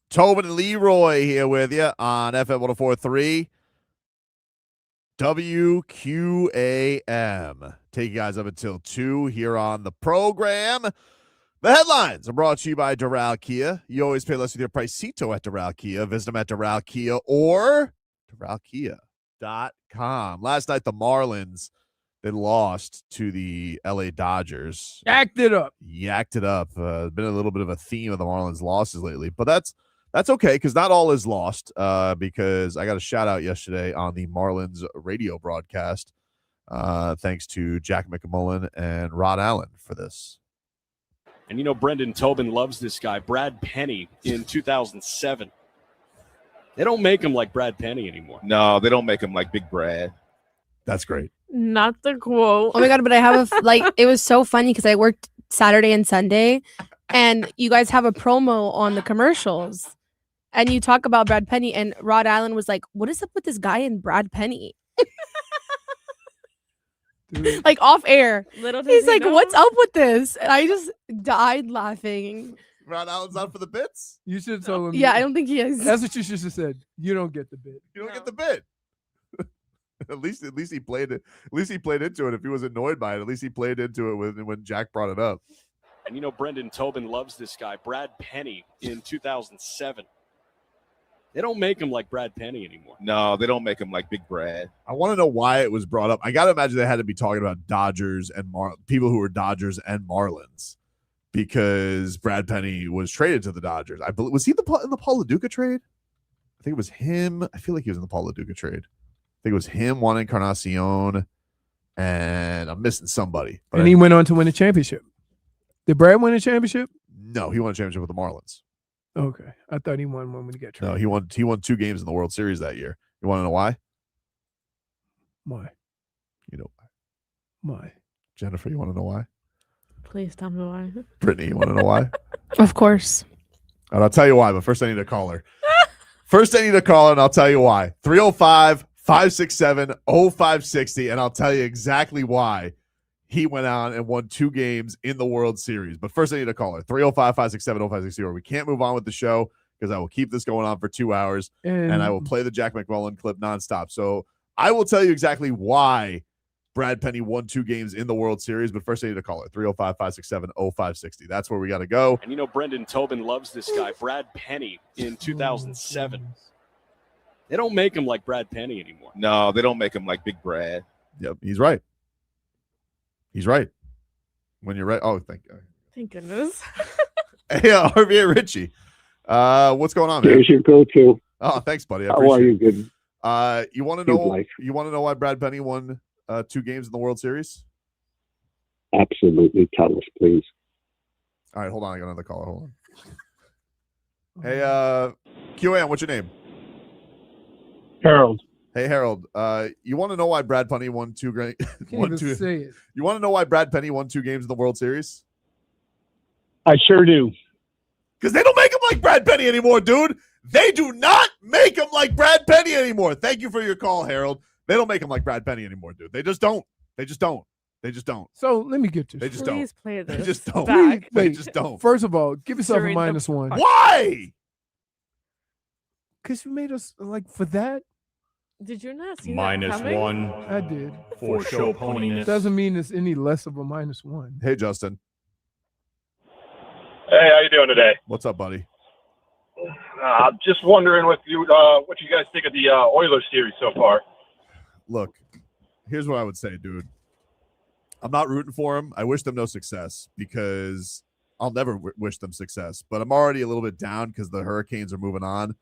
Tobin and Leroy here with you on FM 104.3 WQAM. Take you guys up until 2 here on the program. The headlines are brought to you by Doral Kia. You always pay less with your Pricito at Doral Kia. Visit them at Doral Kia or DoralKia.com. Last night, the Marlins, they lost to the LA Dodgers. Yacked it up. Been a little bit of a theme of the Marlins losses lately, but that's okay because not all is lost. Because I got a shout out yesterday on the Marlins radio broadcast. Thanks to Jack McMullen and Rod Allen for this. And you know, Brendan Tobin loves this guy, Brad Penny, in 2007. They don't make him like Brad Penny anymore. No, they don't make him like Big Brad. That's great. Not the quote. Oh my God, but I have it was so funny because I worked Saturday and Sunday and you guys have a promo on the commercials and you talk about Brad Penny and Rod Allen was like, what is up with this guy and Brad Penny? Like off air. He's like, what's up with this? And I just died laughing. Rod Allen's out for the bits? You should have told him. Yeah, I don't think he is. That's what you should have said. You don't get the bit. You don't get the bit. At least he played it. At least he played into it. If he was annoyed by it, at least he played into it when Jack brought it up. And you know, Brendan Tobin loves this guy, Brad Penny, in 2007. They don't make him like Brad Penny anymore. No, they don't make him like Big Brad. I want to know why it was brought up. I got to imagine they had to be talking about Dodgers and people who were Dodgers and Marlins because Brad Penny was traded to the Dodgers. I believe was he in the Paul LaDuca trade? I think it was him. I feel like he was in the Paul LaDuca trade. I think it was him, Juan Encarnacion, and I'm missing somebody. And he went on to win a championship. Did Brad win a championship? No, he won a championship with the Marlins. Okay, I thought he won one when he got traded. No, he won 2 games in the World Series that year. You want to know why? Why? You know why? Why? Jennifer, you want to know why? Please tell me why. Brittany, you want to know why? Of course. And I'll tell you why, but first I need to call her. And I'll tell you why. 305-567-0560, and I'll tell you exactly why he went on and won 2 games in the World Series. But first I need to call her. 305-567-0560, or we can't move on with the show because I will keep this going on for 2 hours, and I will play the Jack McMullen clip nonstop. So I will tell you exactly why Brad Penny won 2 games in the World Series, but first I need to call her. 305-567-0560. That's where we got to go. And you know, Brendan Tobin loves this guy, Brad Penny, in 2007. They don't make him like Brad Penny anymore. No, they don't make him like Big Brad. Yep, he's right. He's right. When you're right. Oh, thank goodness. Hey, RVA Richie. What's going on, man? Here's your go-to. Oh, thanks, buddy. How are you? Good. You want to know? You want to know why Brad Penny won 2 games in the World Series? Absolutely. Tell us, please. All right, hold on. I got another caller. Hold on. Hey, QAM, what's your name? Harold. Hey, Harold. You want to know why Brad Penny won 2 games? You want to know why Brad Penny won 2 games in the World Series? I sure do. Because they don't make him like Brad Penny anymore, dude. They do not make him like Brad Penny anymore. Thank you for your call, Harold. They don't make him like Brad Penny anymore, dude. They just don't. They just don't. So let me get this. They just don't. Play this. They just don't. Back. They just don't. First of all, give yourself a -1. Why? Because you made us like for that. Did you not see that coming? -1. I did. For show poniness. Doesn't mean it's any less of a -1. Hey, Justin. Hey, how you doing today? What's up, buddy? Just wondering what you guys think of the Oilers series so far. Look, here's what I would say, dude. I'm not rooting for them. I wish them no success because I'll never wish them success. But I'm already a little bit down because the Hurricanes are moving on.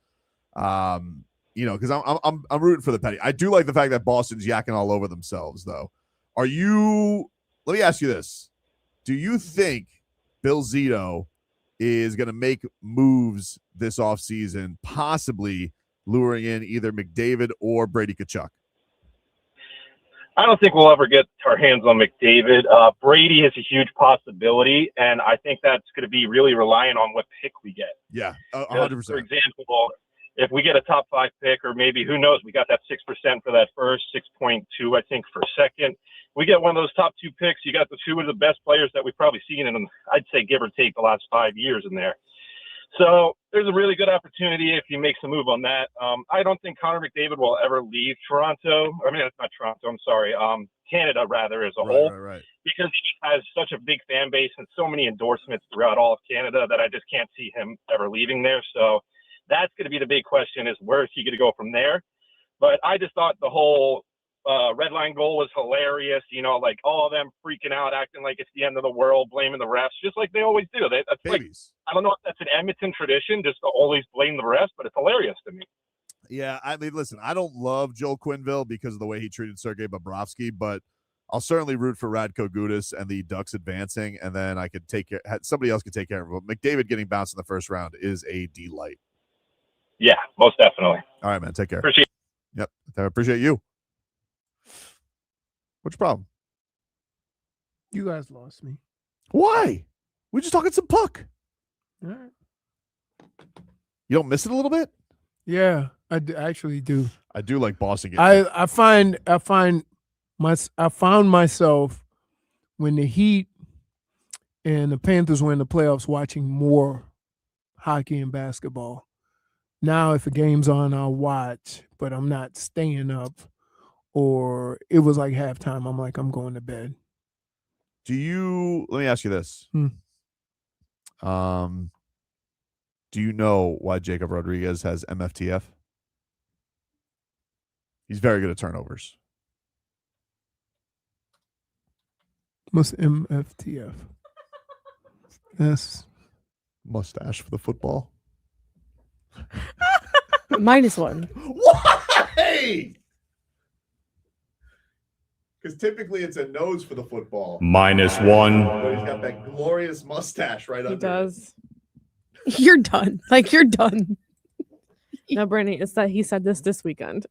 You know, because I'm rooting for the Penny. I do like the fact that Boston's yakking all over themselves, though. Let me ask you this: do you think Bill Zito is going to make moves this offseason, possibly luring in either McDavid or Brady Tkachuk? I don't think we'll ever get our hands on McDavid. Brady is a huge possibility, and I think that's going to be really reliant on what pick we get. Yeah, 100%. For example, if we get a top 5 pick, or maybe, who knows, we got that 6% for that first, 6.2, I think, for second. We get one of those top 2 picks. You got the 2 of the best players that we've probably seen in, I'd say, give or take, the last 5 years in there. So there's a really good opportunity if he makes a move on that. I don't think Connor McDavid will ever leave Toronto. I mean, it's not Toronto. I'm sorry. Canada, rather, as a whole. Right. Because he has such a big fan base and so many endorsements throughout all of Canada that I just can't see him ever leaving there. So that's going to be the big question, is where is he going to go from there? But I just thought the whole red line goal was hilarious. You know, like all of them freaking out, acting like it's the end of the world, blaming the refs, just like they always do. That's like, I don't know if that's an Edmonton tradition, just to always blame the refs, but it's hilarious to me. Yeah, I mean, listen, I don't love Joel Quenneville because of the way he treated Sergei Bobrovsky, but I'll certainly root for Radko Gudas and the Ducks advancing, and then I could take care. Somebody else could take care of him. McDavid getting bounced in the first round is a delight. Yeah, most definitely. All right, man. Take care. Appreciate it. Yep. I appreciate you. What's your problem? You guys lost me. Why? We're just talking some puck. All right. You don't miss it a little bit? Yeah, I actually do. I do like Boston. I found myself when the Heat and the Panthers were in the playoffs watching more hockey and basketball. Now, if a game's on, I'll watch, but I'm not staying up. Or it was like halftime. I'm like, I'm going to bed. Let me ask you this. Do you know why Jacob Rodriguez has MFTF? He's very good at turnovers. What's MFTF? That's mustache for the football. -1. Why? Because typically it's a nose for the football. -1. But he's got that glorious mustache right under. He does. You're done. Like, you're done. No, Brittany, it's that he said this weekend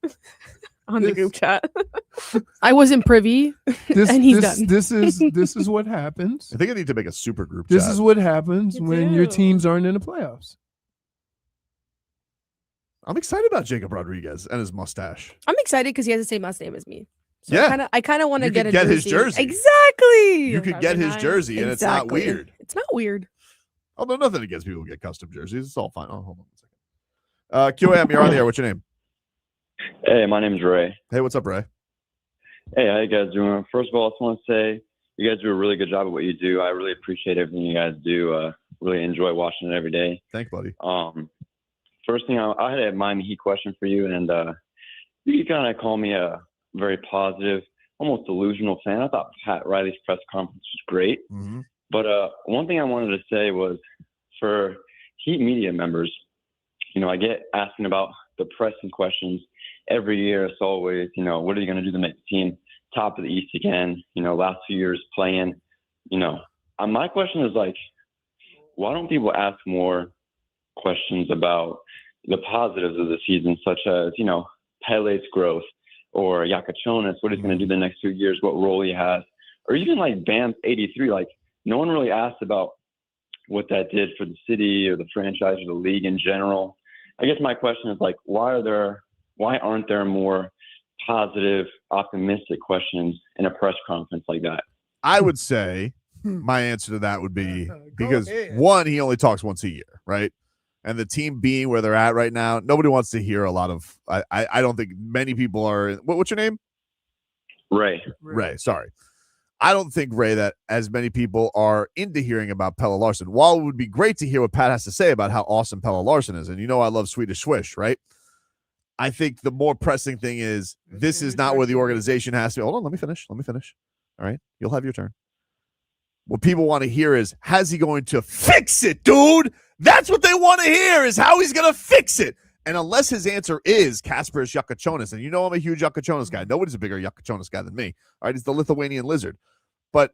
on the group chat. I wasn't privy, and he's done. This is what happens. I think I need to make a super group This chat. is what happens when your teams aren't in the playoffs. I'm excited about Jacob Rodriguez and his mustache. I'm excited because he has the same last name as me. So Yeah. I kind of want to You get could a get jersey. his jersey. Exactly. You could get his jersey, and it's not weird. It's not weird. Although nothing against people who get custom jerseys. It's all fine. Oh, hold on a second. QAM, you're on the air. What's your name? Hey, my name's Ray. Hey, what's up, Ray? Hey, how you guys doing? First of all, I just want to say you guys do a really good job at what you do. I really appreciate everything you guys do. Really enjoy watching it every day. Thanks, buddy. First thing, I had a Miami Heat question for you, and you kind of call me a very positive, almost delusional fan. I thought Pat Riley's press conference was great. Mm-hmm. But one thing I wanted to say was, for Heat media members, I get asking about the pressing questions every year. It's always, what are you going to do to make the team top of the East again? Last few years playing, my question is like, why don't people ask more questions about the positives of the season, such as, Pele's growth, or Yakachonis, what he's going to do the next 2 years, what role he has, or even like Bam's 83. Like, no one really asked about what that did for the city or the franchise or the league in general. I guess my question is like, why aren't there more positive, optimistic questions in a press conference like that? I would say my answer to that would be because one, he only talks once a year, right? And the team being where they're at right now, nobody wants to hear a lot of. I don't think many people are. What's your name? Ray. Ray. Sorry, I don't think, Ray, that as many people are into hearing about Pelle Larsson. While it would be great to hear what Pat has to say about how awesome Pelle Larsson is, and I love Swedish Swish, right? I think the more pressing thing is this is not where the organization has to be. Hold on, let me finish. All right, you'll have your turn. What people want to hear is, how's he going to fix it, dude? That's what they want to hear, is how he's going to fix it. And unless his answer is Kaspers Yakachonis, and I'm a huge Yakachonis guy. Nobody's a bigger Yakachonis guy than me. All right, he's the Lithuanian lizard. But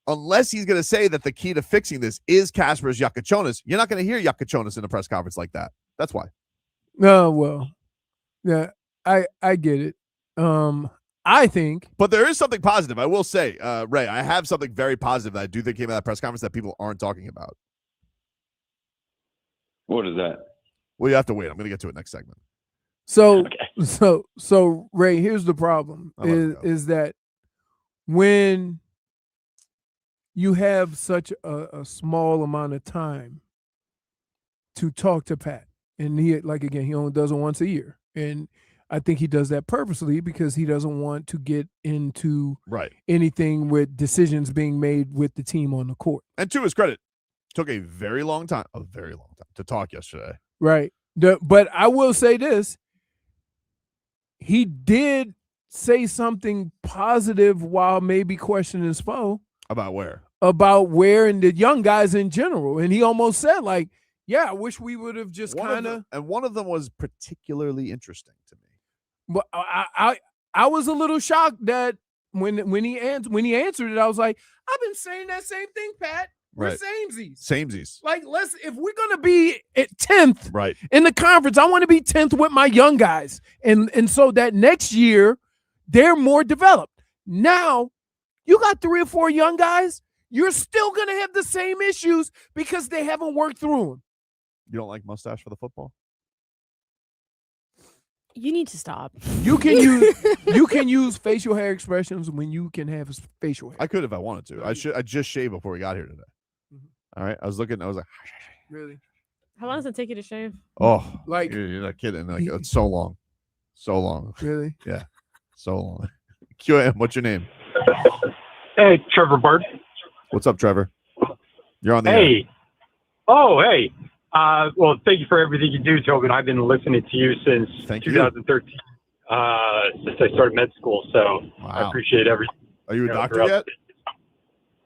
unless he's going to say that the key to fixing this is Kaspers Yakachonis, you're not going to hear Yakachonis in a press conference like that. That's why. No, well, yeah, I get it. I think. But there is something positive. I will say, Ray, I have something very positive that I do think came out of that press conference that people aren't talking about. What is that? Well, you have to wait. I'm going to get to it next segment. So Ray, here's the problem is that when you have such a small amount of time to talk to Pat, and he only does it once a year, and I think he does that purposely because he doesn't want to get into anything with decisions being made with the team on the court. And to his credit, took a very long time to talk yesterday. Right. But I will say this. He did say something positive while maybe questioning Spo. About where? About where and the young guys in general. And he almost said, like, yeah, I wish we would have just kind of. And one of them was particularly interesting to me. But I was a little shocked that when he answered it, I was like, I've been saying that same thing, Pat. We're samesies. Like, if we're gonna be at 10th in the conference, I want to be 10th with my young guys. And so that next year they're more developed. Now you got 3 or 4 young guys, you're still gonna have the same issues because they haven't worked through them. You don't like mustache for the football? You need to stop. You can use facial hair expressions when you can have facial hair. I could if I wanted to. I just shaved before we got here today. All right. I was like, really? How long does it take you to shave? Oh, like you're not kidding. Like it's so long. So long. Really? Yeah. So long. QM, what's your name? Hey, Trevor Bird. What's up, Trevor? You're on the Hey. Oh, hey. Well, thank you for everything you do, Tobin. I've been listening to you since 2013, since I started med school. So I appreciate everything. Are you a doctor yet?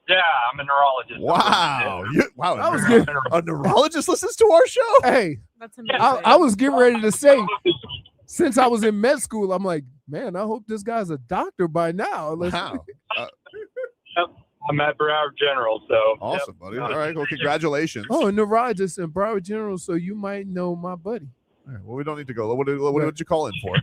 Yeah, I'm a neurologist. Wow. That was good. A neurologist listens to our show? Hey, that's amazing. I was getting ready to say, since I was in med school, I'm like, man, I hope this guy's a doctor by now. Wow. I'm at Broward General, so awesome, buddy. All right, well, congratulations. Oh, a neurologist in Broward General, so you might know my buddy. All right, well, we don't need to go. What did you call in for?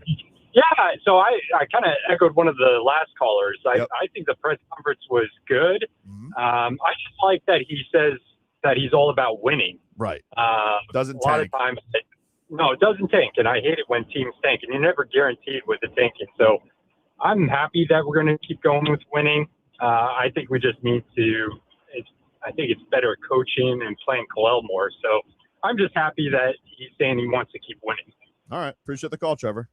Yeah, so I kind of echoed one of the last callers. I think the press conference was good. I just like that he says that he's all about winning. Right. Doesn't a lot of times, no, it doesn't tank, and I hate it when teams tank, and you're never guaranteed with the tanking. So I'm happy that we're going to keep going with winning. I think we just need to. I think it's better coaching and playing Khalil more. So I'm just happy that he's saying he wants to keep winning. All right, appreciate the call, Trevor.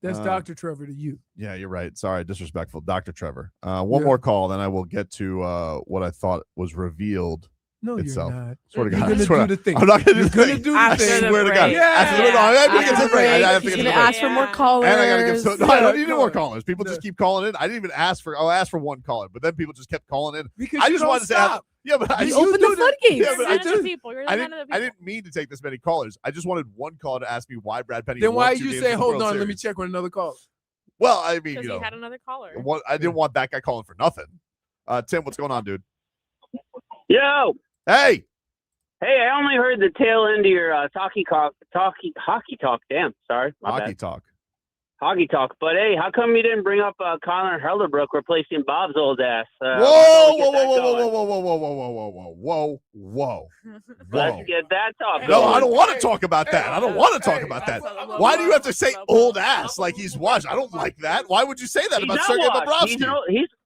That's Dr. Trevor to you. Yeah, you're right. Sorry, disrespectful. Dr. Trevor. One more call, then I will get to what I thought was revealed itself. You're not. Swear to You're God. gonna do the thing. I'm not going to do You're the gonna thing. do the I thing. swear to God. He's gonna ask for more callers. And I got to give. No, I don't need any more callers. People just keep calling in. I didn't even ask for. I'll ask for one caller, but then people just kept calling in. Because I you just don't wanted to say, stop. yeah, but I open the floodgates. Yeah, but I didn't mean to take this many callers. I just wanted one caller to ask me why Brad Penny. Then why won did 2 you games say, in the hold World on, let me Series. check with another call? Well, I mean, Because he had another caller. I didn't want that guy calling for nothing. Tim, what's going on, dude? Yo. Hey. Hey, I only heard the tail end of your hockey talk. Damn, sorry. Hockey talk. Hockey talk. But hey, how come you didn't bring up Connor Hellerbrook replacing Bob's old ass? Whoa. Let's get that talk. No, I don't want to talk about that. I don't want to talk about that. Why do you have to say old ass like he's washed? I don't like that. Why would you say that about Sergei Bobrovsky?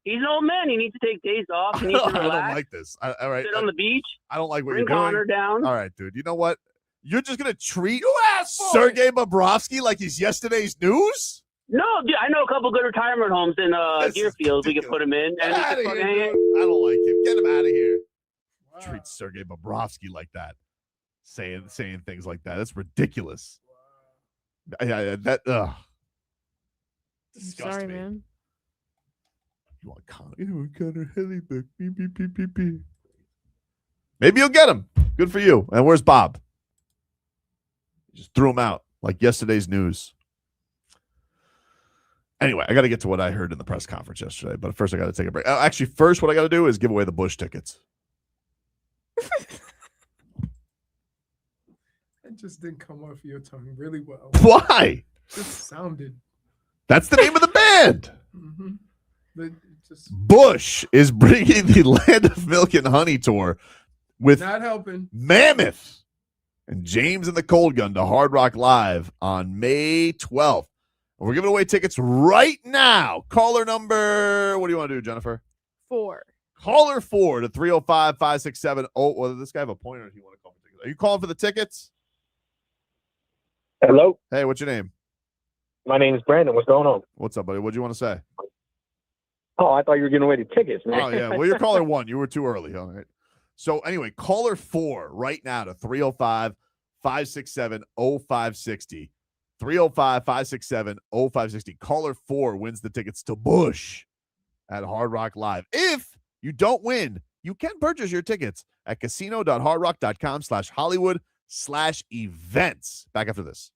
He's an old man. He needs to take days off. He needs to relax. I don't like this. All right. Sit on the beach. I don't like what Bring you're doing. Connor down. All right, dude. You know what? You're just going to treat Sergei Bobrovsky like he's yesterday's news? No, dude, I know a couple good retirement homes in Deerfield. We can put him in. And I don't like him. Get him out of here. Wow. Treat Sergei Bobrovsky like that. Saying things like that. That's ridiculous. Disgusts Sorry, me. man. You want Connor Hellebuck. Beep. Maybe you'll get him. Good for you. And where's Bob? Just threw him out like yesterday's news. Anyway, I got to get to what I heard in the press conference yesterday, but first I got to take a break. Actually, first what I got to do is give away the Bush tickets. That just didn't come off your tongue really well. Why? Just sounded. That's the name of the band. Mm-hmm. But just Bush is bringing the Land of Milk and Honey tour with not helping. Mammoth. and James and the Cold Gun to Hard Rock Live on May 12th. And we're giving away tickets right now. Caller number, what do you want to do, Jennifer? 4. Caller 4 to 305-567. Oh, well, does this guy have a pointer if you want to call for tickets? Are you calling for the tickets? Hello. Hey, what's your name? My name is Brandon. What's going on? What's up, buddy? What do you want to say? Oh, I thought you were giving away the tickets, man. Oh, yeah. Well, you're caller 1. You were too early. All right. So, anyway, caller 4 right now to 305-567-0560. 305-567-0560. Caller 4 wins the tickets to Bush at Hard Rock Live. If you don't win, you can purchase your tickets at casino.hardrock.com/Hollywood/events. Back after this.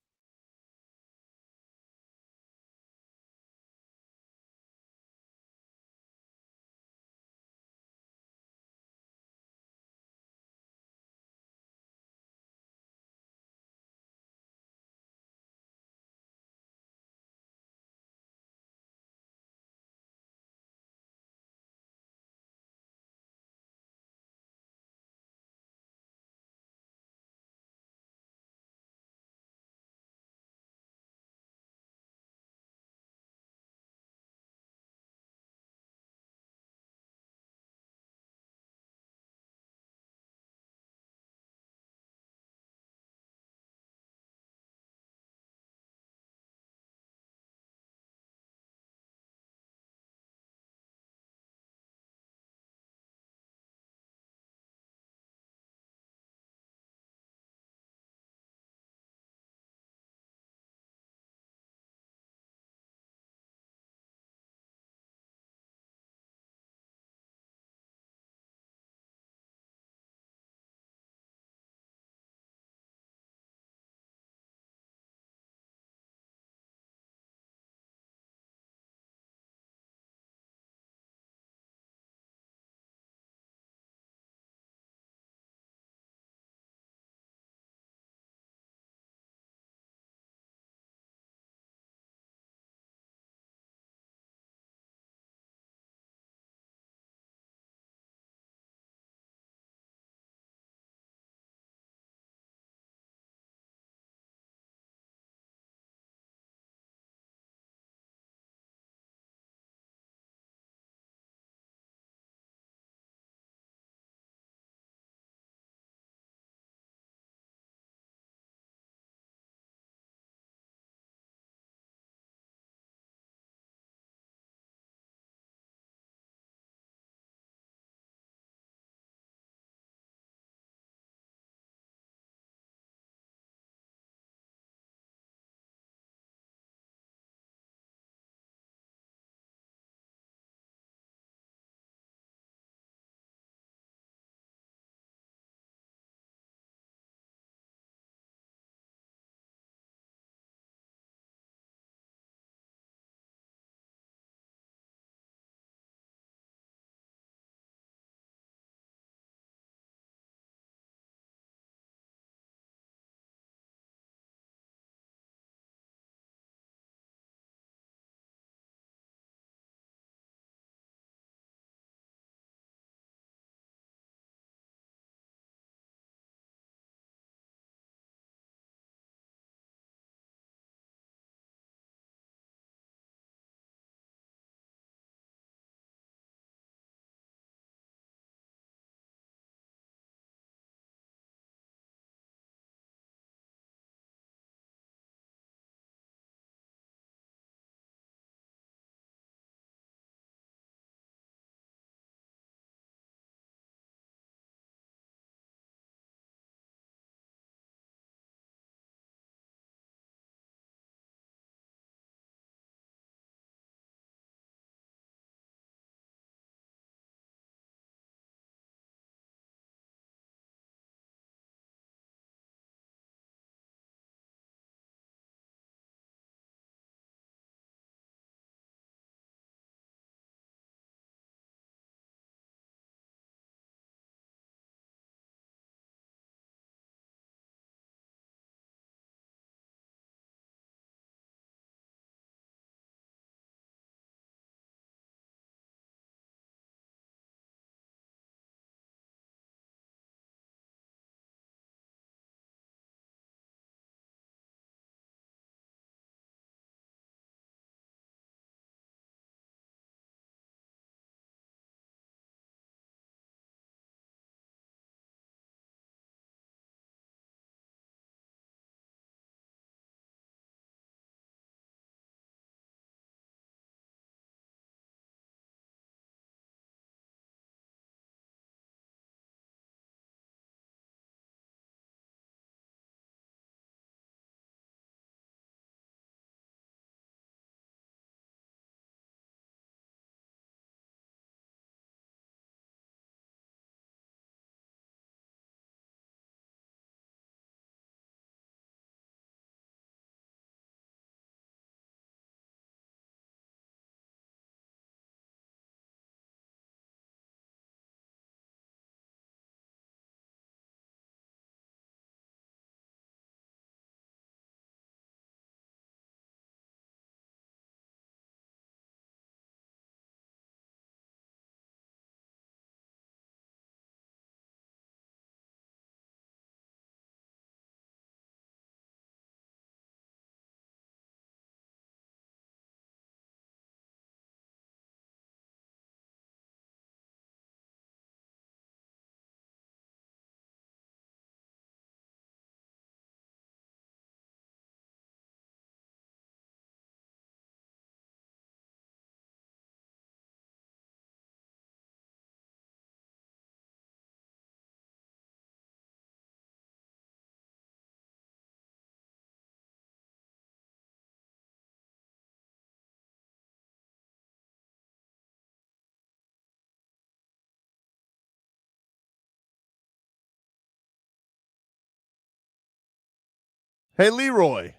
Hey, Leroy.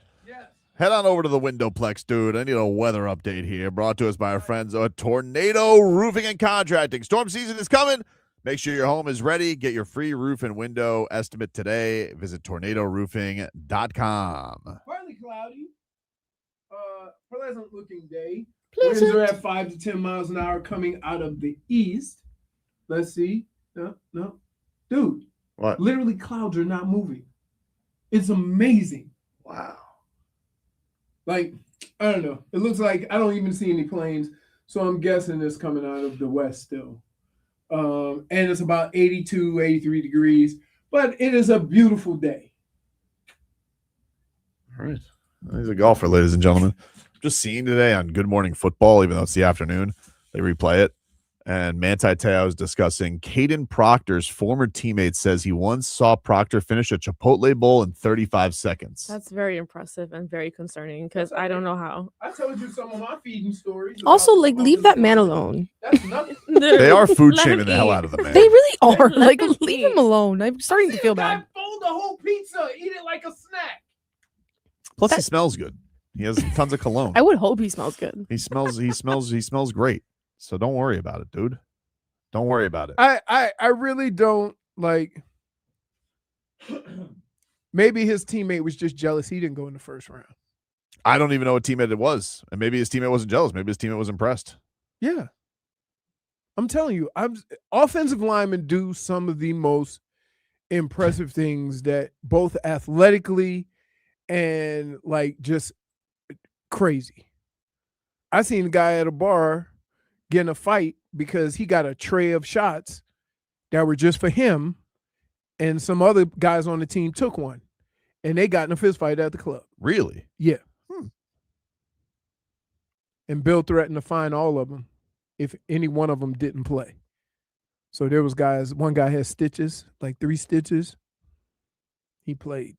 Head on over to the Windowplex, dude. I need a weather update here, brought to us by our friends at Tornado Roofing and Contracting. Storm season is coming. Make sure your home is ready. Get your free roof and window estimate today. Visit tornadoroofing.com. Partly cloudy. Pleasant looking day. Winds are at 5 to 10 miles an hour coming out of the east. Let's see. No. Dude. What? Literally, clouds are not moving. It's amazing. Wow. Like, I don't know. It looks like I don't even see any planes. So I'm guessing it's coming out of the west still. And it's about 82, 83 degrees. But it is a beautiful day. All right. He's a golfer, ladies and gentlemen. Just seeing today on Good Morning Football, even though it's the afternoon, they replay it. And Manti Te'o is discussing Caden Proctor's former teammate says he once saw Proctor finish a Chipotle bowl in 35 seconds. That's very impressive and very concerning because I don't know how. I told you some of my feeding stories. Also, like, leave that man alone. That's nothing. They are food shaming the hell out of the man. They really are. Like, leave him alone. I'm starting to feel bad. Fold a whole pizza, eat it like a snack. Plus, he smells good. He has tons of cologne. I would hope he smells good. He smells great. So don't worry about it, dude. Don't worry about it. I really don't like. Maybe his teammate was just jealous he didn't go in the first round. I don't even know what teammate it was. And maybe his teammate wasn't jealous. Maybe his teammate was impressed. Yeah. I'm telling you, offensive linemen do some of the most impressive things that both athletically and like just crazy. I seen a guy at a bar get in a fight because he got a tray of shots that were just for him, and some other guys on the team took one, and they got in a fist fight at the club. Really? Yeah. And Bill threatened to fine all of them if any one of them didn't play. So there was guys, one guy had stitches, like 3 stitches. He played.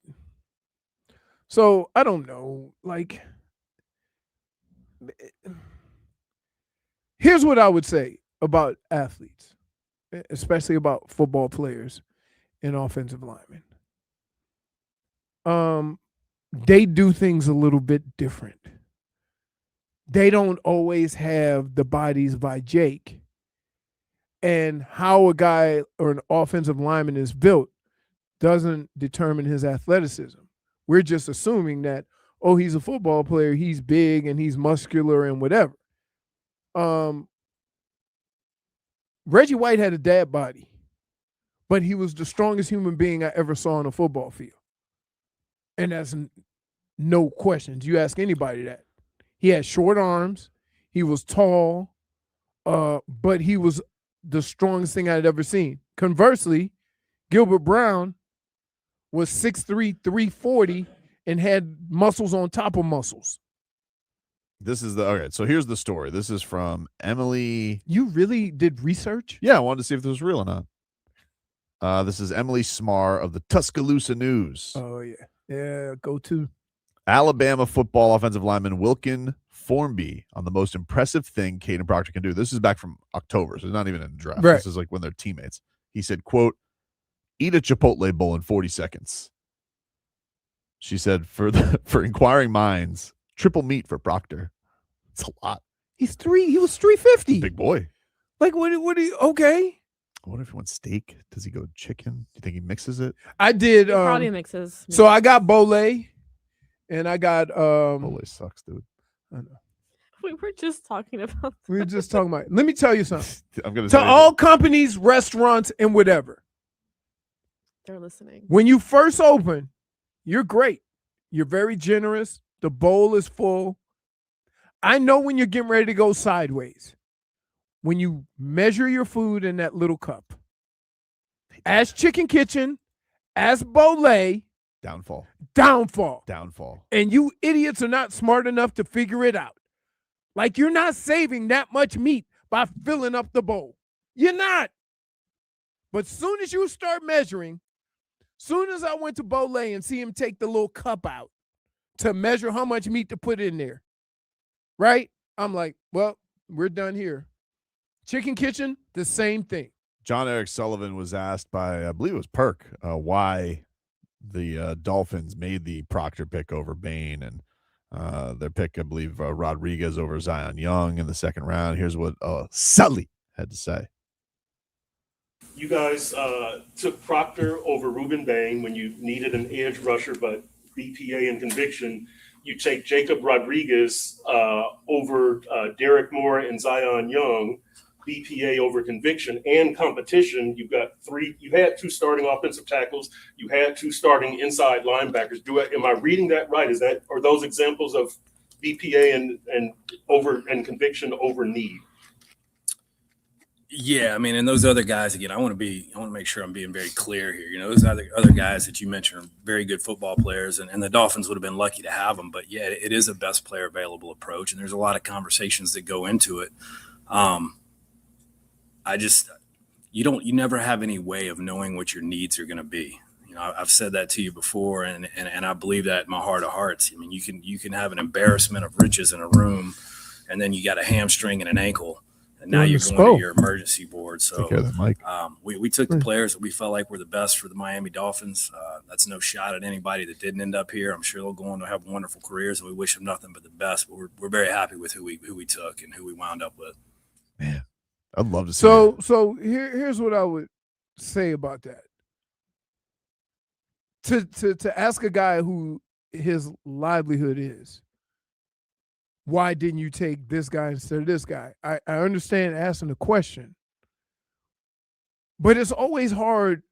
So I don't know, like, here's what I would say about athletes, especially about football players and offensive linemen. They do things a little bit different. They don't always have the bodies by Jake. And how a guy or an offensive lineman is built doesn't determine his athleticism. We're just assuming that, oh, he's a football player, he's big and he's muscular and whatever. Reggie White had a dad body, but he was the strongest human being I ever saw on a football field. And that's no questions. You ask anybody that. He had short arms. He was tall, but he was the strongest thing I'd ever seen. Conversely, Gilbert Brown was 6'3", 340, and had muscles on top of muscles. Okay, so here's the story. This is from Emily. You really did research? Yeah, I wanted to see if this was real or not. This is Emily Smar of the Tuscaloosa News. Oh, yeah. Yeah, go to. Alabama football offensive lineman Wilkin Formby on the most impressive thing Caden Proctor can do. This is back from October, so it's not even in the draft. Right. This is like when they're teammates. He said, quote, eat a Chipotle bowl in 40 seconds. She said, for inquiring minds, triple meat for Proctor. It's a lot. He was 350. Big boy. Like, what do you, okay. I wonder if he wants steak. Does he go chicken? Do you think he mixes it? I did. He probably mixes. So I got Bole, and I got. Bole sucks, dude. I know. We were just talking about. We were just talking about. Let me tell you something. I'm gonna to tell you all companies, restaurants, and whatever. They're listening. When you first open, you're great. You're very generous. The bowl is full. I know when you're getting ready to go sideways. When you measure your food in that little cup. As Chicken Kitchen, as Bole. Downfall. And you idiots are not smart enough to figure it out. Like, you're not saving that much meat by filling up the bowl. You're not. But soon as you start measuring, soon as I went to Bole and see him take the little cup out to measure how much meat to put in there, right? I'm like, well, we're done here. Chicken Kitchen, the same thing. John Eric Sullivan was asked by, I believe it was Perk, why the Dolphins made the Proctor pick over Bain, and their pick, I believe, Rodriguez over Zion Young in the second round. Here's what Sully had to say. You guys took Proctor over Rueben Bain when you needed an edge rusher, but BPA and conviction. You take Jacob Rodriguez over Derek Moore and Zion Young, BPA over conviction and competition. You've got three. You had two starting offensive tackles. You had two starting inside linebackers. Am I reading that right? Are those examples of BPA and conviction over need? Yeah, I mean, and those other guys, again, I want to make sure I'm being very clear here. You know, those other guys that you mentioned are very good football players, and the Dolphins would have been lucky to have them. But yeah, it is a best player available approach, and there's a lot of conversations that go into it. You never have any way of knowing what your needs are going to be. You know, I've said that to you before, and I believe that in my heart of hearts. I mean, you can have an embarrassment of riches in a room, and then you got a hamstring and an ankle. And now you're going to your emergency board. So we took the players that we felt like were the best for the Miami Dolphins. That's no shot at anybody that didn't end up here. I'm sure they'll go on to have wonderful careers, and we wish them nothing but the best. But we're very happy with who we took and who we wound up with. Man, I'd love to see So here's what I would say about that. To ask a guy who his livelihood is, why didn't you take this guy instead of this guy? I understand asking the question, but it's always hard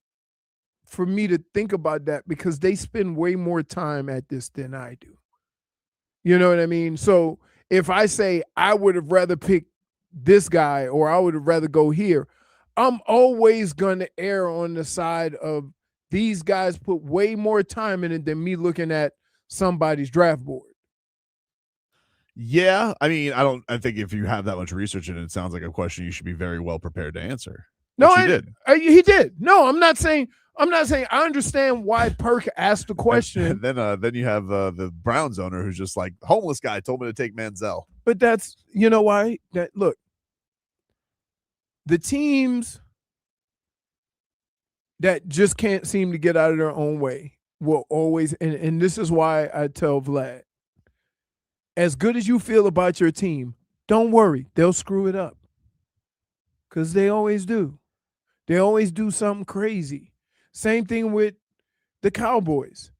for me to think about that because they spend way more time at this than I do. You know what I mean? So if I say I would have rather picked this guy or I would have rather go here, I'm always going to err on the side of these guys put way more time in it than me looking at somebody's draft board. Yeah, I mean, I think if you have that much research in it, it sounds like a question you should be very well prepared to answer. No, he did. No, I'm not saying. I understand why Perk asked the question. And then you have the Browns owner who's just like, homeless guy told me to take Manziel. But that's, you know why? Look, the teams that just can't seem to get out of their own way will always, and this is why I tell Vlad, as good as you feel about your team, don't worry. They'll screw it up. Because they always do. They always do something crazy. Same thing with the Cowboys,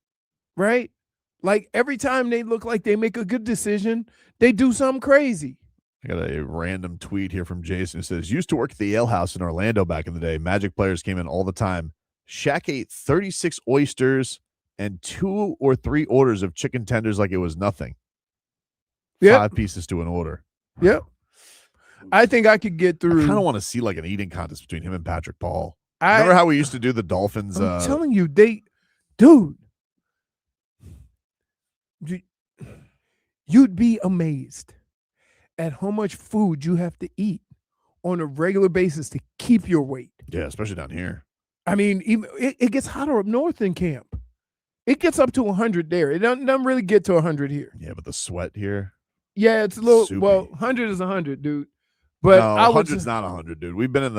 right? Like every time they look like they make a good decision, they do something crazy. I got a random tweet here from Jason who says, used to work at the Ale House in Orlando back in the day. Magic players came in all the time. Shaq ate 36 oysters and 2 or 3 orders of chicken tenders like it was nothing. Yep. 5 pieces to an order. Yep. I think I could get through. I kind of want to see like an eating contest between him and Patrick Paul. Remember how we used to do the Dolphins? I'm telling you, you'd be amazed at how much food you have to eat on a regular basis to keep your weight. Yeah, especially down here. I mean, even it gets hotter up north in camp. It gets up to 100 there. It doesn't really get to 100 here. Yeah, but the sweat here. Yeah, it's a little. Soupy. Well, 100 is 100, dude. But no, I would 100's not 100, dude. We've been in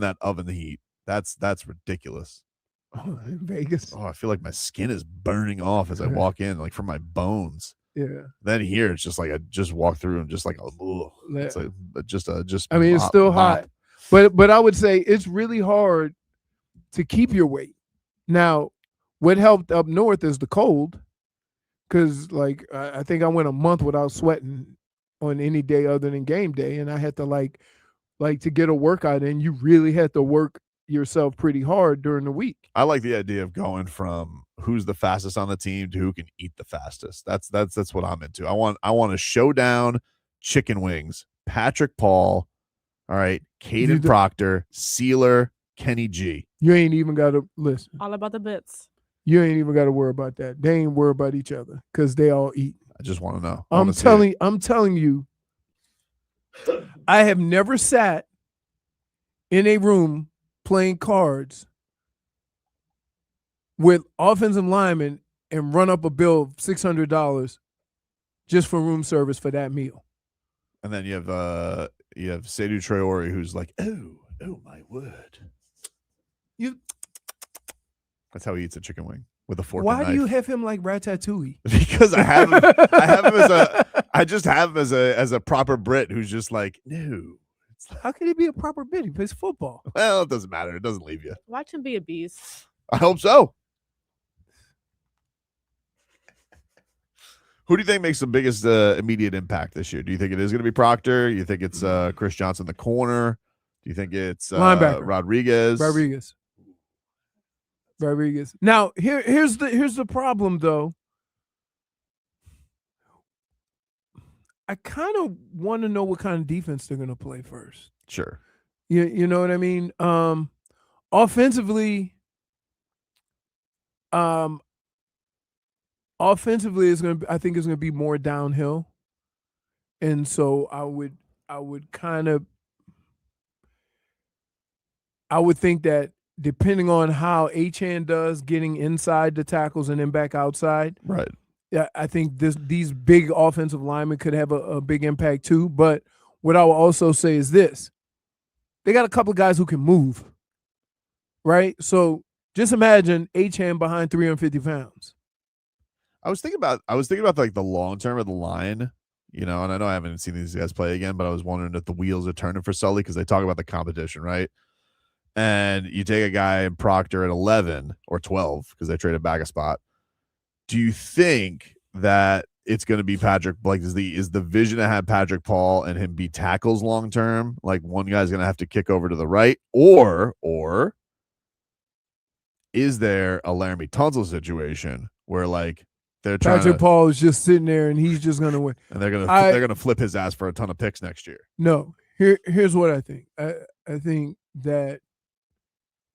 that oven heat. That's ridiculous. Oh, in Vegas. Oh, I feel like my skin is burning off as I walk in, like from my bones. Yeah. Then here it's just like I just walk through and just like it's like just. I mean, it's still hot, but I would say it's really hard to keep your weight. Now, what helped up north is the cold, because like I think I went a month without sweating on any day other than game day, and I had to like to get a workout in. You really had to work yourself pretty hard during the week. I like the idea of going from who's the fastest on the team to who can eat the fastest. That's what I'm into. I want a showdown chicken wings. Patrick Paul, all right, Caden Proctor, Sealer, Kenny G. You ain't even got to listen. All about the bits. You ain't even got to worry about that. They ain't worry about each other because they all eat. I just want to know. I'm telling you, I have never sat in a room playing cards with offensive linemen and run up a bill of $600 just for room service for that meal. And then you have Seydou Traore, who's like, oh my word. That's how he eats a chicken wing. with a fork. Why and do you knife. have him like Ratatouille? Because I have him. I just have him as a proper Brit who's just like, no. How can he be a proper Brit? He plays football. Well, it doesn't matter. It doesn't leave you. Watch him be a beast. I hope so. Who do you think makes the biggest immediate impact this year? Do you think it is going to be Proctor? You think it's Chris Johnson, the corner? Do you think it's Linebacker. Rodriguez? Rodriguez. Now, here's the problem, though. I kind of want to know what kind of defense they're going to play first. Sure. You know what I mean? Offensively, is going to. I think it's going to be more downhill, and so I would think that depending on how Achane does getting inside the tackles and then back outside, right? Yeah, I think these big offensive linemen could have a big impact too. But what I will also say is this: they got a couple of guys who can move, right? So just imagine Achane behind 350 pounds. I was thinking about like the long term of the line, and I know I haven't seen these guys play again, but I was wondering if the wheels are turning for Sully because they talk about the competition, right? And you take a guy in Proctor at 11 or 12 because they traded back a spot. Do you think that it's going to be Patrick? Like, is the vision to have Patrick Paul and him be tackles long term? Like, one guy's going to have to kick over to the right, or is there a Laramie Tunsil situation where like they're trying Patrick Paul is just sitting there and he's just going to win, and they're gonna flip his ass for a ton of picks next year? No, here's what I think. I think that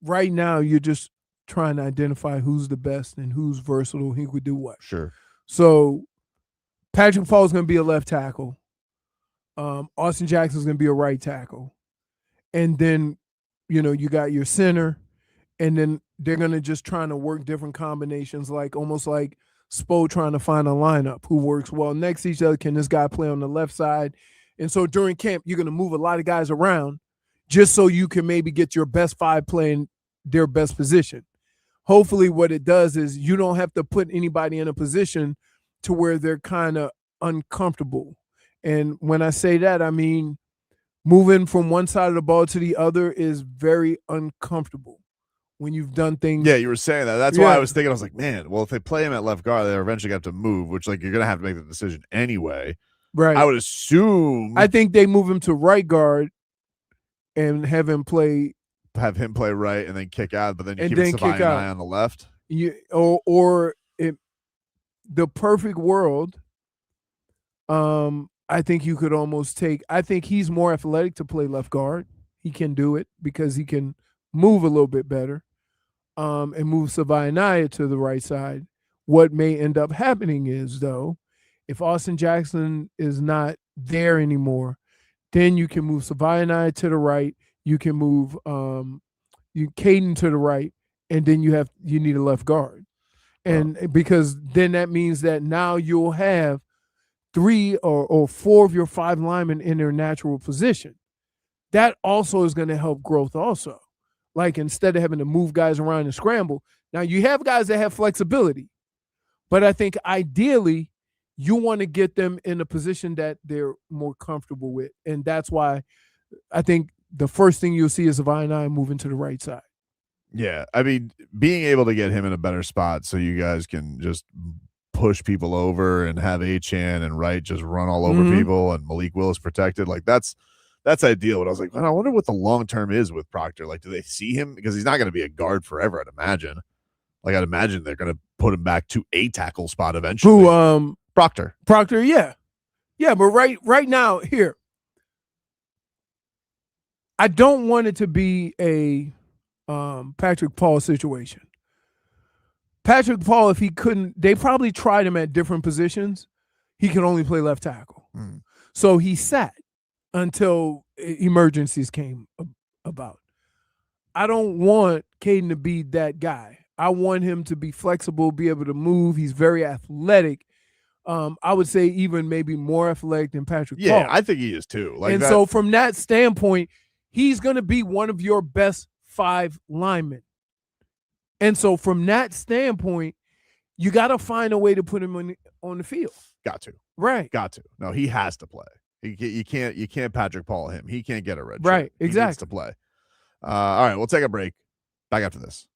right now you're just trying to identify who's the best and who's versatile, who could do what. Sure. So Patrick Paul is going to be a left tackle. Austin Jackson is going to be a right tackle. And then, you got your center, and then they're going to just trying to work different combinations, like almost like Spo trying to find a lineup who works well next to each other. Can this guy play on the left side? And so during camp, you're going to move a lot of guys around just so you can maybe get your best five playing their best position. Hopefully what it does is you don't have to put anybody in a position to where they're kind of uncomfortable. And when I say that, I mean moving from one side of the ball to the other is very uncomfortable when you've done things. Yeah, you were saying that. That's why I was thinking, I was like, man, well, if they play him at left guard, they're eventually going to have to move, which like you're going to have to make the decision anyway. Right. I would assume. I think they move him to right guard and have him play right and then kick out, but then you and keep then Savai kick and out I on the left. The perfect world. I think you could almost I think he's more athletic to play left guard. He can do it because he can move a little bit better, and move Savai to the right side. What may end up happening is, though, if Austin Jackson is not there anymore, then you can move Savai to the right. You can move Caden to the right, and then you need a left guard. And because then that means that now you'll have 3 or 4 of your 5 linemen in their natural position. That also is going to help growth also. Like instead of having to move guys around and scramble, now you have guys that have flexibility, but I think ideally you want to get them in a position that they're more comfortable with. And that's why I think the first thing you'll see is Savai moving to the right side. Yeah, I mean, being able to get him in a better spot so you guys can just push people over and have Achane and Wright just run all over people and Malik Willis protected, like that's ideal. But I was like, man, I wonder what the long term is with Proctor. Like, do they see him? Because he's not going to be a guard forever, I'd imagine. Like, I'd imagine they're going to put him back to a tackle spot eventually. Who, Proctor, yeah. Yeah, but right now, here, I don't want it to be a Patrick Paul situation. Patrick Paul, if he couldn't, they probably tried him at different positions. He could only play left tackle. So he sat until emergencies came about. I don't want Caden to be that guy. I want him to be flexible, be able to move. He's very athletic. I would say even maybe more athletic than Patrick Paul. Yeah, I think he is too. So from that standpoint, he's going to be one of your best 5 linemen. And so from that standpoint, you got to find a way to put him on the field. Got to. Right. Got to. No, he has to play. You can't Patrick Paul him. He can't get a red shirt. Right. He needs Exactly. to play. All right, we'll take a break. Back after this.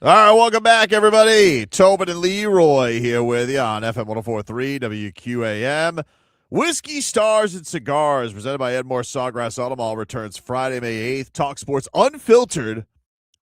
All right, welcome back, everybody. Tobin and Leroy here with you on FM 104.3 WQAM. Whiskey, Stars, and Cigars, presented by Edmore Sawgrass Automall, returns Friday, May 8th. Talk Sports Unfiltered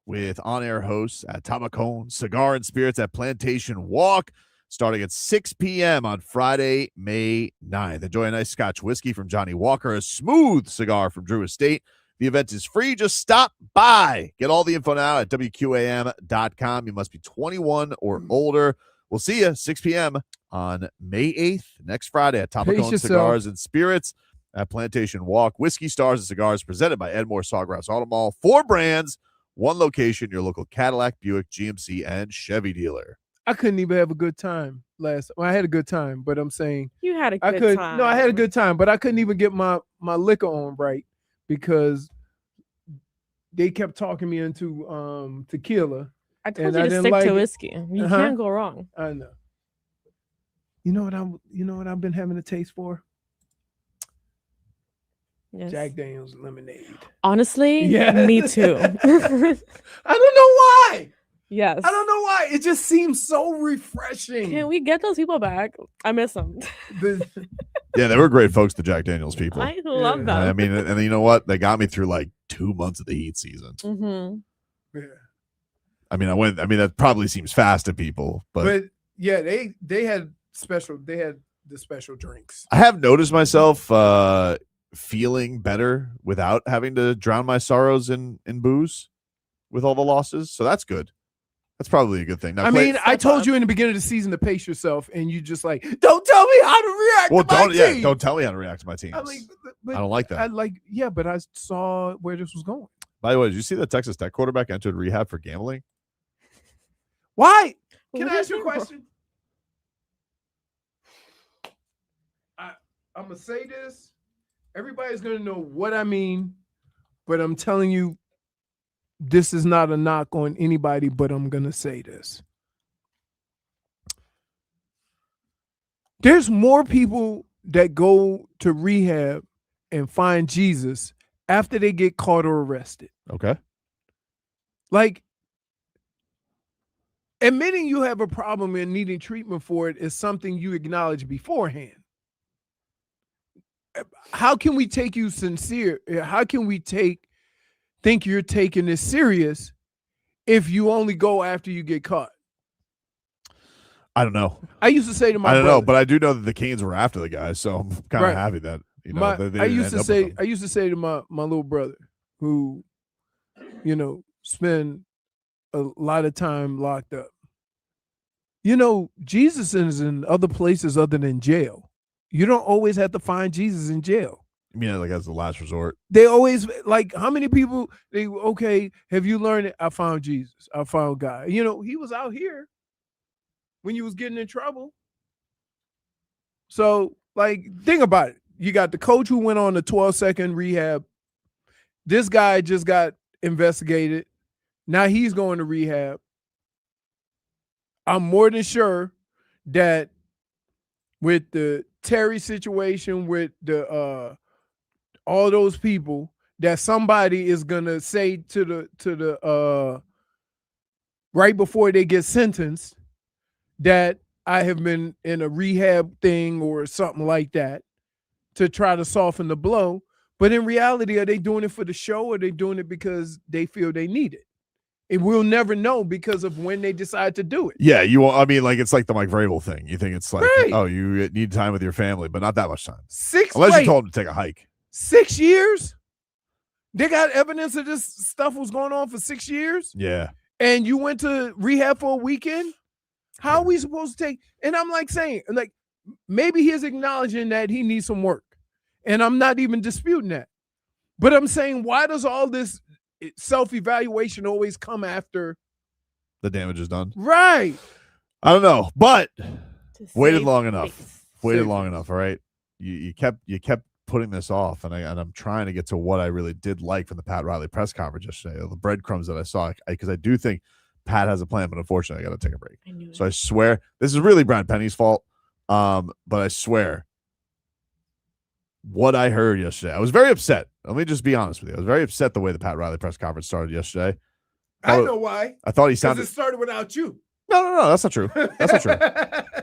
with on-air hosts at Tabacone Cigar and Spirits at Plantation Walk, starting at 6 p.m. on Friday, May 9th. Enjoy a nice Scotch whiskey from Johnny Walker, a smooth cigar from Drew Estate. The event is free. Just stop by. Get all the info now at WQAM.com. You must be 21 or older. We'll see you 6 p.m. on May 8th, next Friday at Tabacone Cigars and Spirits at Plantation Walk. Whiskey, Stars, and Cigars presented by Edmore Sawgrass Automall. 4 brands, 1 location, your local Cadillac, Buick, GMC, and Chevy dealer. I couldn't even have a good time last. Well, I had a good time, but I'm saying You had a good time. No, I had a good time, but I couldn't even get my liquor on right because they kept talking me into tequila. I told you to stick to whiskey. You can't go wrong. I know. You know what I've been having a taste for? Yes. Jack Daniel's lemonade. Honestly, Yeah. me too. I don't know why. Yes. I don't know why. It just seems so refreshing. Can we get those people back? I miss them. Yeah, they were great folks, the Jack Daniels people. I love them. I mean, and you know what? They got me through like 2 months of the heat season. Mm-hmm. Yeah. I mean, that probably seems fast to people, but yeah, they had the special drinks. I have noticed myself feeling better without having to drown my sorrows in booze with all the losses. So that's good. That's probably a good thing. Now, I told you in the beginning of the season to pace yourself, and you just like, don't tell me how to react. Well, to my team. don't tell me how to react to my teams. I'm like, but I don't like that. But I saw where this was going. By the way, did you see that Texas Tech quarterback entered rehab for gambling? Why? Can I ask you a question? I'm gonna say this. Everybody's gonna know what I mean, but I'm telling you, this is not a knock on anybody, but I'm gonna say this. There's more people that go to rehab and find Jesus after they get caught or arrested. Okay. Like, admitting you have a problem and needing treatment for it is something you acknowledge beforehand. How can we take you sincere? How can we think you're taking this serious if you only go after you get caught? I don't know. I used to say to my I don't brother, know, but I do know that the Canes were after the guy, so I'm kind of happy that they I didn't used end to up with him. say to my little brother who, spend a lot of time locked up. Jesus is in other places other than jail. You don't always have to find Jesus in jail. You mean like as the last resort? They always how many people have you learned it? I found Jesus. I found God. He was out here when you was getting in trouble. So think about it. You got the coach who went on a 12-second rehab. This guy just got investigated. Now he's going to rehab. I'm more than sure that with the Terry situation, with the all those people, that somebody is gonna say to the right before they get sentenced that I have been in a rehab thing or something like that to try to soften the blow. But in reality, are they doing it for the show or are they doing it because they feel they need it? And we'll never know because of when they decide to do it. Yeah, it's like the Mike Vrabel thing. You think it's like, oh, you need time with your family, but not that much time. Unless you told him to take a hike. 6 years? They got evidence of this stuff was going on for 6 years? Yeah. And you went to rehab for a weekend? How are we supposed to take? And I'm saying, maybe he's acknowledging that he needs some work. And I'm not even disputing that. But I'm saying, why does all this self-evaluation always come after the damage is done? Right. I don't know, but waited long face. enough. Waited long enough. All right. You kept putting this off, and I'm trying to get to what I really did like from the Pat Riley press conference yesterday. The breadcrumbs that I saw, because I do think Pat has a plan, but unfortunately, I got to take a break. So I swear this is really Brian Penny's fault. But I swear, what I heard yesterday, I was very upset. Let me just be honest with you. I was very upset the way the Pat Riley press conference started yesterday. I know why. I thought he Because sounded. it started without you. No, that's not true. That's not true.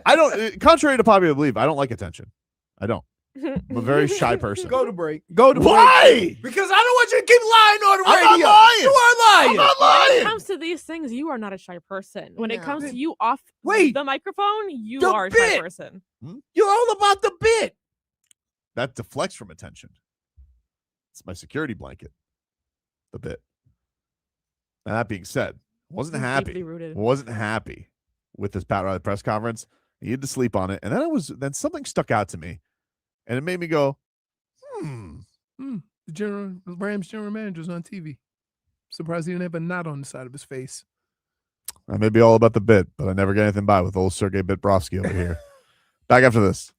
I don't. Contrary to popular belief, I don't like attention. I don't. I'm a very shy person. Go to break. Go to break. Why? Because I don't want you to keep lying on the I'm radio. not lying. You are lying. I'm not When lying. it comes to these things, you are not a shy person. When it No. comes to you off Wait. the microphone, you The are a shy bit. person. You're all about the bit. That deflects from attention. It's my security blanket. The bit. Now, that being said, wasn't He's happy. deeply rooted. Wasn't happy with this Pat Riley press conference. He had to sleep on it, and then something stuck out to me, and it made me go, The Rams general manager's on TV. Surprised he didn't have a knot on the side of his face. I may be all about the bit, but I never get anything by with old Sergei Bitbrowski over here. Back after this.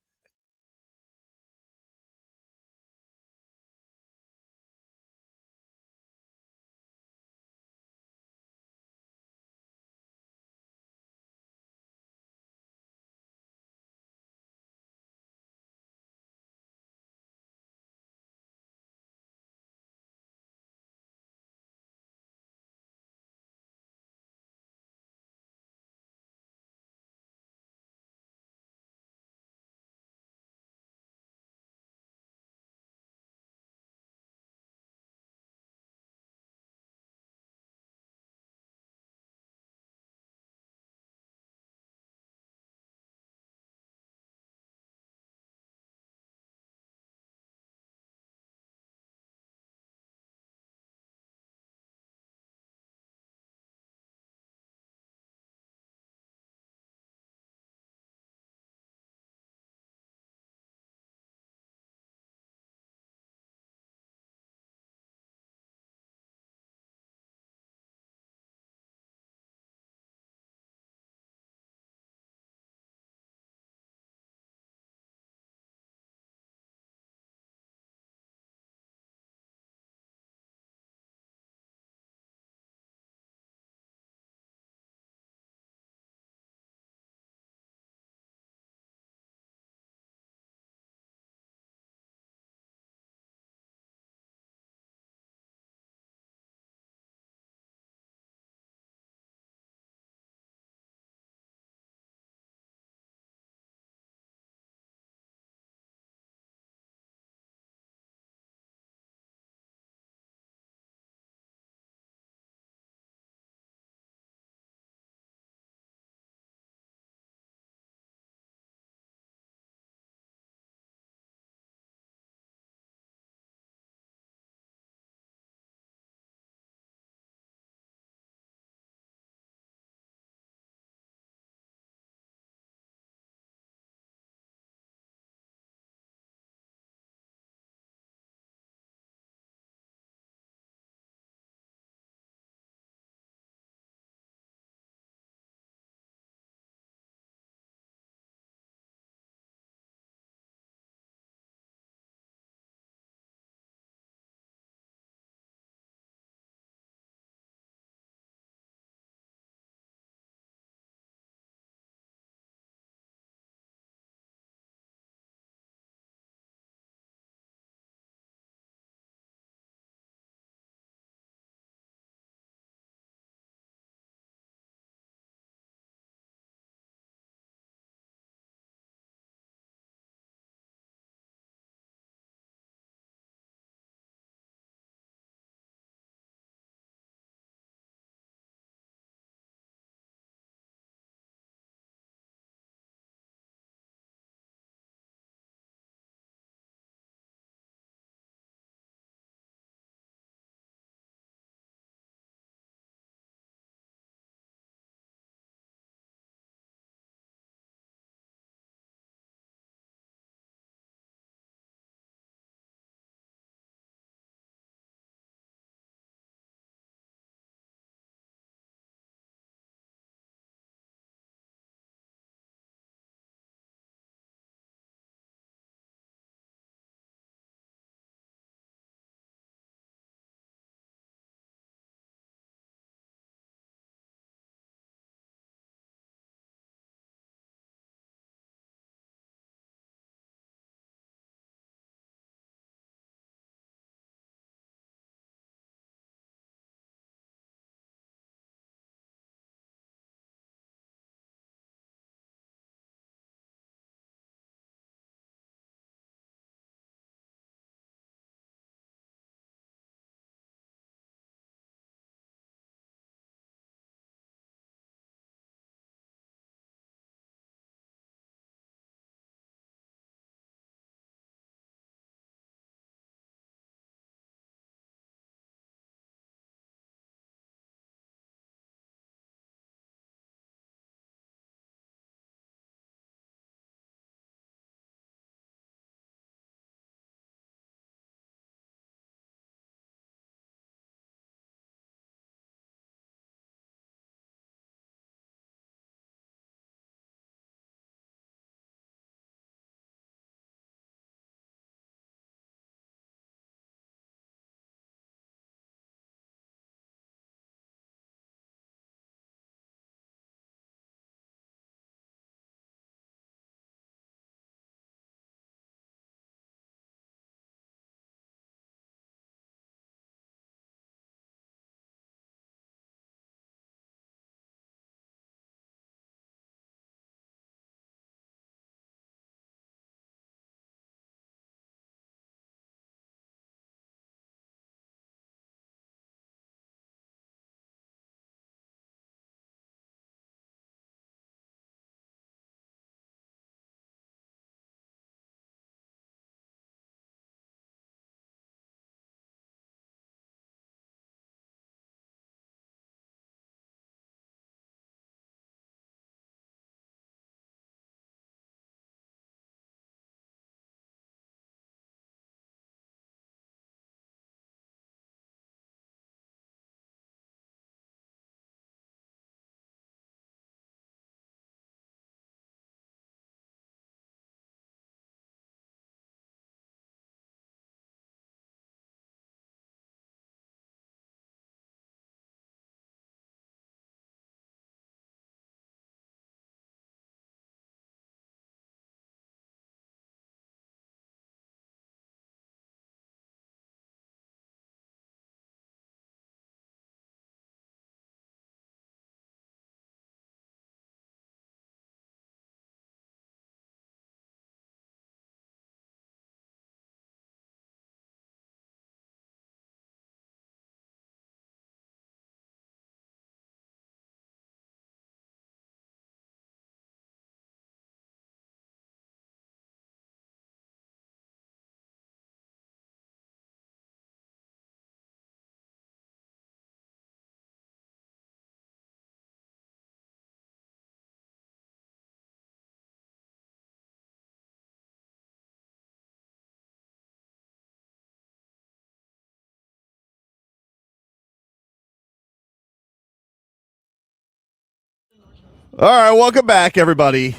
All right, welcome back, everybody.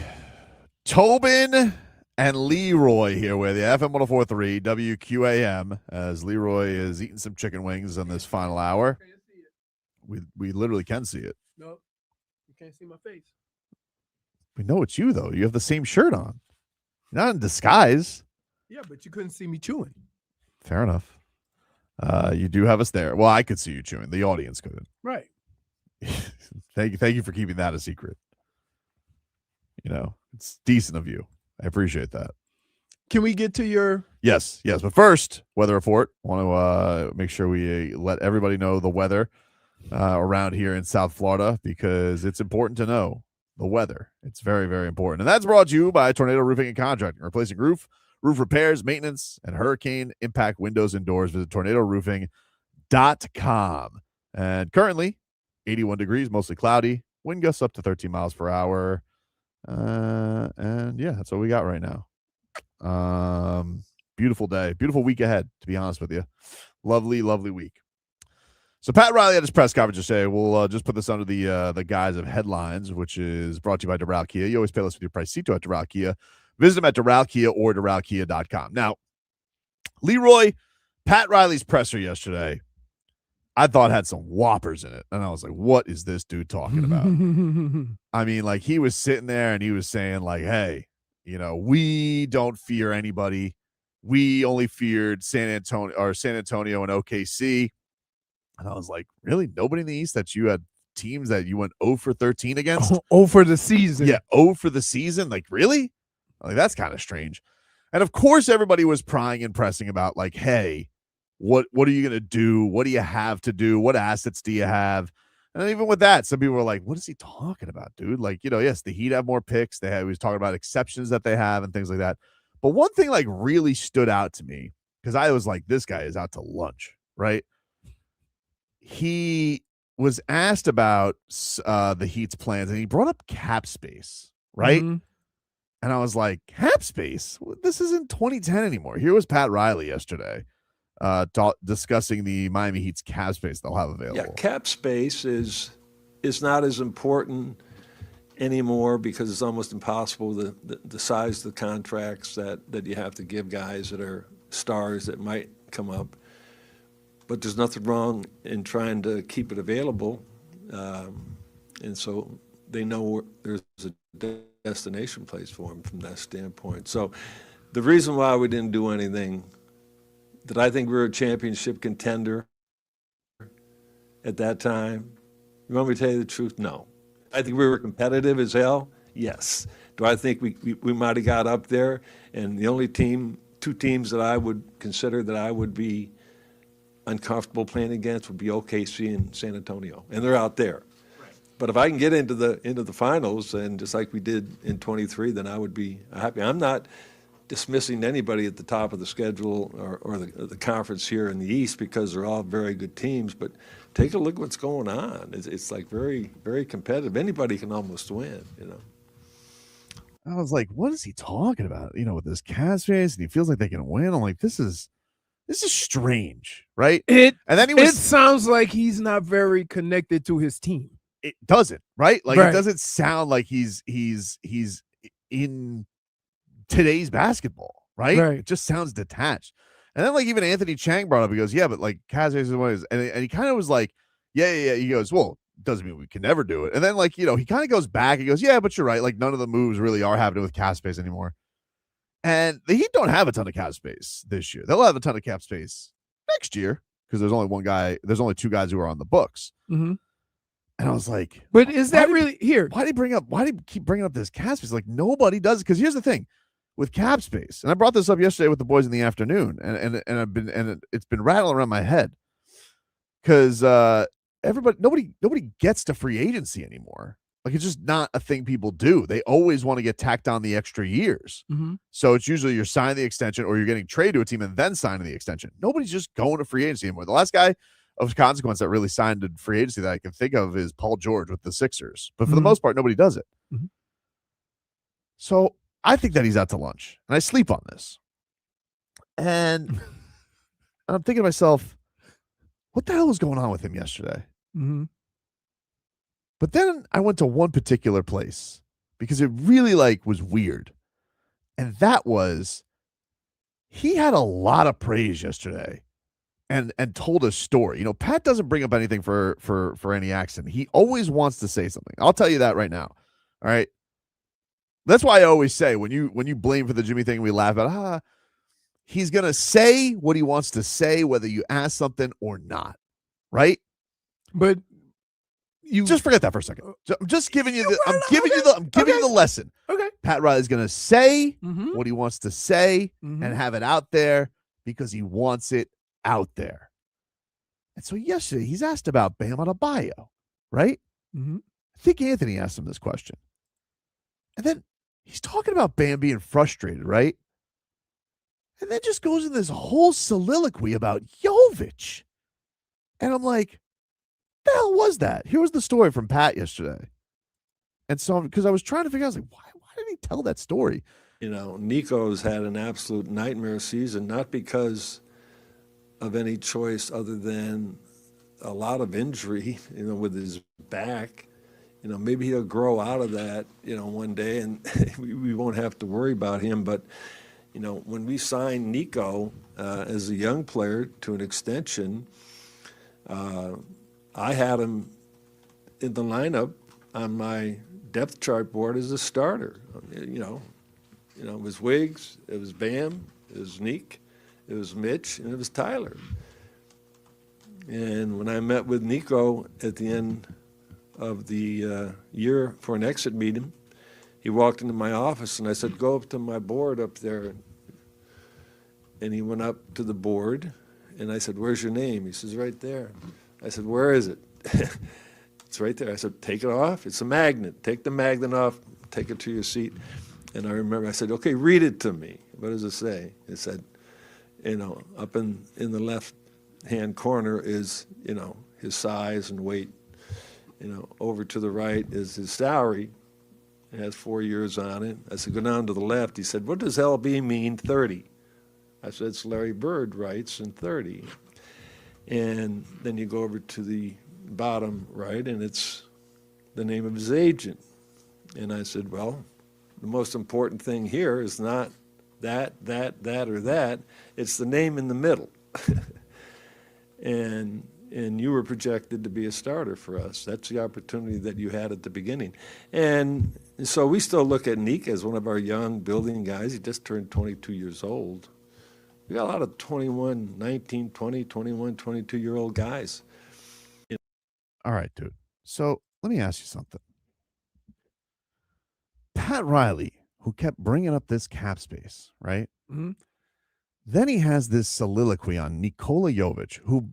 Tobin and Leroy here with you, FM 104.3 WQAM, as Leroy is eating some chicken wings in this final hour. We literally can see it. No, you can't see my face. We know it's you, though. You have the same shirt on. You're not in disguise. Yeah, but you couldn't see me chewing. Fair enough. You do have us there. Well, I could see you chewing. The audience couldn't. Right. Thank you for keeping that a secret. You know, it's decent of you. I appreciate that. Can we get to your... Yes. But first, weather report. Want to make sure we let everybody know the weather around here in South Florida, because it's important to know the weather. It's very, very important. And that's brought to you by Tornado Roofing and Contracting, replacing roof repairs, maintenance, and hurricane impact windows and doors. Visit tornadoroofing.com. And currently, 81 degrees, mostly cloudy, wind gusts up to 13 miles per hour. And yeah, that's what we got right now. Beautiful day, beautiful week ahead, to be honest with you. Lovely, lovely week. So Pat Riley had his press conference yesterday. We'll just put this under the guise of headlines, which is brought to you by Doral Kia. You always pay less with your Pricito at Doral Kia. Visit them at Doral Kia or DoralKia.com. Now, Leroy, Pat Riley's presser yesterday, I thought had some whoppers in it. And I was like, what is this dude talking about? I mean, like, he was sitting there and he was saying, like, hey, you know, we don't fear anybody. We only feared San Antonio and OKC. And I was like, really? Nobody in the East that you had teams that you went 0 for 13 against? 0 for the season. Yeah, 0 for the season? Like, really? Like, that's kind of strange. And of course, everybody was prying and pressing about, like, hey, what are you going to do? What do you have to do? What assets do you have? And even with that, some people were like, what is he talking about, dude? Like, you know, yes, the Heat have more picks. He was talking about exceptions that they have and things like that. But one thing, like, really stood out to me, because I was like, this guy is out to lunch, right? He was asked about the Heat's plans, and he brought up cap space, right? Mm-hmm. And I was like, cap space? This isn't 2010 anymore. Here was Pat Riley yesterday discussing the Miami Heat's cap space they'll have available. Yeah, cap space is not as important anymore, because it's almost impossible, the size of the contracts that you have to give guys that are stars that might come up. But there's nothing wrong in trying to keep it available. And so they know there's a destination place for them from that standpoint. So the reason why we didn't do anything, did I think we were a championship contender at that time? You want me to tell you the truth? No. I think we were competitive as hell? Yes. Do I think we might have got up there? And the only two teams that I would consider that I would be uncomfortable playing against would be OKC and San Antonio, and they're out there. Right. But if I can get into the finals, and just like we did in 23, then I would be happy. I'm not dismissing anybody at the top of the schedule or the conference here in the East, because they're all very good teams. But take a look what's going on. It's like very, very competitive. Anybody can almost win, you know. I was like, what is he talking about? You know, with this cap space, and he feels like they can win. I'm like, this is strange, right? It sounds like he's not very connected to his team. It doesn't, right? Like, right. It doesn't sound like he's in today's basketball, right? It just sounds detached. And then, like, even Anthony Chang brought up, he goes, yeah, but like Kaz is what is, and he kind of was like, yeah. He goes, well, doesn't mean we can never do it. And then, like, you know, he kind of goes back. He goes, yeah, but you're right. Like, none of the moves really are happening with cap space anymore. And the Heat don't have a ton of cap space this year. They'll have a ton of cap space next year, because there's only two guys who are on the books. Mm-hmm. And I was like, but is that really here? Why do you keep bringing up this cap space? Like, nobody does it. Because here's the thing with cap space, and I brought this up yesterday with the boys in the afternoon, and it's been rattling around my head, because nobody gets to free agency anymore. Like, it's just not a thing people do. They always want to get tacked on the extra years. Mm-hmm. So it's usually you're signing the extension, or you're getting traded to a team and then signing the extension. Nobody's just going to free agency anymore. The last guy of consequence that really signed to free agency that I can think of is Paul George with the Sixers. But for the most part, nobody does it. Mm-hmm. So I think that he's out to lunch, and I sleep on this. And I'm thinking to myself, what the hell was going on with him yesterday? Mm-hmm. But then I went to one particular place because it really was weird. And that was, he had a lot of praise yesterday and told a story. Pat doesn't bring up anything for any accident. He always wants to say something. I'll tell you that right now. All right. That's why I always say when you blame for the Jimmy thing, we laugh at, he's going to say what he wants to say, whether you ask something or not. Right. But you just forget that for a second. I'm just giving you I'm giving you the lesson. Okay. Pat Riley's going to say Mhm. what he wants to say Mhm. and have it out there because he wants it out there. And so yesterday he's asked about Bam Adebayo, right? Mhm. I think Anthony asked him this question. And then he's talking about Bam being frustrated, right? And then just goes in this whole soliloquy about Jović. And I'm like, the hell was that? Here was the story from Pat yesterday. And so, because I was trying to figure out, I was like, why did he tell that story? Nico's had an absolute nightmare season, not because of any choice other than a lot of injury, with his back. Maybe he'll grow out of that, one day, and we won't have to worry about him. But, when we signed Nico as a young player to an extension, I had him in the lineup on my depth chart board as a starter. It was Wiggs, it was Bam, it was Nick, it was Mitch, and it was Tyler. And when I met with Nico at the end of the year for an exit meeting, he walked into my office and I said, go up to my board up there. And he went up to the board and I said, where's your name? He says, right there. I said, where is it? It's right there. I said, take it off. It's a magnet. Take the magnet off, take it to your seat. And I remember I said, okay, read it to me. What does it say? It said, up in the left-hand corner is, his size and weight. Over to the right is his salary. It has 4 years on it. I said, go down to the left. He said, what does LB mean, 30? I said, it's Larry Bird writes in 30. And then you go over to the bottom right, and it's the name of his agent. And I said, well, the most important thing here is not that, or that. It's the name in the middle. And you were projected to be a starter for us. That's the opportunity that you had at the beginning. And so we still look at Nick as one of our young building guys. He just turned 22 years old. We got a lot of 21, 19, 20, 21, 22-year-old guys. All right, dude. So let me ask you something. Pat Riley, who kept bringing up this cap space, right? Mm-hmm. Then he has this soliloquy on Nikola Jović, who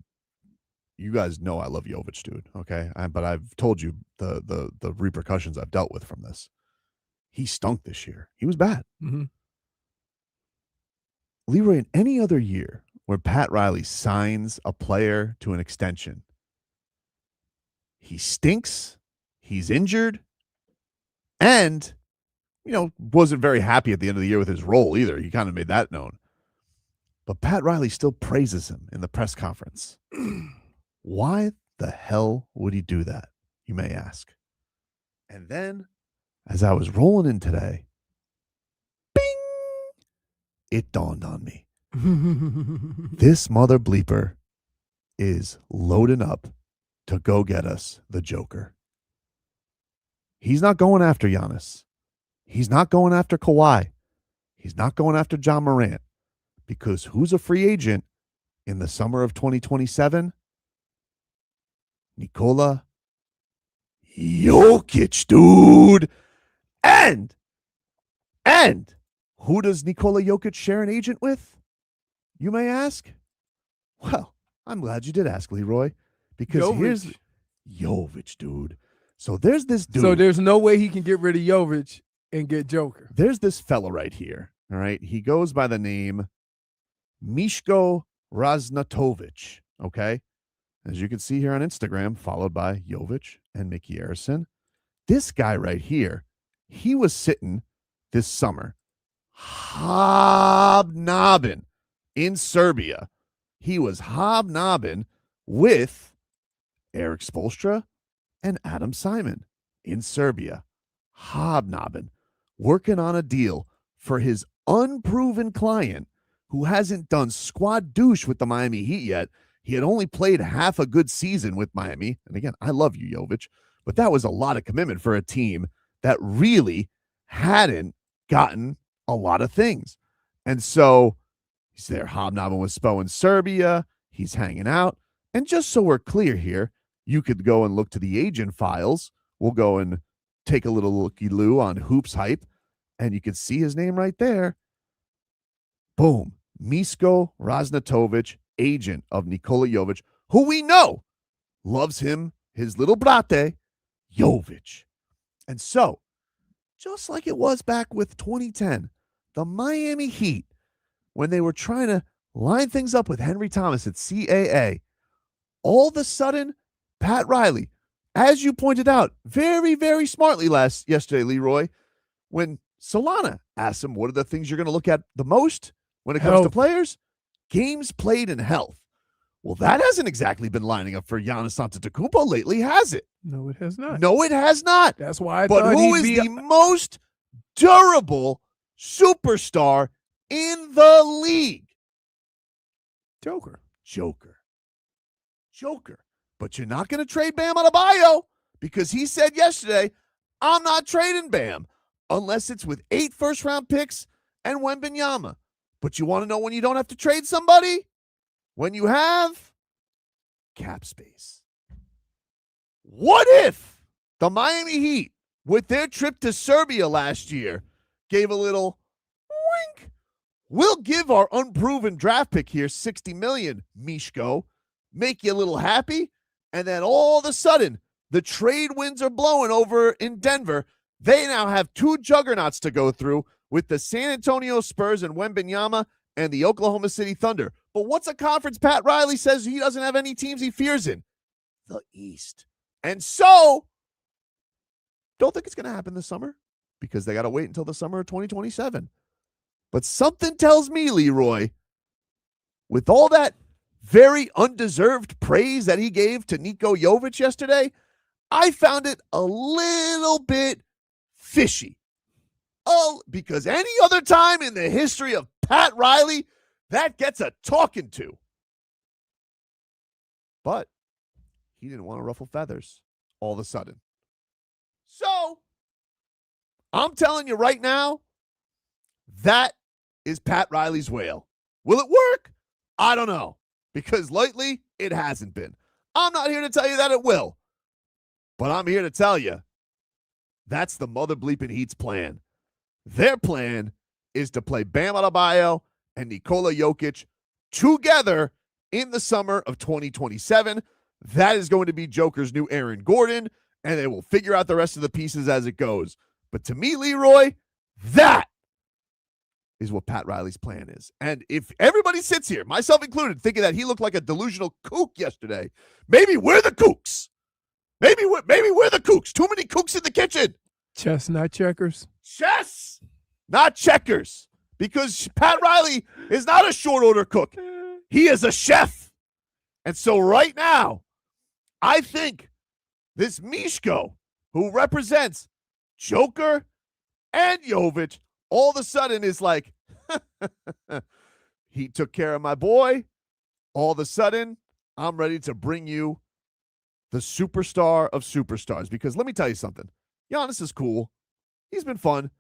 you guys know I love Jović, dude. Okay, but I've told you the repercussions I've dealt with from this. He stunk this year. He was bad. Mm-hmm. Leroy, in any other year where Pat Riley signs a player to an extension, he stinks, he's injured, and, wasn't very happy at the end of the year with his role either. He kind of made that known. But Pat Riley still praises him in the press conference. Why the hell would he do that, you may ask? And then, as I was rolling in today, it dawned on me. This mother bleeper is loading up to go get us the Joker. He's not going after Giannis. He's not going after Kawhi. He's not going after John Morant. Because who's a free agent in the summer of 2027? Nikola Jović, dude. And who does Nikola Jović share an agent with? You may ask. Well, I'm glad you did ask, Leroy, because here's Jović, dude. So there's this dude. So there's no way he can get rid of Jović and get Joker. There's this fella right here. All right. He goes by the name Mishko Raznatovic. Okay. As you can see here on Instagram, followed by Jović and Mickey Harrison. This guy right here, he was sitting this summer hobnobbing in Serbia. He was hobnobbing with Eric Spoelstra and Adam Simon in Serbia, hobnobbing, working on a deal for his unproven client who hasn't done squad douche with the Miami Heat yet. He had only played half a good season with Miami. And again, I love you, Jović, but that was a lot of commitment for a team that really hadn't gotten a lot of things. And so he's there hobnobbing with Spo in Serbia. He's hanging out. And just so we're clear here, you could go and look to the agent files. We'll go and take a little looky-loo on Hoops Hype, and you can see his name right there. Boom. Misko Raznatovic, agent of Nikola Jović, who we know loves him, his little brate, Jović. And so, just like it was back with 2010, the Miami Heat, when they were trying to line things up with Henry Thomas at CAA, all of a sudden, Pat Riley, as you pointed out very, very smartly yesterday, Leroy, when Solana asked him, what are the things you're going to look at the most when it comes to players? Games played and health. Well, that hasn't exactly been lining up for Giannis Antetokounmpo lately, has it? No, it has not. No, it has not. That's why I but thought who is the most durable superstar in the league? Joker. But you're not going to trade Bam Adebayo because he said yesterday, I'm not trading Bam unless it's with 8 first-round picks and Wembanyama. But you want to know when you don't have to trade somebody? When you have cap space. What if the Miami Heat, with their trip to Serbia last year, gave a little wink? We'll give our unproven draft pick here $60 million, Mishko. Make you a little happy. And then all of a sudden, the trade winds are blowing over in Denver. They now have 2 juggernauts to go through with the San Antonio Spurs and Wembanyama and the Oklahoma City Thunder. But what's a conference Pat Riley says he doesn't have any teams he fears in? The East. And so, don't think it's going to happen this summer because they got to wait until the summer of 2027. But something tells me, Leroy, with all that very undeserved praise that he gave to Nikola Jović yesterday, I found it a little bit fishy. Oh, because any other time in the history of Pat Riley, that gets a talking to. But he didn't want to ruffle feathers all of a sudden. So, I'm telling you right now, that is Pat Riley's whale. Will it work? I don't know. Because lately, it hasn't been. I'm not here to tell you that it will. But I'm here to tell you, that's the mother bleeping Heat's plan. Their plan is to play Bam Adebayo and Nikola Jokic together in the summer of 2027. That is going to be Joker's new Aaron Gordon, and they will figure out the rest of the pieces as it goes. But to me, Leroy, that is what Pat Riley's plan is. And if everybody sits here, myself included, thinking that he looked like a delusional kook yesterday, maybe we're the kooks. Maybe we're the kooks. Too many kooks in the kitchen. Chess, not checkers. Chess, not checkers. Because Pat Riley is not a short order cook. He is a chef. And so right now, I think this Mishko, who represents Joker and Jović, all of a sudden is like, he took care of my boy. All of a sudden, I'm ready to bring you the superstar of superstars. Because let me tell you something. Giannis is cool. He's been fun.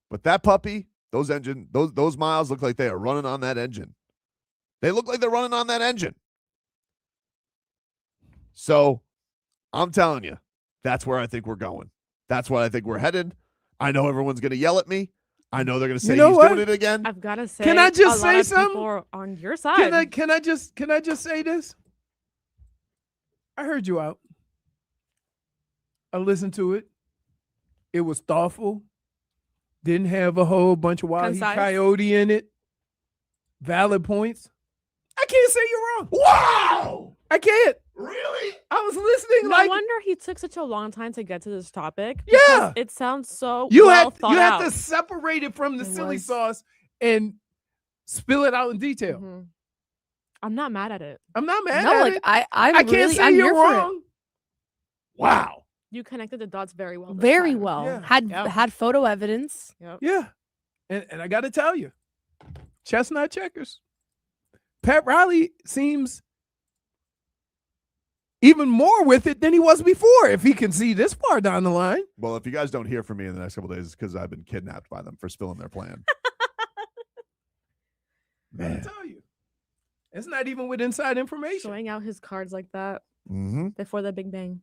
But that puppy, those miles look like they are running on that engine. They look like they're running on that engine. So I'm telling you, that's where I think we're going. That's where I think we're headed. I know everyone's going to yell at me. I know they're going to say he's doing it again. I've got to say, can I just a say lot of something? people are on your side. Can I just say this? I heard you out. I listened to it. It was thoughtful. Didn't have a whole bunch of wild coyote in it. Valid points. I can't say you're wrong. Wow! I can't. Really? I was listening. No wonder he took such a long time to get to this topic. Yeah. It sounds so You well had thought out. to separate it from the It silly was. sauce and spill it out in detail. Mhm. I'm not mad at it. I'm not mad No, at like it. I'm I can't really, say I'm you're here for it. wrong. Wow. You connected the dots very well. this Very time. well. Yeah. Had photo evidence. Yep. Yeah. And I got to tell you, chestnut checkers. Pat Riley seems even more with it than he was before, if he can see this far down the line. Well, if you guys don't hear from me in the next couple of days, it's because I've been kidnapped by them for spilling their plan. I gotta tell you. It's not even with inside information. Showing out his cards like that Mm-hmm. before the Big Bang.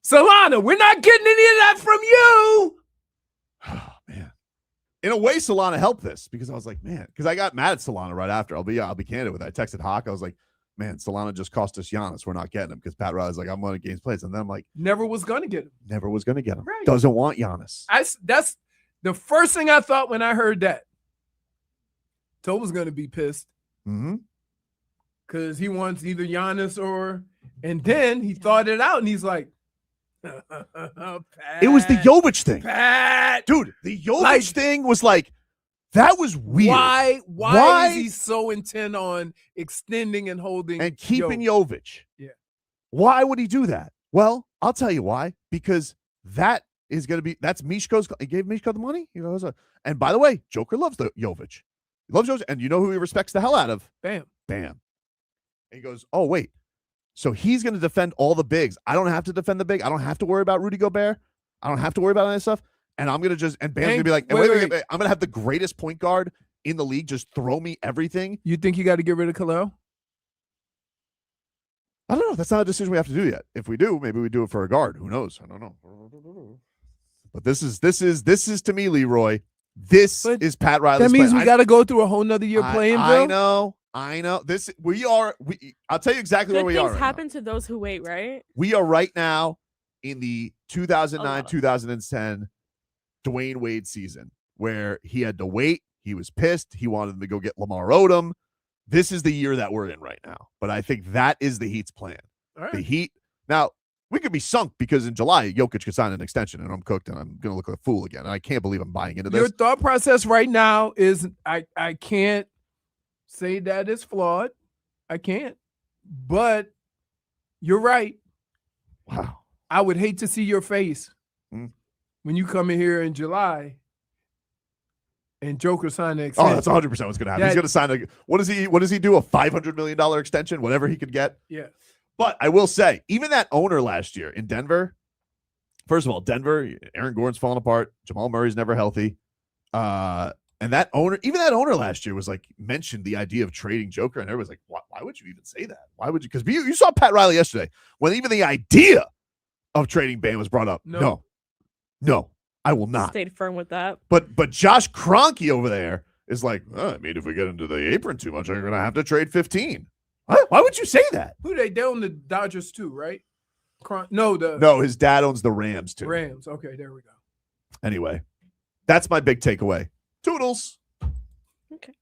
Solana, we're not getting any of that from you. Oh, man. In a way, Solana helped this because I was like, man, because I got mad at Solana right after. I'll be candid with it. I texted Hawk. I was like, man, Solana just cost us Giannis. We're not getting him because Pat Riley's like, I'm going to games plays. And then I'm like, Never was going to get him. never was going to get him. Right. Doesn't want Giannis. That's the first thing I thought when I heard that. Tobin's going to be pissed Mm-hmm. because he wants either Giannis or, and then he thought it out and he's like, It was the Jović thing. Pat. Dude, the Jović thing was like, that was weird. Why is he so intent on extending and holding and keeping Jović? Jović? Yeah. Why would he do that? Well, I'll tell you why. Because that is going to be, that's Mishko's, he gave Mishko the money. You know, and by the way, Joker loves the Jović. He loves Jović. And you know who he respects the hell out of? Bam. Bam. And he goes, oh, wait. So he's going to defend all the bigs. I don't have to defend the big. I don't have to worry about Rudy Gobert. I don't have to worry about any of that stuff. And I'm going to just, and Bam's going to be like, wait, wait, I'm going to have the greatest point guard in the league just throw me everything. You think you got to get rid of Khalil? I don't know. That's not a decision we have to do yet. If we do, maybe we do it for a guard. Who knows? I don't know. But this is to me, Leroy. This is Pat Riley's That means plan. we got to go through a whole nother year playing. I know. I'll tell you exactly where Good we are. things Right happen to those who wait, right? we are right now in the 2009-2010 Dwayne Wade season where he had to wait. He was pissed. He wanted them to go get Lamar Odom. This is the year that we're in right now. But I think that is the Heat's plan. All right. The Heat. Now, we could be sunk because in July, Jokic could sign an extension, and I'm cooked, and I'm going to look like a fool again. And I can't believe I'm buying into this. Your thought process right now is I can't say that it's flawed. I can't. But you're right. Wow. I would hate to see your face when you come in here in July and Joker sign the extension. Oh, that's 100% what's going to happen. He's going to sign what does he do? A $500 million extension, whatever he could get. Yeah. But I will say, even that owner last year in Denver, first of all, Denver, Aaron Gordon's falling apart. Jamal Murray's never healthy. And that owner last year was like, mentioned the idea of trading Joker. And everybody's like, why would you even say that? Why would you? Because you saw Pat Riley yesterday when even the idea of trading Bam was brought up. No, I will not. Stayed firm with that. But Josh Kroenke over there is like, I mean, if we get into the apron too much, I'm going to have to trade 15. Why would you say that? Who they own the Dodgers too, right? No, his dad owns the Rams too. Rams. Okay, there we go. Anyway, that's my big takeaway. Toodles. Okay.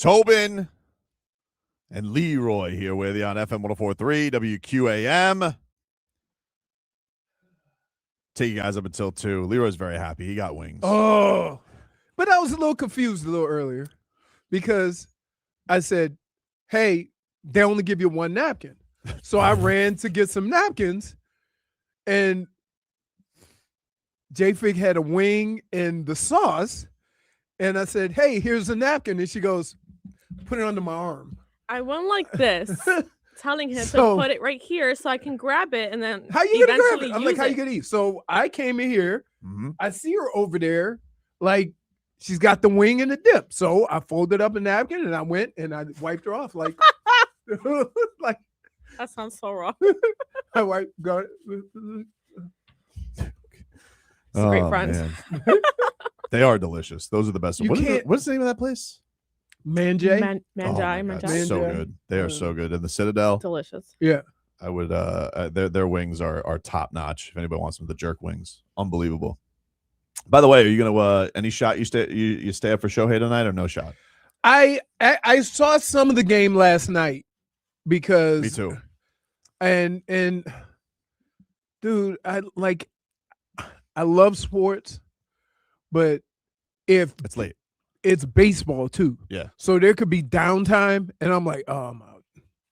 Tobin and Leroy here with you on FM 104.3 WQAM. Take you guys up until 2. Leroy's very happy. He got wings. Oh, but I was a little confused a little earlier because I said, hey, they only give you one napkin. So I ran to get some napkins, and J-Fig had a wing and the sauce. And I said, hey, here's a napkin. And she goes, put it under my arm. I went like this, telling him So- to put it right here so I can grab it and then How you gonna grab eventually it? I'm like, use how you it. gonna eat? So I came in here. Mm-hmm. I see her over there, like she's got the wing and the dip. So I folded up a napkin and I went and I wiped her off, like, like That sounds so wrong. I wiped. Got it. It's a great friend. Man. They are delicious. Those are the best. You What is can't- what's the name of that place? Manjay. Oh my God, Manjai. so good. They are so good. And the Citadel. Delicious. Yeah. I would their wings are top notch. If anybody wants them, the jerk wings, unbelievable. By the way, are you gonna any shot you stay up for Shohei tonight or no shot? I saw some of the game last night because Me too. And dude, I love sports, but if It's late. it's baseball too. Yeah. So there could be downtime, and I'm like, oh, I'm out.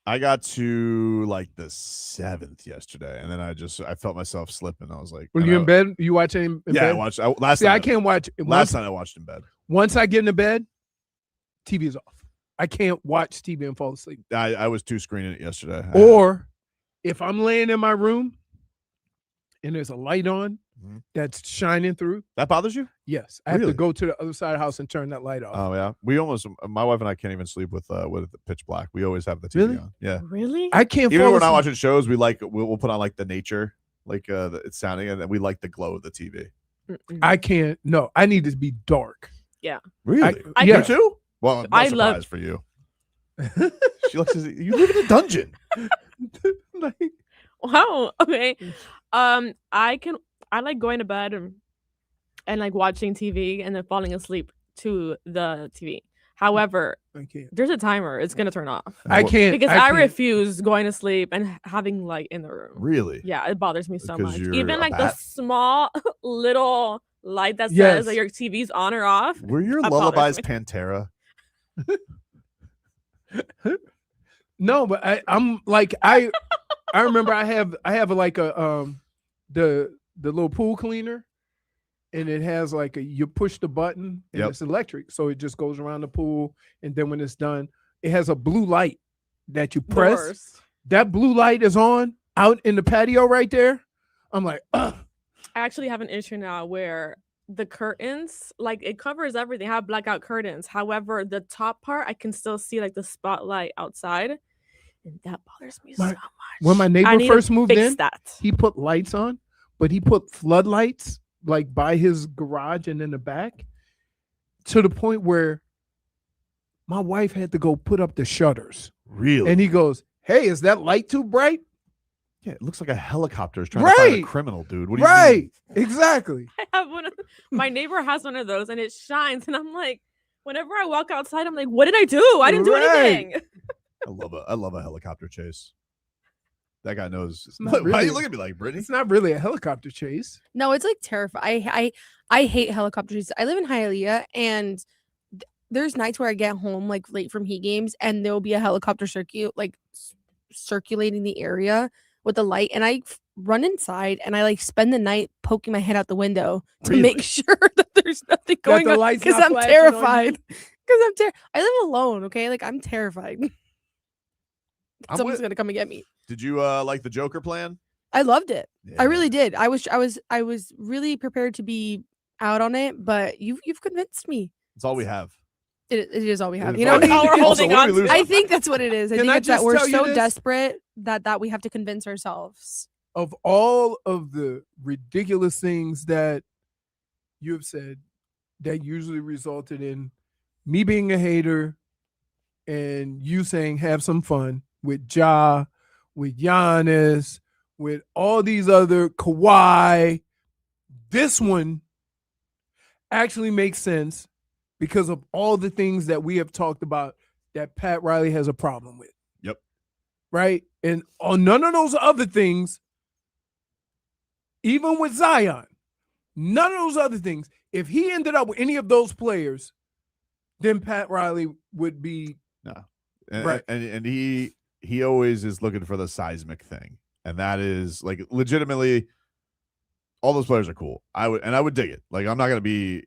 I got to like the 7th yesterday, and then I felt myself slipping. I was like, Were and you I- in bed? You watching in Yeah, I bed? watched. Last See, night, I can't watch. Last night I watched in bed. Once I get into bed, TV is off. I can't watch TV and fall asleep. I was two screening it yesterday. Or if I'm laying in my room and there's a light on that's shining through, that bothers you? yes, I have Really? to go to the other side of the house and turn that light off. Oh yeah, my wife and I can't even sleep with the pitch black. We always have the TV Really? on. Yeah, Really? I can't. even fall when we're not asleep. watching shows, we'll put on like the nature, like it's sounding, and then we like the glow of the TV. I can't. No, I need it to be dark. Yeah. Really? I You yeah. too? Well, no I surprise love- for you. She looks. You live in a dungeon. Like, Wow. Okay. I like going to bed and like watching TV and then falling asleep to the TV. However, I can't. there's a timer. It's gonna turn off. I can't Because I I can't. refuse going to sleep and having light in the room. Really? Yeah, it bothers me so Because much. you're Even a like the bat? small little light that says Yes. that your TV's on or off. Were your that bothers lullabies me. Pantera? No, but I'm like I remember I have like a the little pool cleaner, and it has like you push the button and Yep. it's electric, so it just goes around the pool, and then when it's done, it has a blue light that you The press. worst. That blue light is on out in the patio right there. I'm like, ugh. I actually have an issue now where the curtains, like it covers everything. I have blackout curtains. However, the top part, I can still see like the spotlight outside. And that bothers me so much. When my I neighbor need to first moved fix in, that. he put lights on, but he put floodlights like by his garage and in the back, to the point where my wife had to go put up the shutters. Really? And he goes, "Hey, is that light too bright?" Yeah, it looks like a helicopter is trying to find a Right. criminal, dude. What do you Right, mean? exactly. I have one of my neighbor has one of those and it shines. And I'm like, whenever I walk outside, I'm like, what did I do? I didn't do Right. anything. I love a helicopter chase. That guy knows. not Why do really- you look at me like Brittany? It's not really a helicopter chase. No, it's like terrifying. I hate helicopters. I live in Hialeah, and there's nights where I get home like late from Heat games, and there will be a helicopter circulating the area with the light, and I run inside and I like spend the night poking my head out the window to Really? make sure that there's nothing going the on light's because not I'm flashing on you? terrified. Because I live alone. Okay, like I'm terrified. I'm Someone's with- gonna come and get me. Did you like the Joker plan? I loved it. I Yeah. really did. I was really prepared to be out on it, but you've convinced me. It's all we have. It is all we have. is You know, all we have. All we're Also, holding what did on we lose? I think that's what it is. I Can think I it's that just we're tell you so this? desperate that we have to convince ourselves. Of all of the ridiculous things that you have said, that usually resulted in me being a hater and you saying have some fun with Ja, with Giannis, with all these other Kawhi, this one actually makes sense because of all the things that we have talked about that Pat Riley has a problem with. Yep. Right? And on none of those other things, even with Zion, none of those other things, if he ended up with any of those players, then Pat Riley would be And, right. and he always is looking for the seismic thing. And that is like legitimately all those players are cool. I would dig it. Like I'm not gonna be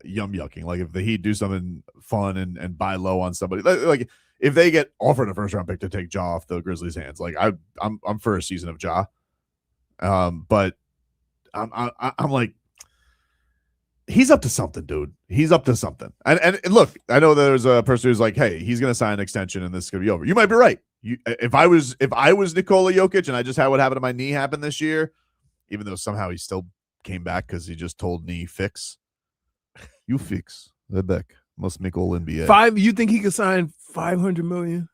yum yucking. Like if the Heat do something fun and buy low on somebody, like if they get offered a first round pick to take Ja off the Grizzlies' hands, like I'm for a season of Ja. But I'm like, he's up to something, dude. He's up to something. And look, I know there's a person who's like, hey, he's gonna sign an extension and this is gonna be over. You might be right. If I was Nikola Jović and I just had what happened to my knee happen this year, even though somehow he still came back because he just told knee fix. You fix. They're back. Must make all NBA. You think he could sign $500 million?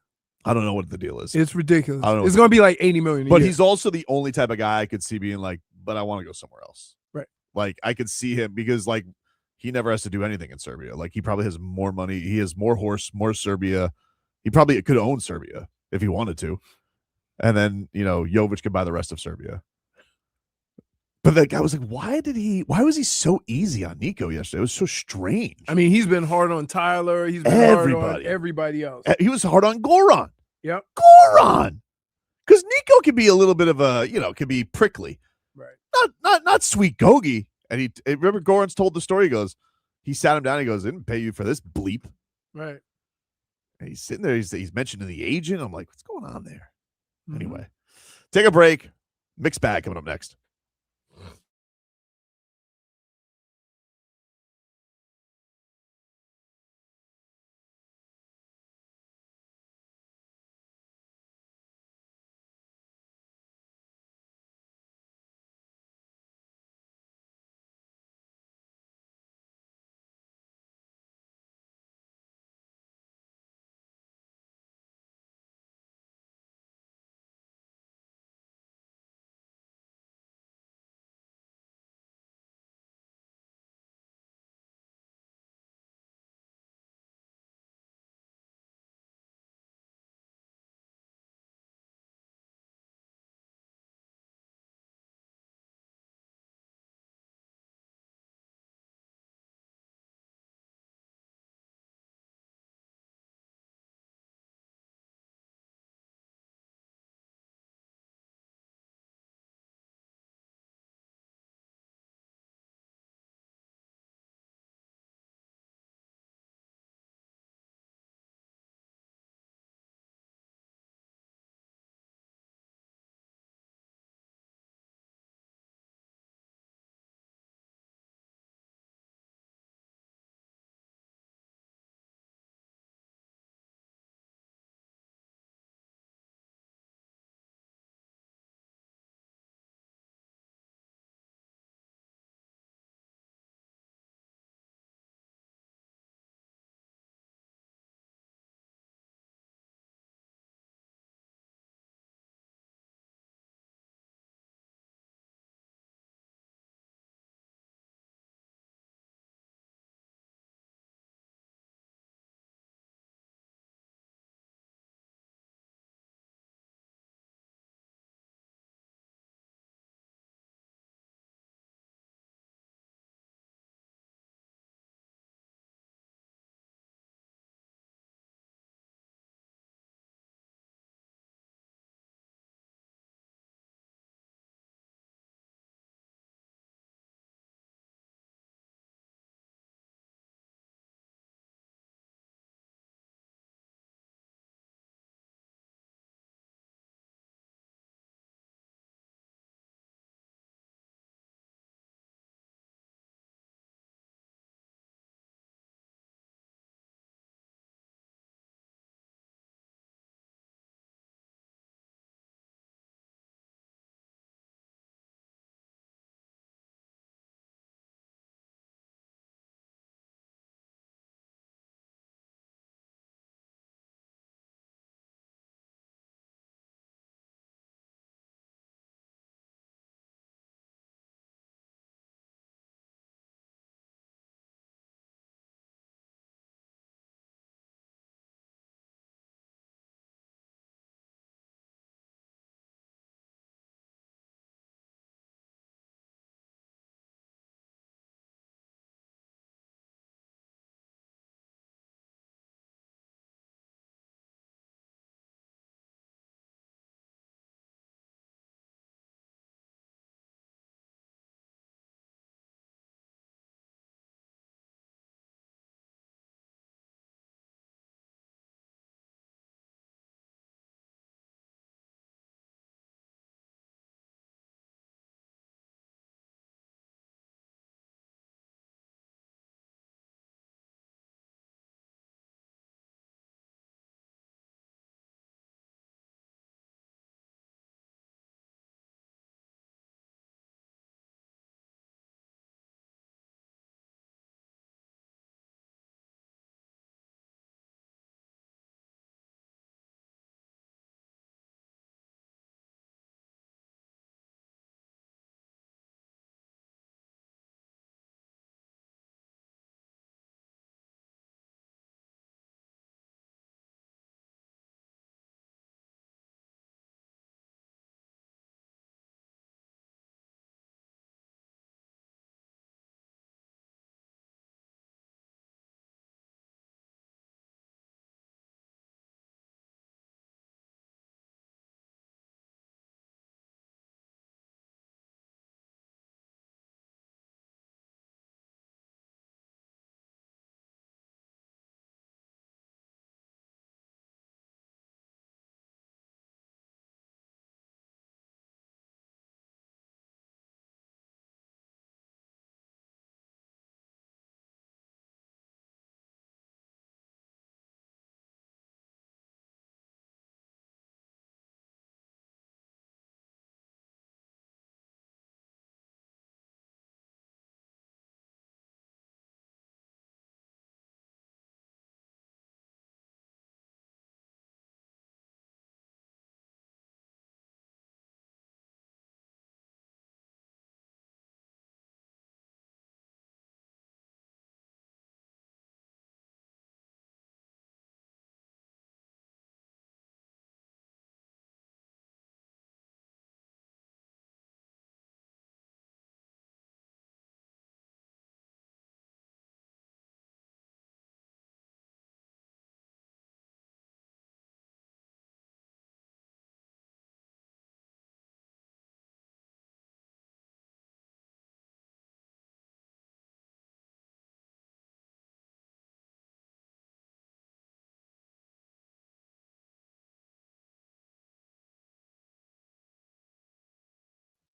I don't know what the deal is. It's ridiculous. I don't know. It's gonna be like $80 million. But he's also the only type of guy I could see being like, but I want to go somewhere else. Right. Like I could see him because like he never has to do anything in Serbia. Like he probably has more money. He has more horse, more Serbia. He probably could own Serbia if he wanted to. And then, Jović could buy the rest of Serbia. But that guy was like, why was he so easy on Nico yesterday? It was so strange. I mean, he's been hard on Tyler. He's been hard on everybody else. He was hard on Goran. Yep. Goran. Because Nico can be a little bit of a, can be prickly. Right. Not sweet Gogi. And he remember Goran's told the story. He goes, he sat him down. He goes, I didn't pay you for this bleep. Right. And he's sitting there. He's mentioning the agent. I'm like, what's going on there? Anyway, take a break. Mixed bag coming up next.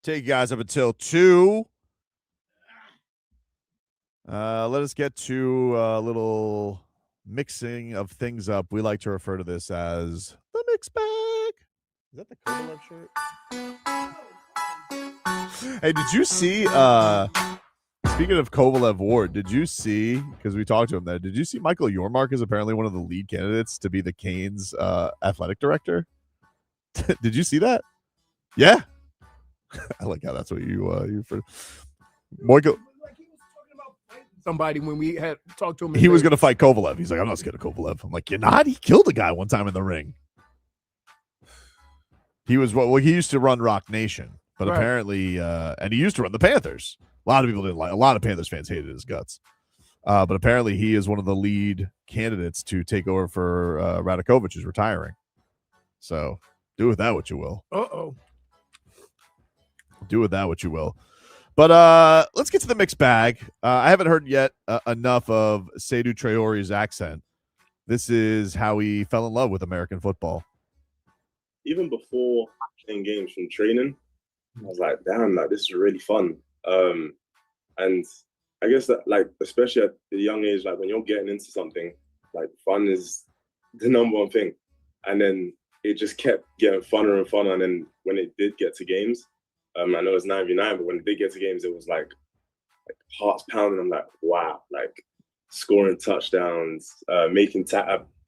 Take you guys up until 2. Let us get to a little mixing of things up. We like to refer to this as the mix bag. Is that the Kovalev shirt? Hey, did you see, speaking of Kovalev Ward, did you see, because we talked to him there, did you see Michael Yormark is apparently one of the lead candidates to be the Canes athletic director? Did you see that? Yeah. I like how that's what you for Michael. Somebody when we had talked to him. He was going to fight Kovalev. He's like, I'm not scared of Kovalev. I'm like, you're not? He killed a guy one time in the ring. He was he used to run Rock Nation, but apparently, and he used to run the Panthers. A lot of people didn't like. A lot of Panthers fans hated his guts. But apparently, he is one of the lead candidates to take over for Radakovich, who's retiring. So do with that what you will. Do with that what you will. But let's get to the mixed bag. I haven't heard yet enough of Seydou Traore's accent. This is how he fell in love with American football. Even before playing games from training, I was like, damn, like this is really fun. And I guess that, like, especially at the young age, like when you're getting into something, like fun is the number one thing. And then it just kept getting funner and funner. And then when it did get to games, I know it's 9v9, but when it did get to games, it was like hearts pounding. I'm like, wow, like scoring touchdowns, I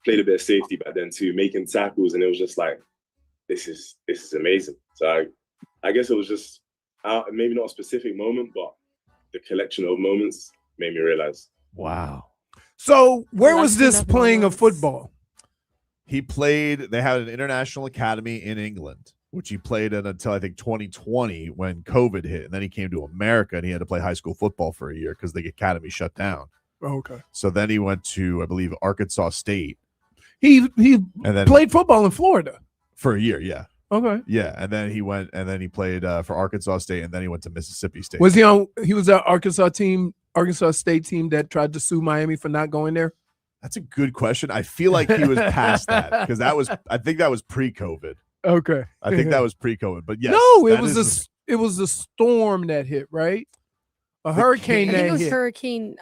played a bit of safety back then too, making tackles, and it was just like, this is amazing. So I guess it was just maybe not a specific moment, but the collection of moments made me realize. Wow. So where was this playing of football? He played, they had an international academy in England, which he played in until I think 2020 when COVID hit. And then he came to America and he had to play high school football for a year because the academy shut down. Okay. So then he went to, I believe, Arkansas State. He and then played football in Florida. For a year, yeah. Okay. Yeah, and then he went and then he played for Arkansas State, and then he went to Mississippi State. Was he on? He was that Arkansas State team that tried to sue Miami for not going there. That's a good question. I feel like he was past that because I think that was pre-COVID. Okay. I think that was pre-COVID, but yes. No, it was a storm that hit, right? A hurricane I think that it was hit. Hurricane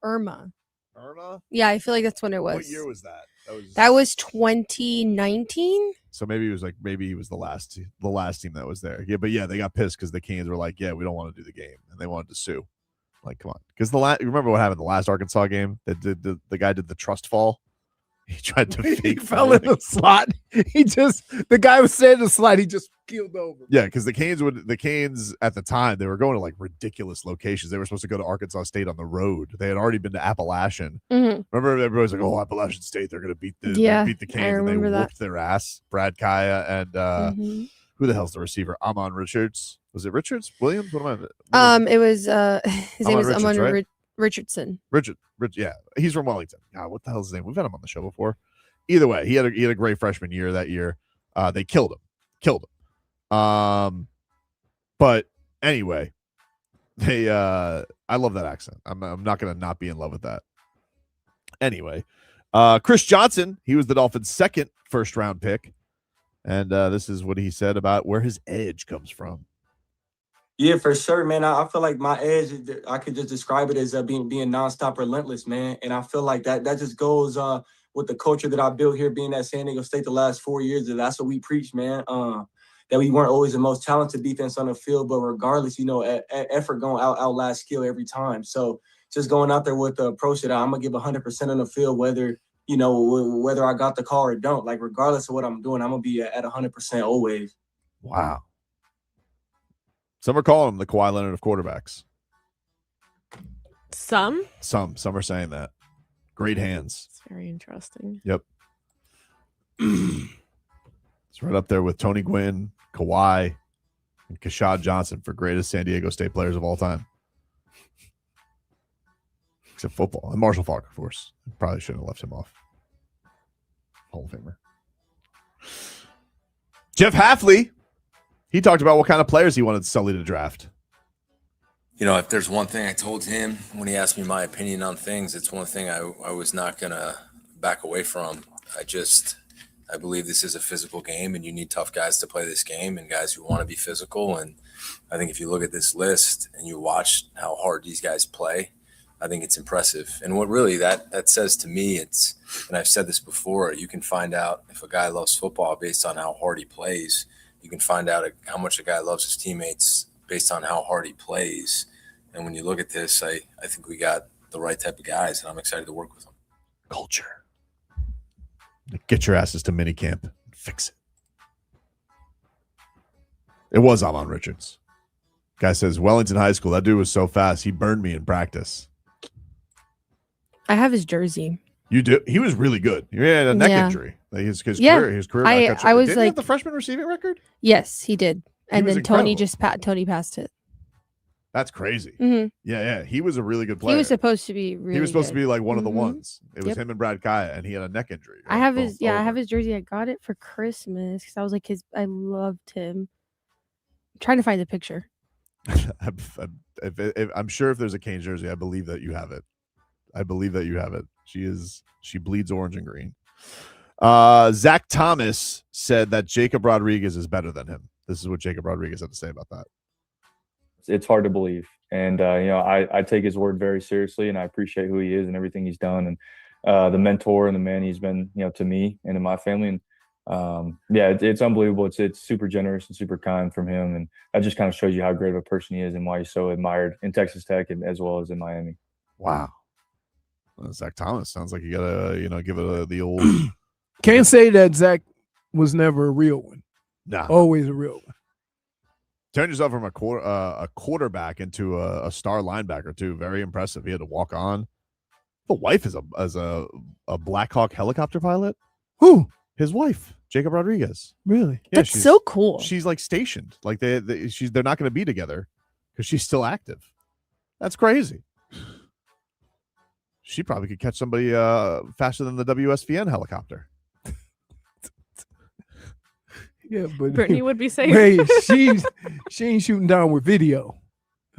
Irma. Irma? Yeah, I feel like that's when it was. What year was that? That was 2019. So maybe he was the last team that was there. Yeah, but yeah, they got pissed because the Canes were like, yeah, we don't want to do the game, and they wanted to sue. Like, come on, because you remember what happened the last Arkansas game? That the guy did the trust fall. He tried to He fake fell in the slot. The guy was saying the slot. He just keeled over. Yeah, because the Canes at the time, they were going to like ridiculous locations. They were supposed to go to Arkansas State on the road. They had already been to Appalachian. Mm-hmm. Remember, everybody's like, "Oh, Appalachian State, they're going to beat the Canes," and they whooped their ass. Brad Kaya and who the hell's the receiver? Ahmmon Richards. Was it Richards? Williams? What am I? It was his name was Ahmmon Richardson. Richard, yeah, he's from Wellington. God, what the hell's his name? We've had him on the show before. Either way, he had a great freshman year that year. They killed him. But anyway, I love that accent. I'm not gonna not be in love with that. Anyway, Chris Johnson, he was the Dolphins' second first-round pick, and this is what he said about where his edge comes from. Yeah, for sure, man. I feel like my edge, I could just describe it as being nonstop relentless, man. And I feel like that just goes with the culture that I built here, being at San Diego State the last 4 years. That's what we preach, man. That we weren't always the most talented defense on the field, but regardless, effort going outlast skill every time. So just going out there with the approach that I'm gonna give 100% on the field, whether I got the call or don't. Like regardless of what I'm doing, I'm gonna be at 100% always. Wow. Some are calling him the Kawhi Leonard of quarterbacks. Some are saying that. Great hands. It's very interesting. Yep. It's right up there with Tony Gwynn, Kawhi, and Kashad Johnson for greatest San Diego State players of all time. Except football. And Marshall Faulk, of course. Probably shouldn't have left him off. Hall of Famer. Jeff Hafley. He talked about what kind of players he wanted Sully to draft. If there's one thing I told him when he asked me my opinion on things, it's one thing I was not going to back away from. I I believe this is a physical game, and you need tough guys to play this game and guys who want to be physical. And I think if you look at this list and you watch how hard these guys play, I think it's impressive. And what really that says to me, and I've said this before, you can find out if a guy loves football based on how hard he plays. You can find out how much a guy loves his teammates based on how hard he plays. And when you look at this, I think we got the right type of guys, and I'm excited to work with them. Culture. Get your asses to minicamp. Fix it. It was Ahmmon Richards. Guy says, Wellington High School, that dude was so fast, he burned me in practice. I have his jersey. You do? He was really good. He had a neck injury. Like his career. I was Didn't he have the freshman receiving record? Yes, he did. And then Tony incredible. Tony passed it. That's crazy. Mhm. Yeah. He was a really good player. He was supposed to be really He was supposed good. to be like one of the Mhm. ones. It was Yep. him and Brad Kaya, and he had a neck injury. I have his I have his jersey. I got it for Christmas because I was like I loved him. I'm trying to find the picture. I'm sure if there's a Canes jersey, I believe that you have it. She bleeds orange and green. Zach Thomas said that Jacob Rodriguez is better than him. This is what Jacob Rodriguez had to say about that. It's hard to believe. And, I take his word very seriously, and I appreciate who he is and everything he's done, and the mentor and the man he's been, to me and to my family. And it's unbelievable. It's super generous and super kind from him. And that just kind of shows you how great of a person he is and why he's so admired in Texas Tech and as well as in Miami. Wow. Well, Zach Thomas sounds like you gotta, give it the old. Can't say that Zach was never a real one. Nah. Always a real one. Turned yourself from a quarterback into a star linebacker too. Very impressive. He had to walk on. The wife is a Black Hawk helicopter pilot. Who? His wife, Jacob Rodriguez. Really? Yeah, That's so cool. She's like stationed. Like they're not going to be together because she's still active. That's crazy. She probably could catch somebody faster than the WSVN helicopter. Yeah, but Brittany would be safe. Hey, she ain't shooting down with video.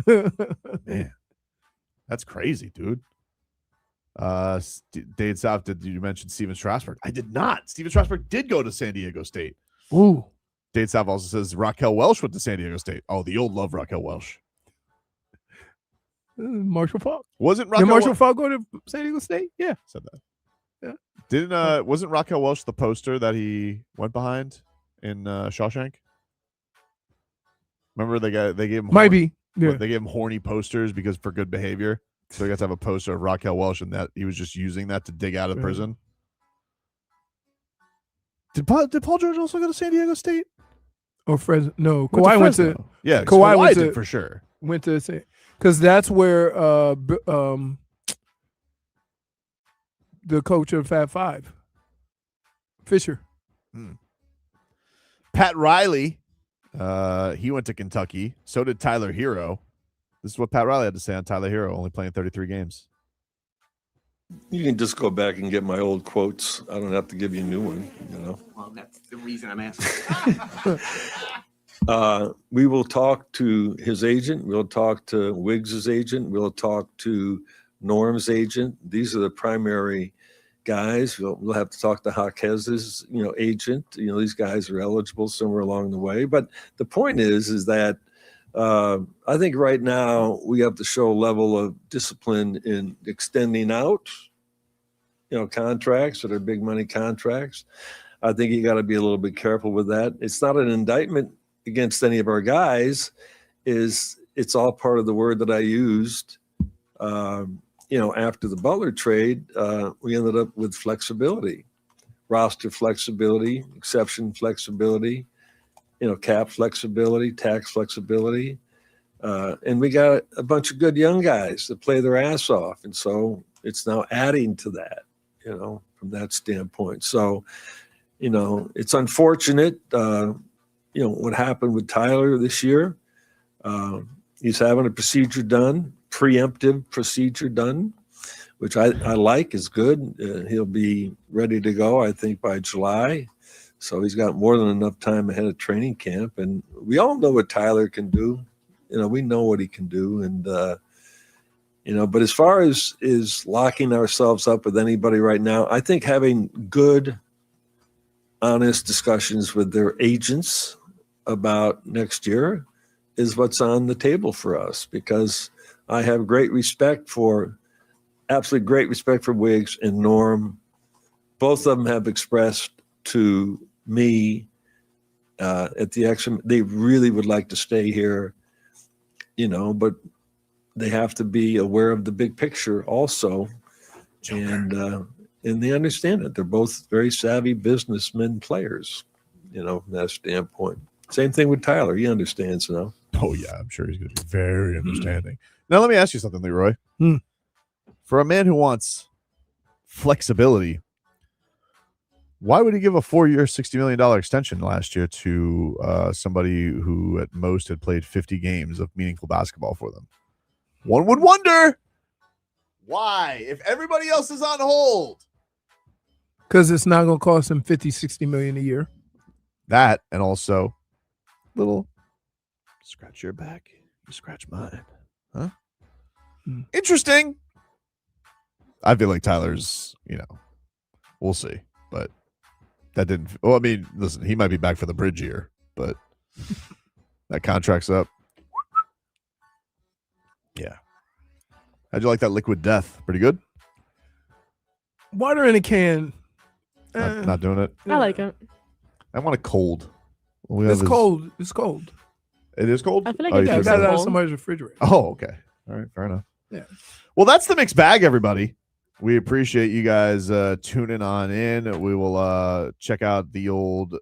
Man, that's crazy, dude. Dade South, did you mention Steven Strasburg? I did not. Steven Strasburg did go to San Diego State. Ooh. Dade South also says Raquel Welch went to San Diego State. Oh, the old love Raquel Welch. Marshall Falk. Wasn't Did Raquel Marshall Falk go to San Diego State? Yeah. Said that. Yeah. Wasn't Raquel Welch the poster that he went behind in Shawshank? Remember they gave him Might be. Yeah. They gave him horny posters because for good behavior. So he got to have a poster of Raquel Welch, and that he was just using that to dig out of prison. Did Paul George also go to San Diego State? Or Fresno? No, Went to Kawhi went to. Fresno. Yeah, Kawhi went did to for sure. Went to because that's where the coach of Fab Five, Fisher. Pat Riley, he went to Kentucky. So did Tyler Herro. This is what Pat Riley had to say on Tyler Herro, only playing 33 games. You can just go back and get my old quotes. I don't have to give you a new one, Well, that's the reason I'm asking. We will talk to his agent. We'll talk to Wiggs's agent. We'll talk to Norm's agent. These are the primary guys. We'll have to talk to Jaquez's, agent. These guys are eligible somewhere along the way. But the point is that I think right now we have to show a level of discipline in extending out, contracts that are big money contracts. I think you got to be a little bit careful with that. It's not an indictment against any of our guys. It's all part of the word that I used. After the Butler trade, we ended up with flexibility, roster flexibility, exception flexibility, cap flexibility, tax flexibility. And we got a bunch of good young guys that play their ass off. And so it's now adding to that, from that standpoint. So, it's unfortunate, what happened with Tyler this year. He's having a procedure done, preemptive procedure done, which I like, is good. He'll be ready to go, I think, by July. So he's got more than enough time ahead of training camp. And we all know what Tyler can do. We know what he can do. And, but as far as locking ourselves up with anybody right now, I think having good honest discussions with their agents about next year is what's on the table for us, because I have absolutely great respect for Wiggs and Norm. Both of them have expressed to me at the Exum, they really would like to stay here, but they have to be aware of the big picture also. And they understand it. They're both very savvy businessmen players, from that standpoint. Same thing with Tyler. He understands now. Oh, yeah. I'm sure he's going to be very understanding. Now, let me ask you something, Leroy. For a man who wants flexibility, why would he give a 4-year, $60 million extension last year to somebody who at most had played 50 games of meaningful basketball for them? One would wonder why, if everybody else is on hold. Because it's not going to cost him $50-60 million a year. That, and also little scratch your back, you scratch mine. Huh? Interesting. I feel like Tyler's, we'll see. But that didn't. Well, I mean, listen, he might be back for the bridge year, but that contract's up. Yeah. How'd you like that liquid death? Pretty good? Water in a can. Not doing it? I like it. I want a cold. It's cold. It's cold. It is cold? I feel like you got it out of somebody's refrigerator. Oh, okay. All right. Fair enough. Yeah. Well, that's the mixed bag, everybody. We appreciate you guys tuning on in. We will check out the old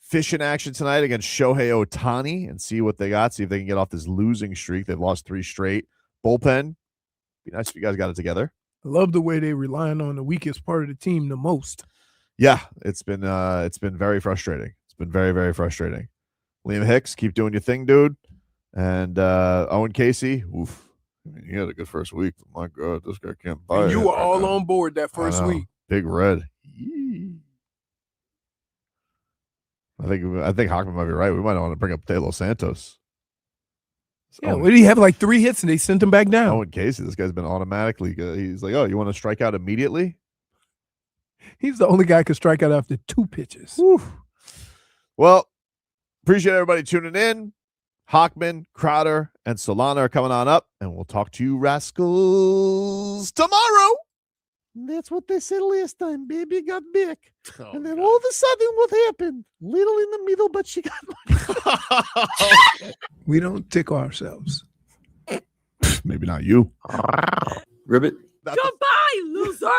fish in action tonight against Shohei Ohtani and see what they got. See if they can get off this losing streak. They've lost 3 straight. Bullpen. Be nice if you guys got it together. I love the way they're relying on the weakest part of the team the most. Yeah, it's been very frustrating. It's been very, very frustrating. Liam Hicks, keep doing your thing, dude. And Owen Casey, oof. I mean, he had a good first week. My God, this guy can't buy it. You were all on board that first week. Big Red. I think Hockman might be right. We might want to bring up De Los Santos. Yeah, what did he have? Like 3 hits and they sent him back down. Owen Casey, this guy's been automatically good. He's like, oh, you want to strike out immediately? He's the only guy who could strike out after 2 pitches. Whew. Well, appreciate everybody tuning in. Hockman, Crowder, and Solana are coming on up, and we'll talk to you rascals tomorrow. That's what they said last time. Baby got big. And then all of a sudden, what happened? Little in the middle, but she got money. We don't tickle ourselves. Maybe not you. Ribbit. Goodbye, loser.